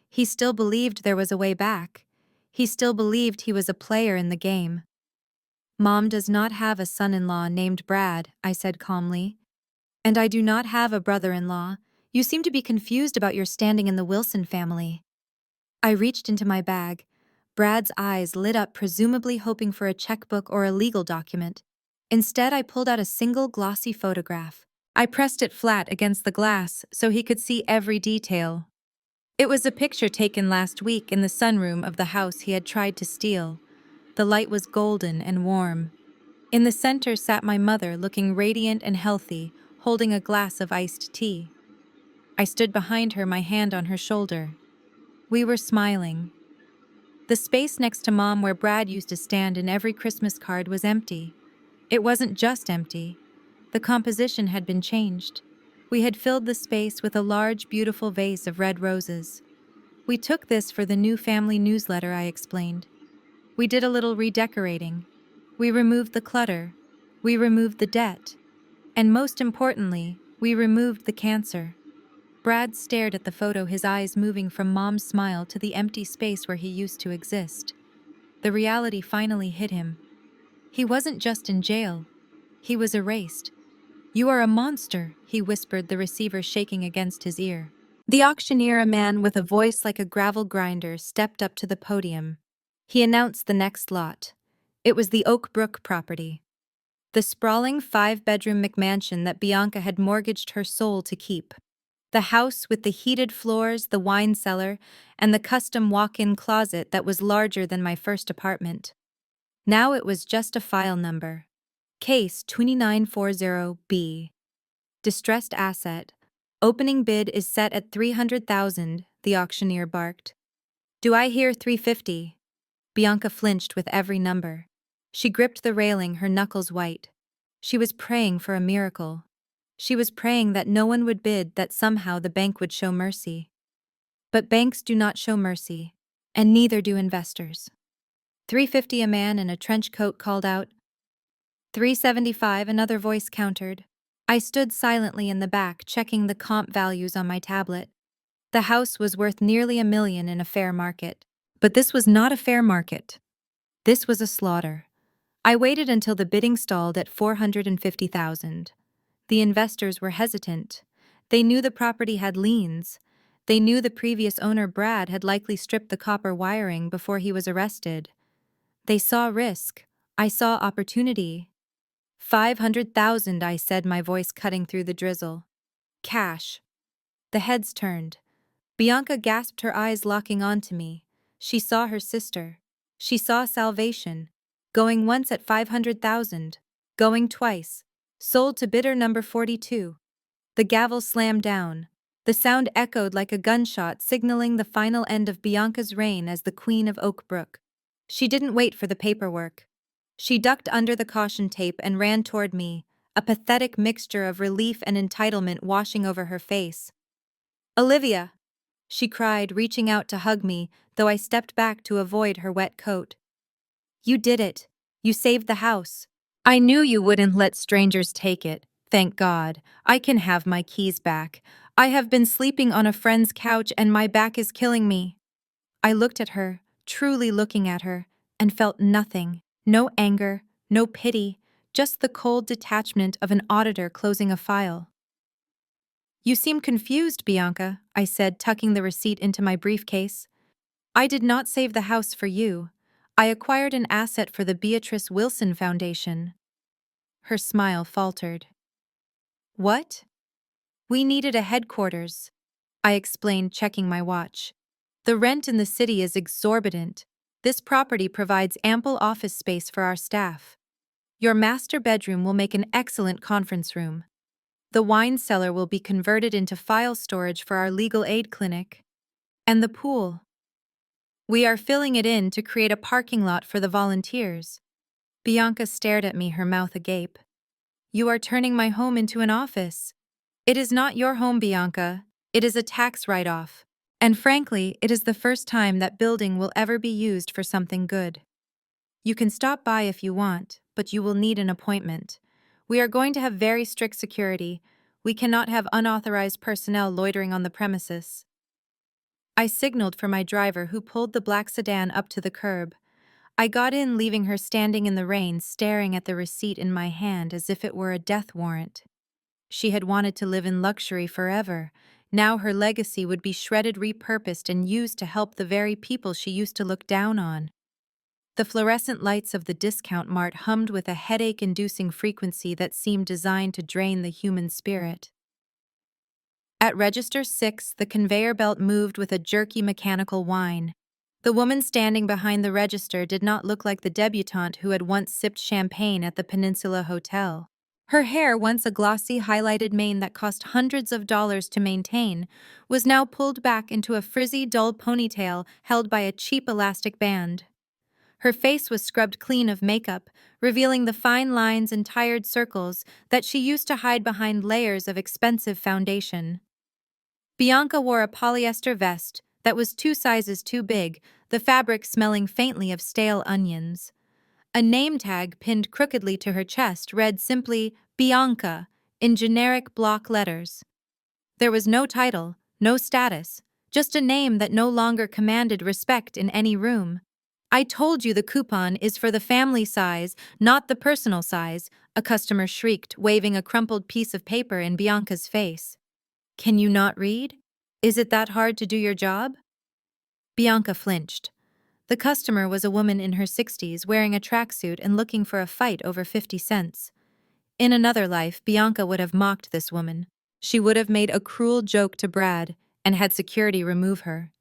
He still believed there was a way back. He still believed he was a player in the game. "Mom does not have a son-in-law named Brad," I said calmly. "And I do not have a brother-in-law. You seem to be confused about your standing in the Wilson family." I reached into my bag. Brad's eyes lit up, presumably hoping for a checkbook or a legal document. Instead, I pulled out a single glossy photograph. I pressed it flat against the glass so he could see every detail. It was a picture taken last week in the sunroom of the house he had tried to steal. The light was golden and warm. In the center sat my mother, looking radiant and healthy, holding a glass of iced tea. I stood behind her, my hand on her shoulder. We were smiling. The space next to Mom, where Brad used to stand in every Christmas card, was empty. It wasn't just empty. The composition had been changed. We had filled the space with a large, beautiful vase of red roses. "We took this for the new family newsletter," I explained. "We did a little redecorating. We removed the clutter. We removed the debt. And most importantly, we removed the cancer." Brad stared at the photo, his eyes moving from Mom's smile to the empty space where he used to exist. The reality finally hit him. He wasn't just in jail. He was erased. "You are a monster," he whispered, the receiver shaking against his ear. The auctioneer, a man with a voice like a gravel grinder, stepped up to the podium. He announced the next lot. It was the Oak Brook property. The sprawling 5-bedroom McMansion that Bianca had mortgaged her soul to keep. The house with the heated floors, the wine cellar, and the custom walk-in closet that was larger than my first apartment. Now it was just a file number. Case 2940B. Distressed asset. Opening bid is set at $300,000, the auctioneer barked. "Do I hear 350? Bianca flinched with every number. She gripped the railing, her knuckles white. She was praying for a miracle. She was praying that no one would bid, that somehow the bank would show mercy. But banks do not show mercy, and neither do investors. 350, a man in a trench coat called out. 375, another voice countered. I stood silently in the back, checking the comp values on my tablet. The house was worth nearly $1 million in a fair market. But this was not a fair market. This was a slaughter. I waited until the bidding stalled at $450,000. The investors were hesitant. They knew the property had liens. They knew the previous owner, Brad, had likely stripped the copper wiring before he was arrested. They saw risk. I saw opportunity. 500,000, I said, my voice cutting through the drizzle. Cash. The heads turned. Bianca gasped, her eyes locking onto me. She saw her sister. She saw salvation. Going once at 500,000. Going twice. Sold to bidder number 42. The gavel slammed down. The sound echoed like a gunshot, signaling the final end of Bianca's reign as the Queen of Oak Brook. She didn't wait for the paperwork. She ducked under the caution tape and ran toward me, a pathetic mixture of relief and entitlement washing over her face. "Olivia!" she cried, reaching out to hug me, though I stepped back to avoid her wet coat. "You did it. You saved the house. I knew you wouldn't let strangers take it. Thank God. I can have my keys back. I have been sleeping on a friend's couch and my back is killing me." I looked at her, truly looking at her, and felt nothing. No anger, no pity, just the cold detachment of an auditor closing a file. "You seem confused, Bianca," I said, tucking the receipt into my briefcase. "I did not save the house for you. I acquired an asset for the Beatrice Wilson Foundation." Her smile faltered. "What?" "We needed a headquarters," I explained, checking my watch. "The rent in the city is exorbitant. This property provides ample office space for our staff. Your master bedroom will make an excellent conference room. The wine cellar will be converted into file storage for our legal aid clinic. And the pool. We are filling it in to create a parking lot for the volunteers." Bianca stared at me, her mouth agape. "You are turning my home into an office." "It is not your home, Bianca. It is a tax write-off. And frankly, it is the first time that building will ever be used for something good. You can stop by if you want, but you will need an appointment. We are going to have very strict security. We cannot have unauthorized personnel loitering on the premises." I signaled for my driver, who pulled the black sedan up to the curb. I got in, leaving her standing in the rain, staring at the receipt in my hand as if it were a death warrant. She had wanted to live in luxury forever. Now her legacy would be shredded, repurposed, and used to help the very people she used to look down on. The fluorescent lights of the discount mart hummed with a headache-inducing frequency that seemed designed to drain the human spirit. At Register 6, the conveyor belt moved with a jerky mechanical whine. The woman standing behind the register did not look like the debutante who had once sipped champagne at the Peninsula Hotel. Her hair, once a glossy, highlighted mane that cost hundreds of dollars to maintain, was now pulled back into a frizzy, dull ponytail held by a cheap elastic band. Her face was scrubbed clean of makeup, revealing the fine lines and tired circles that she used to hide behind layers of expensive foundation. Bianca wore a polyester vest that was 2 sizes too big, the fabric smelling faintly of stale onions. A name tag pinned crookedly to her chest read simply "Bianca" in generic block letters. There was no title, no status, just a name that no longer commanded respect in any room. "I told you the coupon is for the family size, not the personal size," a customer shrieked, waving a crumpled piece of paper in Bianca's face. "Can you not read? Is it that hard to do your job?" Bianca flinched. The customer was a woman in her 60s, wearing a tracksuit and looking for a fight over 50 cents. In another life, Bianca would have mocked this woman. She would have made a cruel joke to Brad and had security remove her.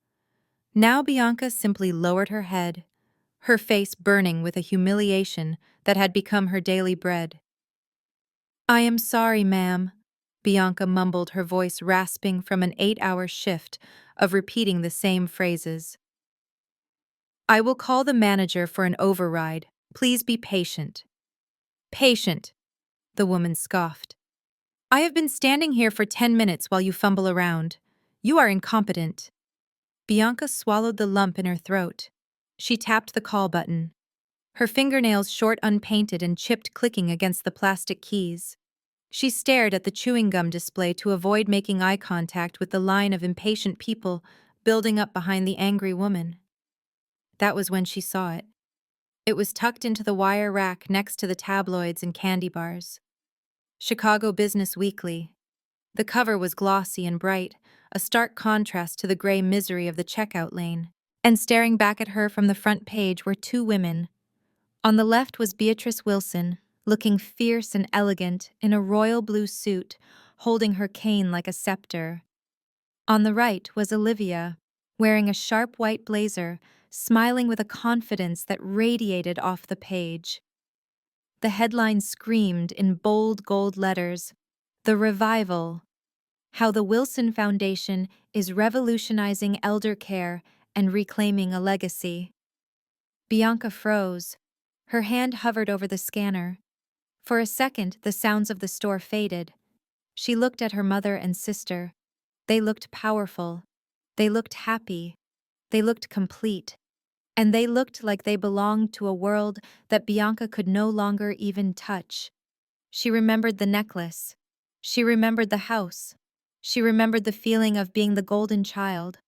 Now Bianca simply lowered her head, her face burning with a humiliation that had become her daily bread. "I am sorry, ma'am," Bianca mumbled, her voice rasping from an 8-hour shift of repeating the same phrases. "I will call the manager for an override. Please be patient." "Patient," the woman scoffed. "I have been standing here for 10 minutes while you fumble around. You are incompetent." Bianca swallowed the lump in her throat. She tapped the call button, her fingernails short, unpainted, and chipped, clicking against the plastic keys. She stared at the chewing gum display to avoid making eye contact with the line of impatient people building up behind the angry woman. That was when she saw it. It was tucked into the wire rack next to the tabloids and candy bars. Chicago Business Weekly. The cover was glossy and bright, a stark contrast to the gray misery of the checkout lane. And staring back at her from the front page were 2 women. On the left was Beatrice Wilson, looking fierce and elegant in a royal blue suit, holding her cane like a scepter. On the right was Olivia, wearing a sharp white blazer, smiling with a confidence that radiated off the page. The headline screamed in bold gold letters, "The Revival. How the Wilson Foundation is revolutionizing elder care and reclaiming a legacy." Bianca froze, Her hand hovered over the scanner. For a second, the sounds of the store faded. She looked at her mother and sister. They looked powerful. They looked happy. They looked complete. And they looked like they belonged to a world that Bianca could no longer even touch. She remembered the necklace. She remembered the house. She remembered the feeling of being the golden child.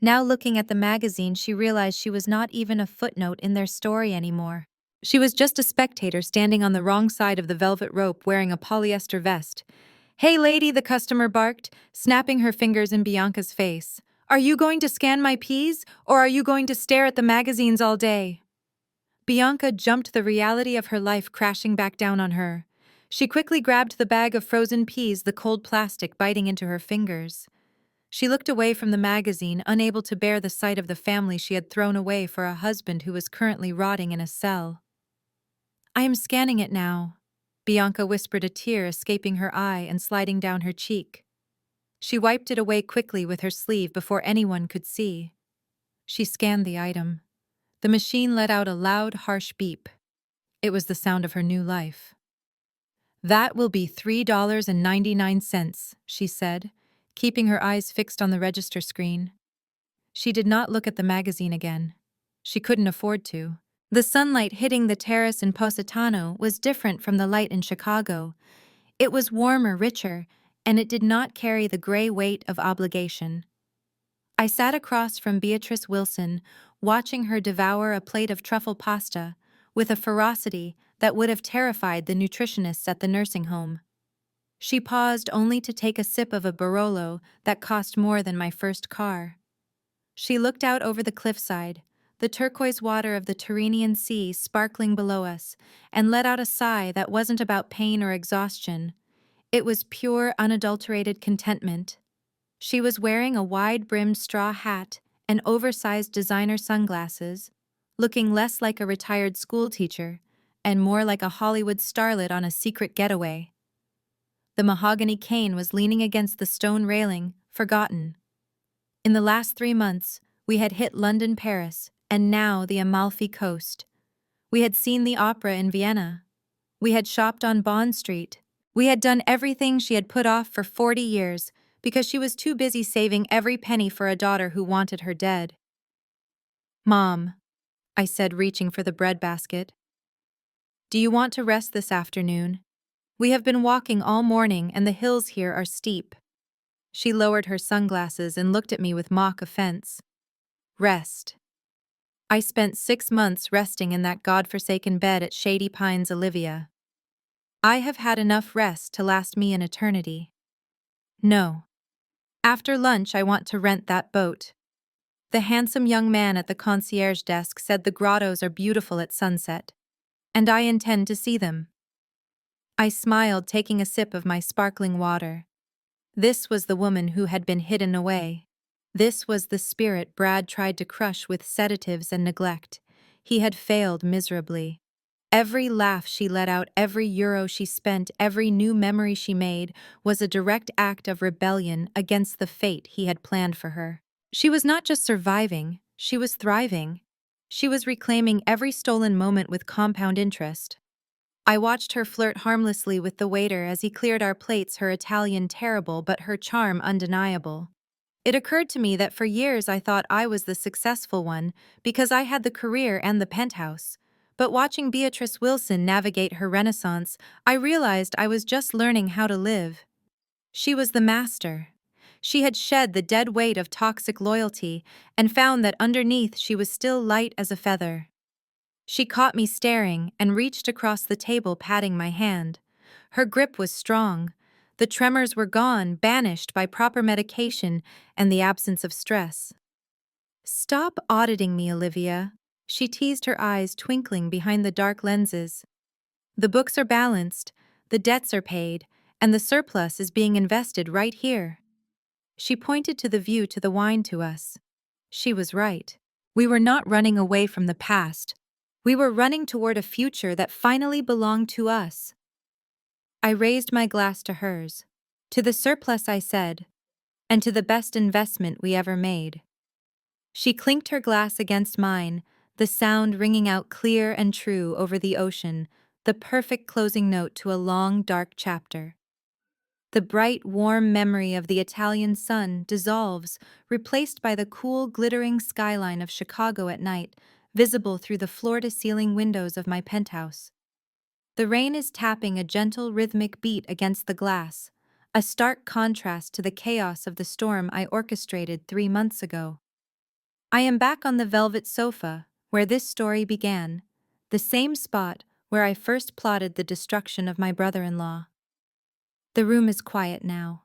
Now looking at the magazine, she realized she was not even a footnote in their story anymore. She was just a spectator standing on the wrong side of the velvet rope wearing a polyester vest. "Hey lady," the customer barked, snapping her fingers in Bianca's face. "Are you going to scan my peas, or are you going to stare at the magazines all day?" Bianca jumped, the reality of her life crashing back down on her. She quickly grabbed the bag of frozen peas, the cold plastic biting into her fingers. She looked away from the magazine, unable to bear the sight of the family she had thrown away for a husband who was currently rotting in a cell. "I am scanning it now," Bianca whispered, a tear escaping her eye and sliding down her cheek. She wiped it away quickly with her sleeve before anyone could see. She scanned the item. The machine let out a loud, harsh beep. It was the sound of her new life. "That will be $3.99, she said, keeping her eyes fixed on the register screen. She did not look at the magazine again. She couldn't afford to. The sunlight hitting the terrace in Positano was different from the light in Chicago. It was warmer, richer, and it did not carry the gray weight of obligation. I sat across from Beatrice Wilson, watching her devour a plate of truffle pasta with a ferocity that would have terrified the nutritionists at the nursing home. She paused only to take a sip of a Barolo that cost more than my first car. She looked out over the cliffside, the turquoise water of the Tyrrhenian Sea sparkling below us, and let out a sigh that wasn't about pain or exhaustion. It was pure, unadulterated contentment. She was wearing a wide-brimmed straw hat and oversized designer sunglasses, looking less like a retired schoolteacher and more like a Hollywood starlet on a secret getaway. The mahogany cane was leaning against the stone railing, forgotten. In the last 3 months, we had hit London, Paris, and now the Amalfi Coast. We had seen the opera in Vienna. We had shopped on Bond Street. We had done everything she had put off for 40 years because she was too busy saving every penny for a daughter who wanted her dead. "Mom," I said, reaching for the breadbasket, "do you want to rest this afternoon? We have been walking all morning and the hills here are steep." She lowered her sunglasses and looked at me with mock offense. "Rest. I spent 6 months resting in that godforsaken bed at Shady Pines, Olivia. I have had enough rest to last me an eternity. No. After lunch I want to rent that boat." The handsome young man at the concierge desk said the grottos are beautiful at sunset, and I intend to see them. I smiled, taking a sip of my sparkling water. This was the woman who had been hidden away. This was the spirit Brad tried to crush with sedatives and neglect. He had failed miserably. Every laugh she let out, every euro she spent, every new memory she made was a direct act of rebellion against the fate he had planned for her. She was not just surviving, she was thriving. She was reclaiming every stolen moment with compound interest. I watched her flirt harmlessly with the waiter as he cleared our plates, her Italian terrible but her charm undeniable. It occurred to me that for years I thought I was the successful one because I had the career and the penthouse. But watching Beatrice Wilson navigate her renaissance, I realized I was just learning how to live. She was the master. She had shed the dead weight of toxic loyalty and found that underneath she was still light as a feather. She caught me staring and reached across the table, patting my hand. Her grip was strong. The tremors were gone, banished by proper medication and the absence of stress. "Stop auditing me, Olivia," she teased, her eyes twinkling behind the dark lenses. "The books are balanced, the debts are paid, and the surplus is being invested right here." She pointed to the view to the wine to us. She was right. We were not running away from the past. We were running toward a future that finally belonged to us. I raised my glass to hers. "To the surplus," I said, "and to the best investment we ever made." She clinked her glass against mine, the sound ringing out clear and true over the ocean, the perfect closing note to a long, dark chapter. The bright, warm memory of the Italian sun dissolves, replaced by the cool, glittering skyline of Chicago at night, visible through the floor-to-ceiling windows of my penthouse. The rain is tapping a gentle, rhythmic beat against the glass, a stark contrast to the chaos of the storm I orchestrated 3 months ago. I am back on the velvet sofa, where this story began, the same spot where I first plotted the destruction of my brother-in-law. The room is quiet now.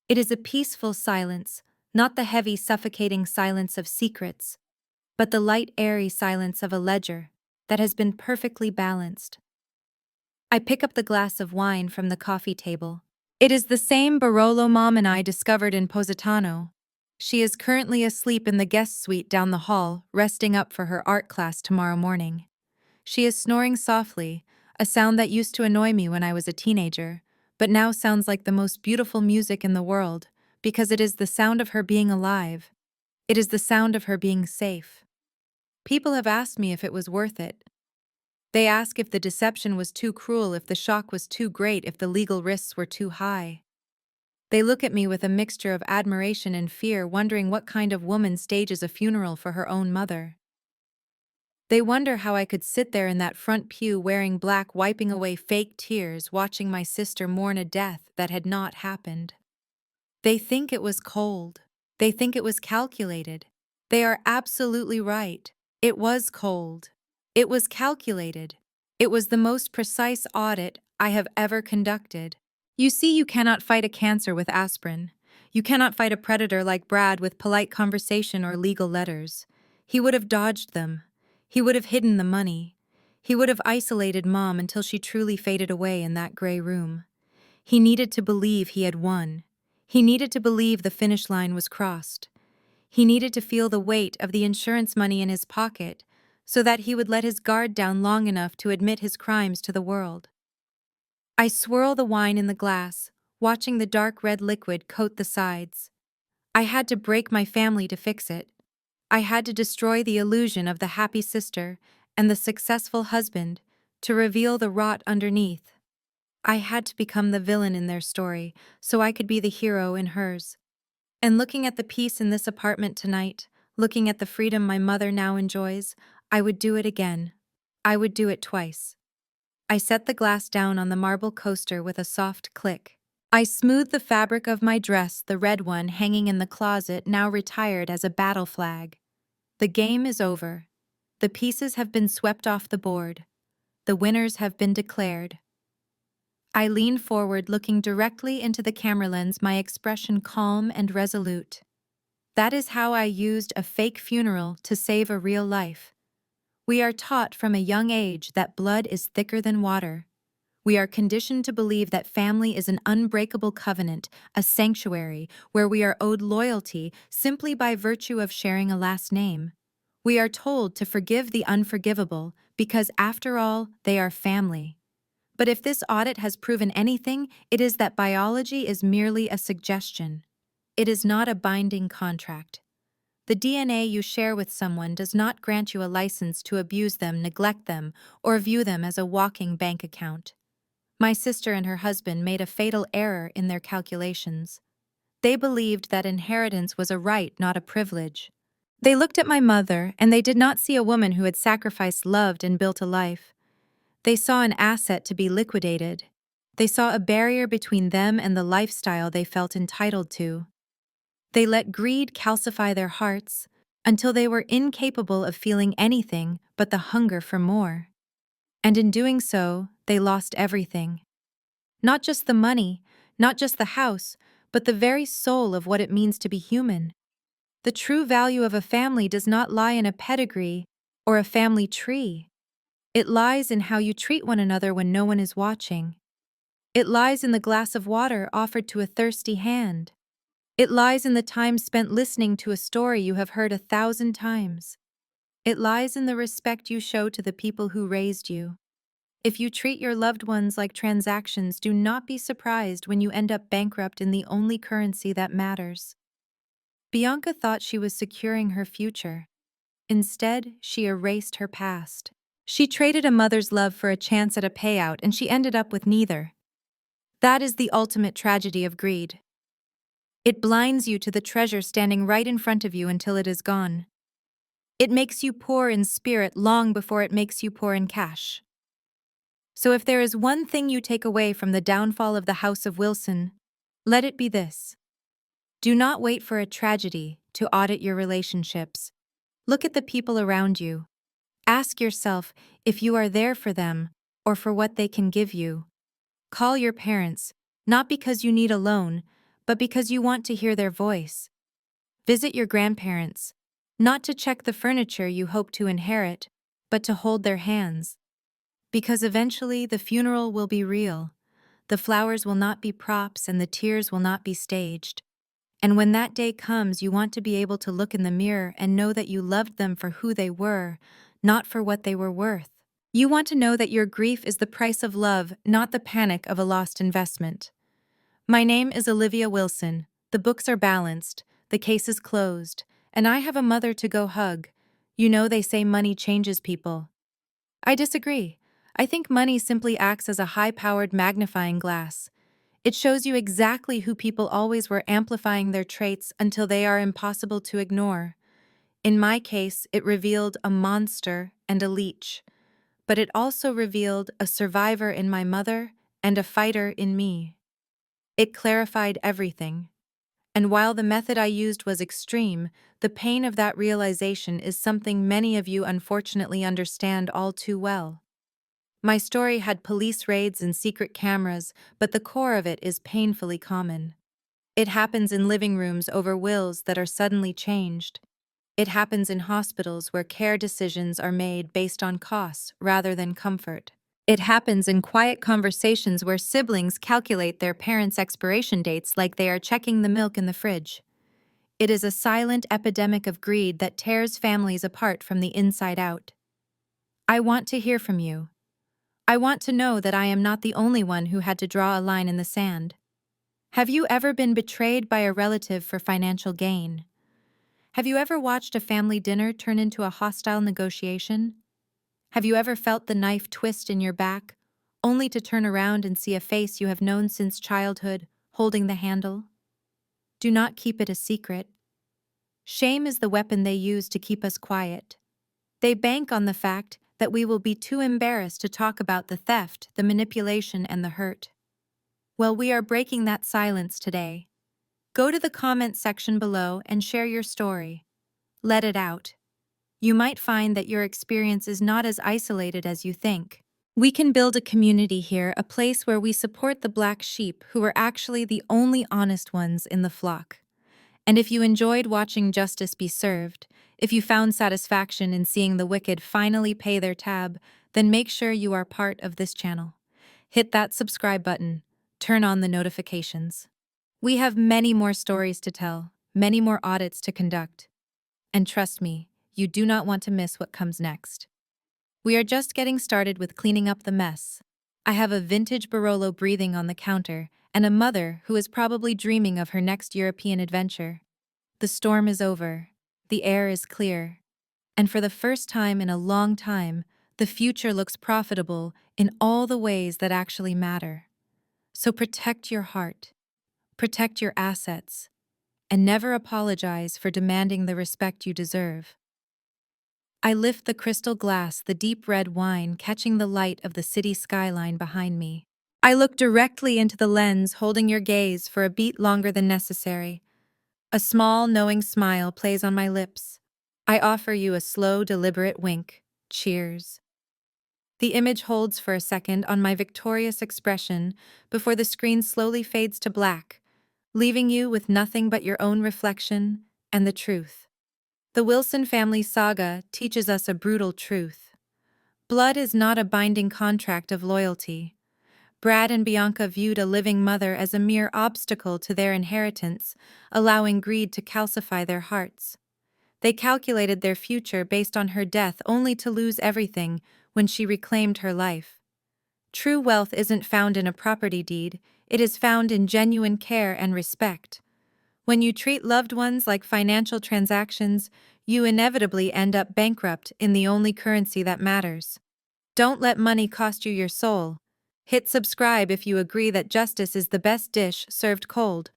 It is a peaceful silence, not the heavy, suffocating silence of secrets, but the light, airy silence of a ledger that has been perfectly balanced. I pick up the glass of wine from the coffee table. It is the same Barolo Mom and I discovered in Positano. She is currently asleep in the guest suite down the hall, resting up for her art class tomorrow morning. She is snoring softly, a sound that used to annoy me when I was a teenager, but now sounds like the most beautiful music in the world, because it is the sound of her being alive. It is the sound of her being safe. People have asked me if it was worth it. They ask if the deception was too cruel, if the shock was too great, if the legal risks were too high. They look at me with a mixture of admiration and fear, wondering what kind of woman stages a funeral for her own mother. They wonder how I could sit there in that front pew wearing black, wiping away fake tears, watching my sister mourn a death that had not happened. They think it was cold. They think it was calculated. They are absolutely right. It was cold. It was calculated. It was the most precise audit I have ever conducted. You see, you cannot fight a cancer with aspirin. You cannot fight a predator like Brad with polite conversation or legal letters. He would have dodged them. He would have hidden the money. He would have isolated Mom until she truly faded away in that gray room. He needed to believe he had won. He needed to believe the finish line was crossed. He needed to feel the weight of the insurance money in his pocket so that he would let his guard down long enough to admit his crimes to the world. I swirl the wine in the glass, watching the dark red liquid coat the sides. I had to break my family to fix it. I had to destroy the illusion of the happy sister and the successful husband to reveal the rot underneath. I had to become the villain in their story so I could be the hero in hers. And looking at the peace in this apartment tonight, looking at the freedom my mother now enjoys, I would do it again. I would do it twice. I set the glass down on the marble coaster with a soft click. I smoothed the fabric of my dress, the red one hanging in the closet, now retired as a battle flag. The game is over. The pieces have been swept off the board. The winners have been declared. I lean forward, looking directly into the camera lens, my expression calm and resolute. That is how I used a fake funeral to save a real life. We are taught from a young age that blood is thicker than water. We are conditioned to believe that family is an unbreakable covenant, a sanctuary where we are owed loyalty simply by virtue of sharing a last name. We are told to forgive the unforgivable because, after all, they are family. But if this audit has proven anything, it is that biology is merely a suggestion. It is not a binding contract. The DNA you share with someone does not grant you a license to abuse them, neglect them, or view them as a walking bank account. My sister and her husband made a fatal error in their calculations. They believed that inheritance was a right, not a privilege. They looked at my mother, and they did not see a woman who had sacrificed, loved, and built a life. They saw an asset to be liquidated. They saw a barrier between them and the lifestyle they felt entitled to. They let greed calcify their hearts until they were incapable of feeling anything but the hunger for more. And in doing so, they lost everything. Not just the money, not just the house, but the very soul of what it means to be human. The true value of a family does not lie in a pedigree or a family tree. It lies in how you treat one another when no one is watching. It lies in the glass of water offered to a thirsty hand. It lies in the time spent listening to a story you have heard 1,000 times. It lies in the respect you show to the people who raised you. If you treat your loved ones like transactions, do not be surprised when you end up bankrupt in the only currency that matters. Bianca thought she was securing her future. Instead, she erased her past. She traded a mother's love for a chance at a payout, and she ended up with neither. That is the ultimate tragedy of greed. It blinds you to the treasure standing right in front of you until it is gone. It makes you poor in spirit long before it makes you poor in cash. So if there is one thing you take away from the downfall of the House of Wilson, let it be this. Do not wait for a tragedy to audit your relationships. Look at the people around you. Ask yourself if you are there for them or for what they can give you. Call your parents, not because you need a loan, but because you want to hear their voice. Visit your grandparents, not to check the furniture you hope to inherit, but to hold their hands. Because eventually the funeral will be real. The flowers will not be props and the tears will not be staged. And when that day comes, you want to be able to look in the mirror and know that you loved them for who they were, not for what they were worth. You want to know that your grief is the price of love, not the panic of a lost investment. My name is Olivia Wilson. The books are balanced, the case is closed, and I have a mother to go hug. You know they say money changes people. I disagree. I think money simply acts as a high-powered magnifying glass. It shows you exactly who people always were, amplifying their traits until they are impossible to ignore. In my case, it revealed a monster and a leech. But it also revealed a survivor in my mother and a fighter in me. It clarified everything. And while the method I used was extreme, the pain of that realization is something many of you unfortunately understand all too well. My story had police raids and secret cameras, but the core of it is painfully common. It happens in living rooms over wills that are suddenly changed. It happens in hospitals where care decisions are made based on costs rather than comfort. It happens in quiet conversations where siblings calculate their parents' expiration dates like they are checking the milk in the fridge. It is a silent epidemic of greed that tears families apart from the inside out. I want to hear from you. I want to know that I am not the only one who had to draw a line in the sand. Have you ever been betrayed by a relative for financial gain? Have you ever watched a family dinner turn into a hostile negotiation? Have you ever felt the knife twist in your back, only to turn around and see a face you have known since childhood holding the handle? Do not keep it a secret. Shame is the weapon they use to keep us quiet. They bank on the fact that we will be too embarrassed to talk about the theft, the manipulation, and the hurt. Well, we are breaking that silence today. Go to the comment section below and share your story. Let it out. You might find that your experience is not as isolated as you think. We can build a community here, a place where we support the black sheep who are actually the only honest ones in the flock. And if you enjoyed watching justice be served, if you found satisfaction in seeing the wicked finally pay their tab, then make sure you are part of this channel. Hit that subscribe button. Turn on the notifications. We have many more stories to tell, many more audits to conduct. And trust me, you do not want to miss what comes next. We are just getting started with cleaning up the mess. I have a vintage Barolo breathing on the counter and a mother who is probably dreaming of her next European adventure. The storm is over. The air is clear. And for the first time in a long time, the future looks profitable in all the ways that actually matter. So protect your heart, protect your assets, and never apologize for demanding the respect you deserve. I lift the crystal glass, the deep red wine catching the light of the city skyline behind me. I look directly into the lens, holding your gaze for a beat longer than necessary. A small, knowing smile plays on my lips. I offer you a slow, deliberate wink. Cheers. The image holds for a second on my victorious expression before the screen slowly fades to black, leaving you with nothing but your own reflection and the truth. The Wilson family saga teaches us a brutal truth. Blood is not a binding contract of loyalty. Brad and Bianca viewed a living mother as a mere obstacle to their inheritance, allowing greed to calcify their hearts. They calculated their future based on her death only to lose everything when she reclaimed her life. True wealth isn't found in a property deed, it is found in genuine care and respect. When you treat loved ones like financial transactions, you inevitably end up bankrupt in the only currency that matters. Don't let money cost you your soul. Hit subscribe if you agree that justice is the best dish served cold.